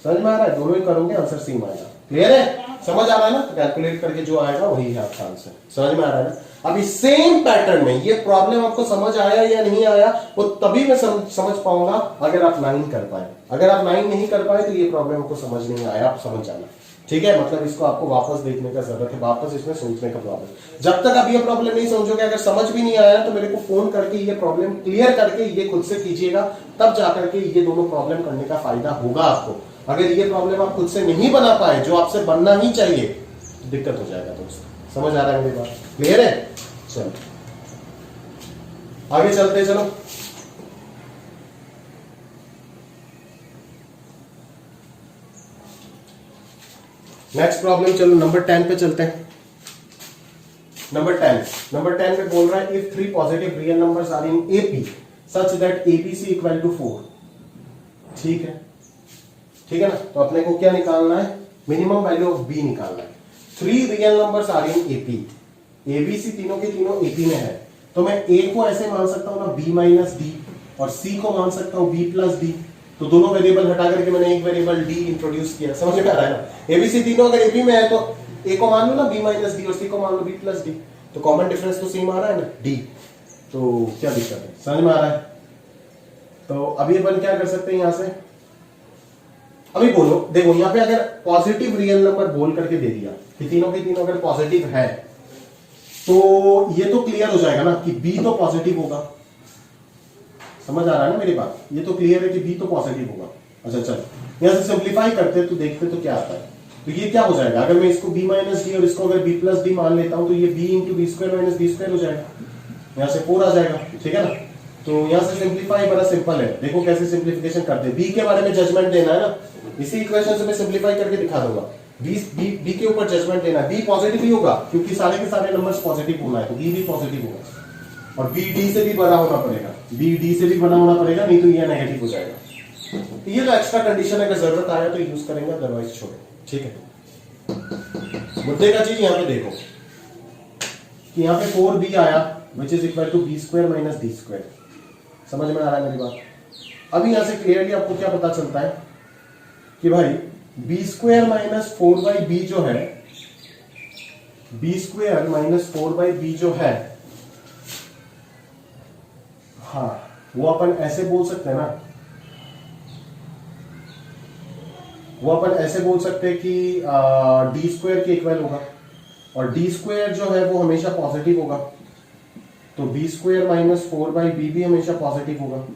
समझ में आ रहा है, दोनों ही करोगे आंसर सेम आएगा, क्लियर है, समझ आ रहा है ना, कैलकुलेट करके जो आएगा वही है आपका आंसर, समझ में आ रहा है ना। अभी सेम पैटर्न में ये प्रॉब्लम आपको समझ आया या नहीं आया वो तभी मैं समझ पाऊंगा अगर आप 9 कर पाए, अगर आप 9 नहीं कर पाए तो ये प्रॉब्लम आपको समझ नहीं आया, आप समझ जाना, ठीक है, मतलब इसको आपको वापस देखने का जरूरत है, वापस इसमें सोचने का प्रॉब्लम, जब तक आप ये प्रॉब्लम नहीं समझोगे, अगर समझ भी नहीं आया तो मेरे को फोन करके ये प्रॉब्लम क्लियर करके ये खुद से कीजिएगा, तब जाकर के ये दोनों प्रॉब्लम करने का फायदा होगा आपको। अगर ये प्रॉब्लम आप खुद से नहीं बना पाए जो आपसे बनना ही चाहिए तो दिक्कत हो जाएगा दोस्त, समझ आ रहा है मेरी बात, क्लियर है, चलो आगे चलते, चलो नेक्स्ट प्रॉब्लम, चलो नंबर 10 पे चलते हैं। नंबर 10 में बोल रहा है if 3 positive real numbers are in AP such that ABC equal to 4, ठीक है, ठीक है ना, तो अपने को क्या निकालना है, मिनिमम वैल्यू ऑफ बी निकालना है। 3 real numbers are in AP, ABC तीनों के तीनों एपी में है, तो मैं ए को ऐसे मान सकता हूं ना बी माइनस डी, और सी को मान सकता हूं बी प्लस डी, तो दोनों वेरिएबल हटा करके मैंने एक वेरिएबल डी इंट्रोड्यूस किया, समझ में आ रहा है ना, एबीसी तीनों अगर एपी में है तो ए को मान लो ना बी माइनस डी और सी को मान लो बी प्लस डी, तो कॉमन डिफरेंस तो सेम आ रहा है ना डी, तो क्या दिक्कत है, समझ में आ रहा है। तो अभी अपन क्या कर सकते हैं यहां से, अभी बोलो देखो यहाँ पे अगर पॉजिटिव रियल नंबर बोल करके दे दिया कि तीनों के तीनों अगर पॉजिटिव है तो ये तो क्लियर हो जाएगा ना कि बी तो पॉजिटिव होगा, समझ आ रहा है ना मेरी बात, ये तो क्लियर है कि बी तो पॉजिटिव होगा। अच्छा चल यहां से सिंप्लीफाई करते तो देखते तो क्या आता है, तो ये क्या हो जाएगा, अगर मैं इसको बी माइनस डी और इसको अगर बी प्लस डी मान लेता हूं तो ये B into B square minus B square हो जाएगा, यहाँ से 4 आ जाएगा, ठीक है ना। तो यहां से सिंप्लीफाई बड़ा सिंपल है, देखो कैसे सिंप्लीफिकेशन करते हैं, बी के बारे में जजमेंट देना है ना, इसी इक्वेशन से मैं सिंप्लीफाई करके दिखा दूंगा, बी के ऊपर जजमेंट देना, बी पॉजिटिव ही होगा क्योंकि सारे के सारे नंबर्स पॉजिटिव होना है, तो बी भी पॉजिटिव होगा, और बी डी से भी बड़ा होना पड़ेगा, बी डी से भी बड़ा होना पड़ेगा, नहीं तो ये नेगेटिव हो जाएगा, तो ये तो एक्स्ट्रा कंडीशन अगर जरूरत आया तो यूज करेंगे, अदरवाइज छोड़ो, ठीक है। मुद्दे का चीज यहाँ पे देखो कि यहाँ पे 4b आया which is equal to B square minus D square, समझ में आ रहा है मेरी बात। अभी यहां से क्लियरली आपको क्या पता चलता है कि भाई बी स्क्वायर माइनस 4/b जो है, बी स्क्वायर माइनस 4/b जो है, हाँ वो अपन ऐसे बोल सकते हैं ना, वो अपन ऐसे बोल सकते हैं कि डी स्क्वायर के इक्वल होगा, और डी स्क्वायर जो है वो हमेशा पॉजिटिव होगा, तो बी स्क्वायर माइनस 4/b भी हमेशा पॉजिटिव होगा,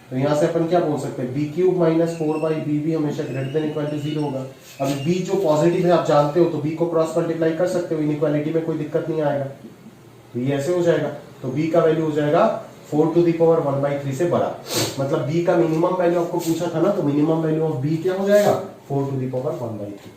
तो यहां से अपन क्या बोल सकते हैं बी क्यूब माइनस 4/b भी हमेशा ग्रेटर देन इक्वल टू 0 होगा। अब बी जो पॉजिटिव है आप जानते हो, तो बी को क्रॉस मल्टीप्लाई कर सकते हो, इनइक्वालिटी में कोई दिक्कत नहीं आएगा, तो ये ऐसे हो जाएगा, तो बी का वैल्यू हो जाएगा 4 टू दी पावर 1/3 से बड़ा, मतलब b का मिनिमम वैल्यू आपको पूछा था ना, तो मिनिमम वैल्यू ऑफ b क्या हो जाएगा 4 टू दी पावर 1/3।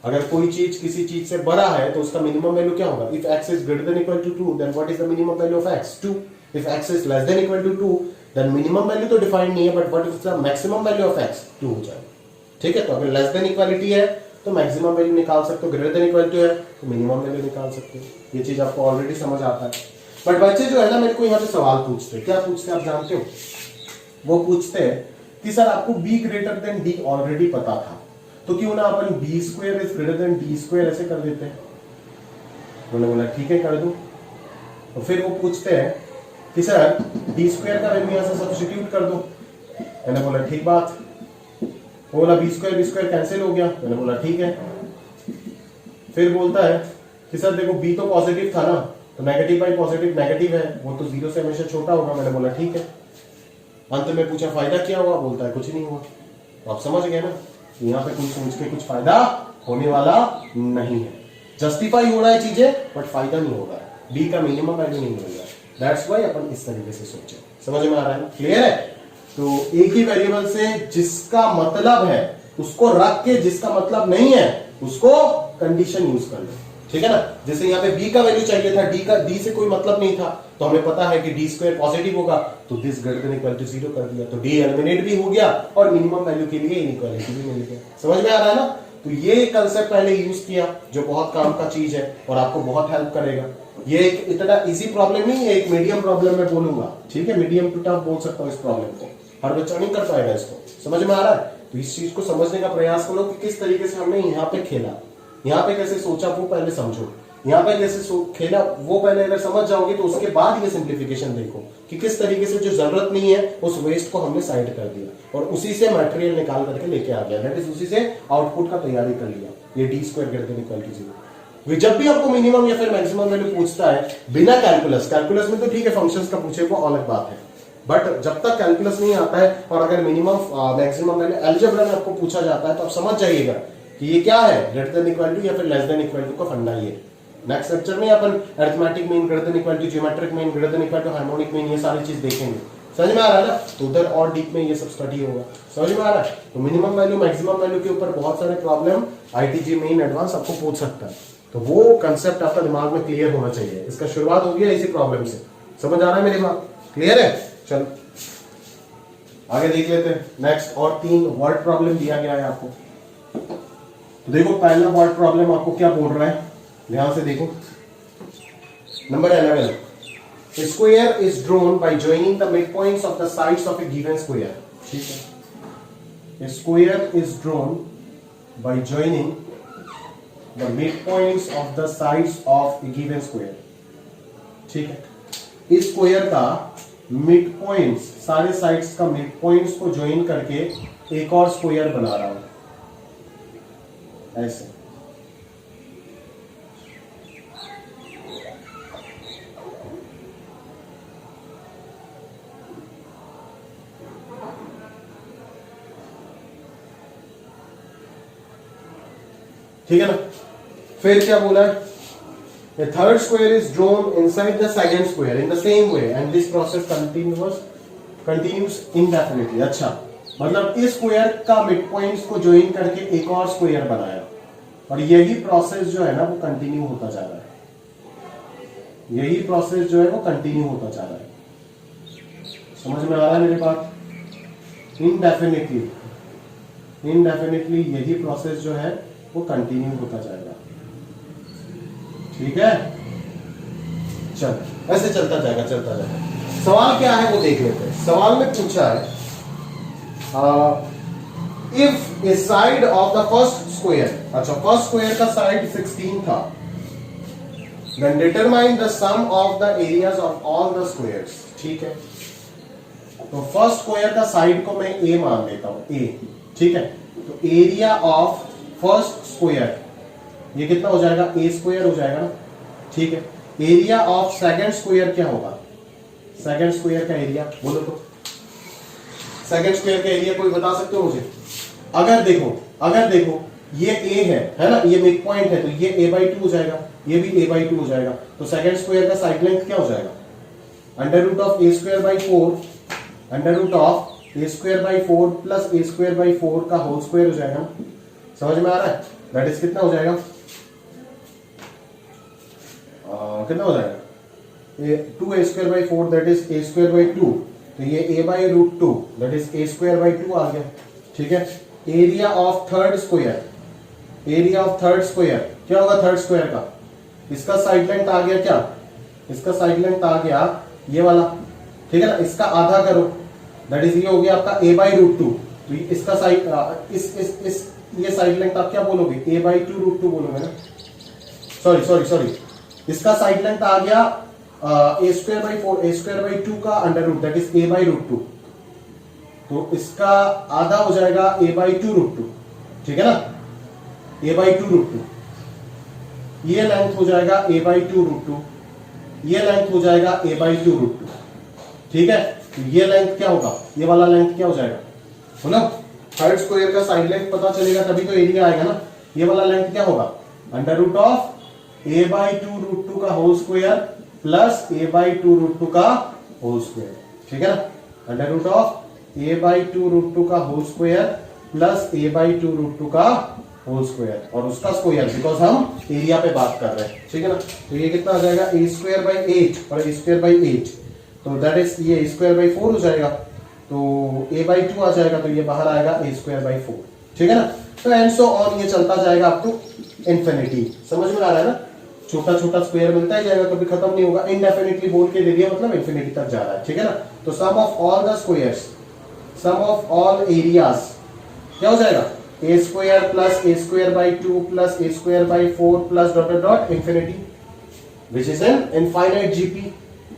अगर कोई चीज किसी चीज से बड़ा है तो उसका मिनिमम वैल्यू क्या होगा, if x is greater than equal to 2 then what is the minimum value of x 2, if x is less than equal to 2 then minimum value तो डिफाइंड नहीं है, but what is the maximum value of x 2 हो जाएगा। ठीक है, तो अगर लेस देन इक्वालिटी है तो मैक्सिमम वैल्यू निकाल सकते हो, ग्रेटर देन इक्वल टू है तो मिनिमम वैल्यू निकाल सकते हो। ये चीज आपको ऑलरेडी समझ आता है। बट बच्चे जो है ना मेरे को यहाँ पे सवाल पूछते हैं, क्या पूछते हैं आप जानते हो, वो पूछते हैं कि सर आपको b greater than d already पता था, तो क्यों ना अपन b square is greater then d square ऐसे कर देते हैं। मैंने बोला ठीक है कर दूं। तो फिर वो पूछते हैं कि सर d स्क्वायर का वैल्यू यहां से सब्स्टिट्यूट कर दो। मैंने बोला ठीक बात। वो बोला b स्क्वायर कैंसिल हो गया। मैंने बोला ठीक है। फिर बोलता है कि सर देखो b तो पॉजिटिव था ना, तो नेगेटिव बाई पॉजिटिव नेगेटिव है, वो तो 0 से हमेशा छोटा होगा। मैंने बोला ठीक है। अंत में पूछा फायदा क्या हुआ, बोलता है कुछ नहीं हुआ। तो आप समझ गए ना, यहाँ पे कुछ सोच के कुछ फायदा होने वाला नहीं है। जस्टिफाई हो रहा है चीजें बट फायदा नहीं हो रहा है, बी का मिनिमम वैल्यू नहीं मिल रहा है। दैट्स व्हाई अपन इस तरीके से सोचे। समझ में आ रहा है ना, क्लियर है। तो एक ही वेरिएबल से जिसका मतलब है उसको रख के जिसका मतलब नहीं है उसको कंडीशन यूज कर लो। ठीक है ना, जैसे यहाँ पे b का वैल्यू चाहिए था, d से कोई मतलब नहीं था, तो हमें पता है कि d स्क्वायर पॉजिटिव होगा, तो this greater than equal to 0 कर दिया, तो d एलिमिनेट भी हो गया और मिनिमम वैल्यू के लिए इनइक्वालिटी भी मिल गया। समझ में आ रहा है ना। तो ये कंसेप्ट पहले यूज किया जो बहुत काम का चीज है और आपको बहुत हेल्प करेगा। ये एक इतना इजी प्रॉब्लम नहीं है, एक मीडियम प्रॉब्लम मैं बोलूंगा। ठीक है, मीडियम टू टफ बोल सकता हूँ इस प्रॉब्लम को, हर बच्चा नहीं कर पाएगा इसको। समझ में आ रहा है। तो इस चीज को समझने का प्रयास करो कि किस तरीके से हमने यहाँ पे खेला, यहाँ पे कैसे सोचा वो पहले समझो, यहाँ पे कैसे खेला वो पहले अगर समझ जाओगे तो उसके बाद ये सिंप्लीफिकेशन देखो कि किस तरीके से जो जरूरत नहीं है उस वेस्ट को हमने साइड कर दिया और उसी से मटेरियल निकाल करके लेके आ गया, दैट इज उसी से आउटपुट का तैयारी कर लिया। ये d square greater than equal to 0। जब भी आपको मिनिमम या फिर मैक्सिमम वैल्यू पूछता है बिना कैलकुलस में तो ठीक है, फंक्शंस का पूछे वो अलग बात है, बट जब तक कैलकुलस नहीं आता है और अगर मिनिमम मैक्सिमम वैल्यू अलजेब्रा में आपको पूछा जाता है तो आप समझ जाइएगा कि ये क्या है, ग्रेटर देन इक्वल टू या फिर लेस देन इक्वल टू का फंडा ये। नेक्स्ट लेक्चर में अपन arithmetic mean, greater than equal to, geometric mean, greater than equal to, harmonic mean, ये सारी चीज देखेंगे। समझ में आ रहा है ना। तो उधर और डीप में ये सब स्टडी होगा। समझ में आ रहा है। तो मिनिमम वैल्यू मैक्सिमम वैल्यू के ऊपर बहुत सारे प्रॉब्लम आईटीजी मेन एडवांस आपको पूछ सकता है, तो वो कंसेप्ट आपका दिमाग में क्लियर होना चाहिए। इसका शुरुआत हो गया इसी प्रॉब्लम से। समझ आ रहा है मेरी बात, क्लियर है। चलो आगे देख लेते हैं नेक्स्ट। और 3 वर्ड प्रॉब्लम दिया गया है आपको। तो देखो पहला वर्ड प्रॉब्लम आपको क्या बोल रहा है, ध्यान से देखो। Number 11, a square is drawn by joining the midpoints of the sides of a given square. ठीक है, a square is drawn by joining the midpoints of the sides of a given square. ठीक है, इस स्क्वायर का मिड पॉइंट्स, सारे साइड्स का मिड पॉइंट्स को ज्वाइन करके एक और स्क्वायर बना रहा हूं ऐसे। ठीक है ना। फिर क्या बोला है, a third square is drawn inside the second square in the same way and this process continues indefinitely। अच्छा, मतलब इस स्क्वायर का मिड पॉइंट्स को ज्वाइन करके एक और स्क्वायर बनाया और यही प्रोसेस जो है ना वो कंटिन्यू होता जा रहा है। यही प्रोसेस जो है वो कंटिन्यू होता जा रहा है। समझ में आ रहा है मेरी बात। इनडेफिनेटली यही प्रोसेस जो है वो कंटिन्यू होता जाएगा। ठीक है, चल ऐसे चलता जाएगा। सवाल क्या है वो देख लेते हैं। सवाल में पूछा है if a side of the first square, अच्छा फर्स्ट स्क्वायर का साइड 16 था, then determine the sum of the areas of all the squares. ठीक है, तो फर्स्ट स्क्वायर का साइड को मैं ए मान लेता हूं, ए। ठीक है, तो एरिया ऑफ फर्स्ट स्क्वायर ये कितना हो जाएगा, ए स्क्वायर हो जाएगा ना। ठीक है, एरिया ऑफ सेकंड स्क्वायर क्या होगा, सेकंड स्क्वायर का एरिया बोलो तो। सेकंड स्क्वायर का एरिया कोई बता सकते हो मुझे। अगर देखो ये ए है ना, ये मिड पॉइंट है, तो ये a/2 हो जाएगा, ये भी a/2 हो जाएगा। तो सेकंड स्क्वायर का साइड लेंथ क्या हो जाएगा, under root of a square by 4, under root of a square by 4 plus a square by 4 का होल स्क्वायर हो जाएगा। समझ में आ रहा है? दैट इज कितना हो जाएगा, कितना हो जाएगा, 2a square by 4 that is a square by 2, तो ये a by root 2 that is a square by 2 आ गया। ठीक है, area of third square, area of third square क्या होगा थर्ड स्क्वायर का, इसका साइड लेंथ आ गया क्या, इसका साइड लेंथ आ गया ये वाला, ठीक है ना, इसका आधा करो दैट इज ये हो गया आपका a बाई रूट 2, तो इसका साइड इस ये साइड लेंथ आप क्या बोलोगे, a बाई 2 रूट 2 बोलोगे ना, सॉरी इसका साइड लेंथ आ गया a square by 4, a square by 2 का under root that is a by root 2, तो इसका आधा हो जाएगा a बाई 2 रूट 2, ठीक है ना, a बाई 2 रूट 2, ये लेंथ हो जाएगा a बाई 2 रूट 2, ये लेंथ हो जाएगा a बाई 2 रूट 2, ठीक है, तो ये लेंथ क्या होगा, ये वाला लेंथ क्या हो जाएगा, बोलो, थर्ड स्क्वायर का साइड लेंथ पता चलेगा तभी तो एरिया आएगा ना, ये वाला लेंथ क्या होगा, under root of a by 2 root 2 का whole square plus a by 2 root 2 का होल स्क्वायर, ठीक है ना, under root of a by 2 root 2 का whole square plus a by 2 root 2 का होल स्क्वायर और उसका स्क्वायर, बिकॉज हम एरिया पे बात कर रहे हैं, ठीक है ना, तो ये कितना आ जाएगा a स्क्वायर बाई 8 और a स्क्वायर बाई 8, तो दैट इज ये स्क्वायर बाई 4 हो जाएगा, तो a बाई 2 आ जाएगा, तो ये बाहर आएगा a स्क्वायर बाई 4, ठीक है ना, तो एंड सो ऑन ये चलता जाएगा अप टू इंफिनिटी। समझ में आ रहा है ना, छोटा छोटा स्क्वायर मिलता ही जाएगा, कभी खत्म नहीं होगा, इनडेफिनिटली बोल के दे दिया मतलब इंफिनिटी तक जा रहा है, ठीक है ना, तो sum of all the squares, sum of all areas क्या हो जाएगा, a square plus a square by 2 plus a square by 4 plus dot dot infinity which is an infinite GP,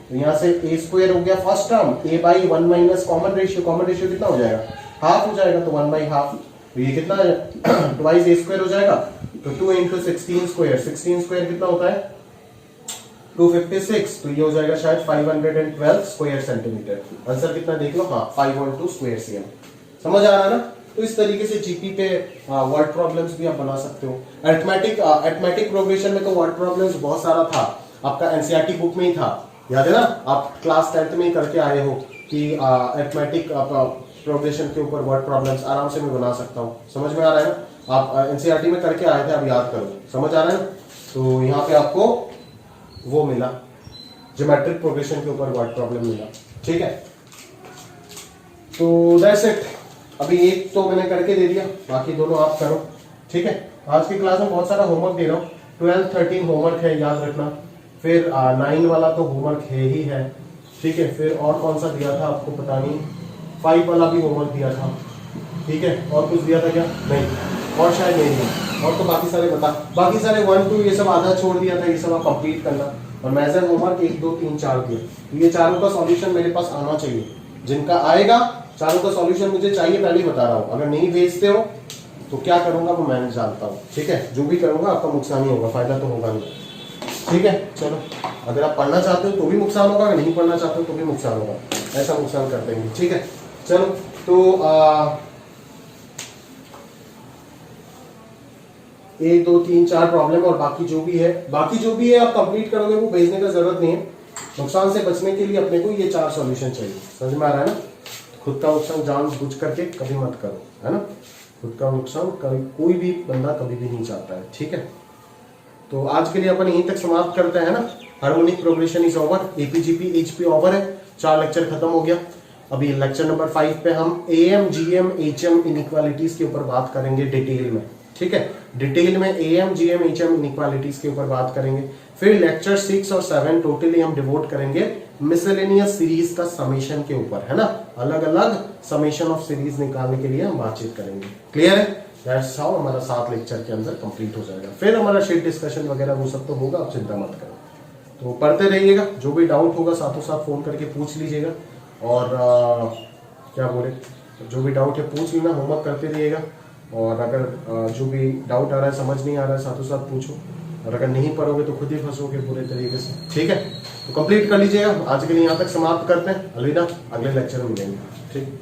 तो यहां से a स्क्वायर हो गया first term, a by 1 minus common ratio कितना हो जाएगा, हाफ हो जाएगा, तो 1 बाई हाफ, तो ये कितना है ट्वाइस a स्क्वायर हो जाएगा, तो 2 इंटू 16 स्क्वायर, 16 स्क्वायर कितना होता है 256, तो ये हो जाएगा शायद 512 स्क्वायर सेंटीमीटर, आंसर कितना देख लो, हाँ 512 स्क्वायर cm। समझ आ रहा है ना, तो इस तरीके से जीपी पे वर्ड प्रॉब्लम्स भी आप बना सकते हो। अरिथमेटिक प्रोग्रेशन में तो वर्ड प्रॉब्लम्स बहुत सारा था, आपका एनसीईआरटी बुक में ही था, याद है ना, आप क्लास 10th में ही करके आए हो कि अरिथमेटिक प्रोग्रेशन के ऊपर वर्ड प्रॉब्लम्स आराम से मैं बना सकता हूँ। समझ में आ रहा है ना, आप एनसीईआरटी में करके आए थे, अब याद करो, समझ आ रहा है ना, तो यहाँ पे आपको वो मिला, ज्योमेट्रिक प्रोग्रेशन के ऊपर वर्ड प्रॉब्लम मिला, ठीक है, तो दैट्स इट। अभी एक तो मैंने करके दे दिया, बाकी दोनों आप करो, ठीक है। आज की क्लास में बहुत सारा होमवर्क दे रहा हूँ, 12 13 होमवर्क है, याद रखना, फिर 9 वाला तो होमवर्क है ही है, ठीक है, फिर और कौन सा दिया था आपको पता नहीं, 5 वाला भी होमवर्क दिया था, ठीक है, और कुछ दिया था क्या, नहीं, और शायद नहीं, और तो बाकी सारे 1 2 ये सब आधा छोड़ दिया था, ये सब आप कंप्लीट करना, और मेजर होमवर्क 1 2 3 4 दिए, तो ये चारों का सॉल्यूशन मेरे पास आना चाहिए, जिनका आएगा चारों का सॉल्यूशन मुझे चाहिए, पहले ही बता रहा हूँ, अगर नहीं भेजते हो तो क्या करूंगा वो मैं जानता हूँ, ठीक है, जो भी करूंगा आपका नुकसान ही होगा, फायदा तो होगा नहीं, ठीक है। चलो, अगर आप पढ़ना चाहते हो तो भी नुकसान होगा, अगर नहीं पढ़ना चाहते हो तो भी नुकसान होगा, ऐसा नुकसान कर देंगे, ठीक है। चलो, तो 1 2 3 4 प्रॉब्लम और बाकी जो भी है आप कंप्लीट करोगे, वो भेजने का जरूरत नहीं है, नुकसान से बचने के लिए अपने को ये 4 सॉल्यूशन चाहिए। समझ में आ रहा है ना, खुद का नुकसान जानबूझ करके कभी मत करो, है ना, खुद का नुकसान कोई भी बंदा कभी भी नहीं चाहता है, ठीक है। तो आज के लिए अपन यहीं तक समाप्त करते हैं ना, harmonic progression is over, AP GP HP over है, 4 लेक्चर खत्म हो गया। अभी लेक्चर नंबर 5 पे हम एएम जीएम एचएम इनइक्वालिटीज के ऊपर बात करेंगे डिटेल में, ठीक है, डिटेल में एएम जीएम एचएम इनइक्वालिटीज के ऊपर बात करेंगे। फिर लेक्चर 6 और 7 टोटली हम डिवोट करेंगे मिसलेनियस सीरीज का समेशन के ऊपर, है ना, अलग अलग समेशन ऑफ सीरीज निकालने के लिए हम बातचीत करेंगे। क्लियर है, दैट्स हाउ हमारा 7 लेक्चर के अंदर कंप्लीट हो जाएगा। फिर हमारा शीट डिस्कशन वगैरह वो सब तो होगा, आप चिंता मत करो, तो पढ़ते रहिएगा, जो भी डाउट होगा साथों साथ फोन करके पूछ लीजिएगा, और क्या बोले, जो भी डाउट है पूछ लेना, होमवर्क करते रहिएगा, और अगर जो भी डाउट आ रहा है, समझ नहीं आ रहा है, साथों साथ पूछो, और अगर नहीं पढ़ोगे तो खुद ही फंसोगे पूरे तरीके से, ठीक है। तो कंप्लीट कर लीजिएगा, आज के लिए यहाँ तक समाप्त करते हैं, अलविदा, अगले लेक्चर में मिलेंगे, ठीक।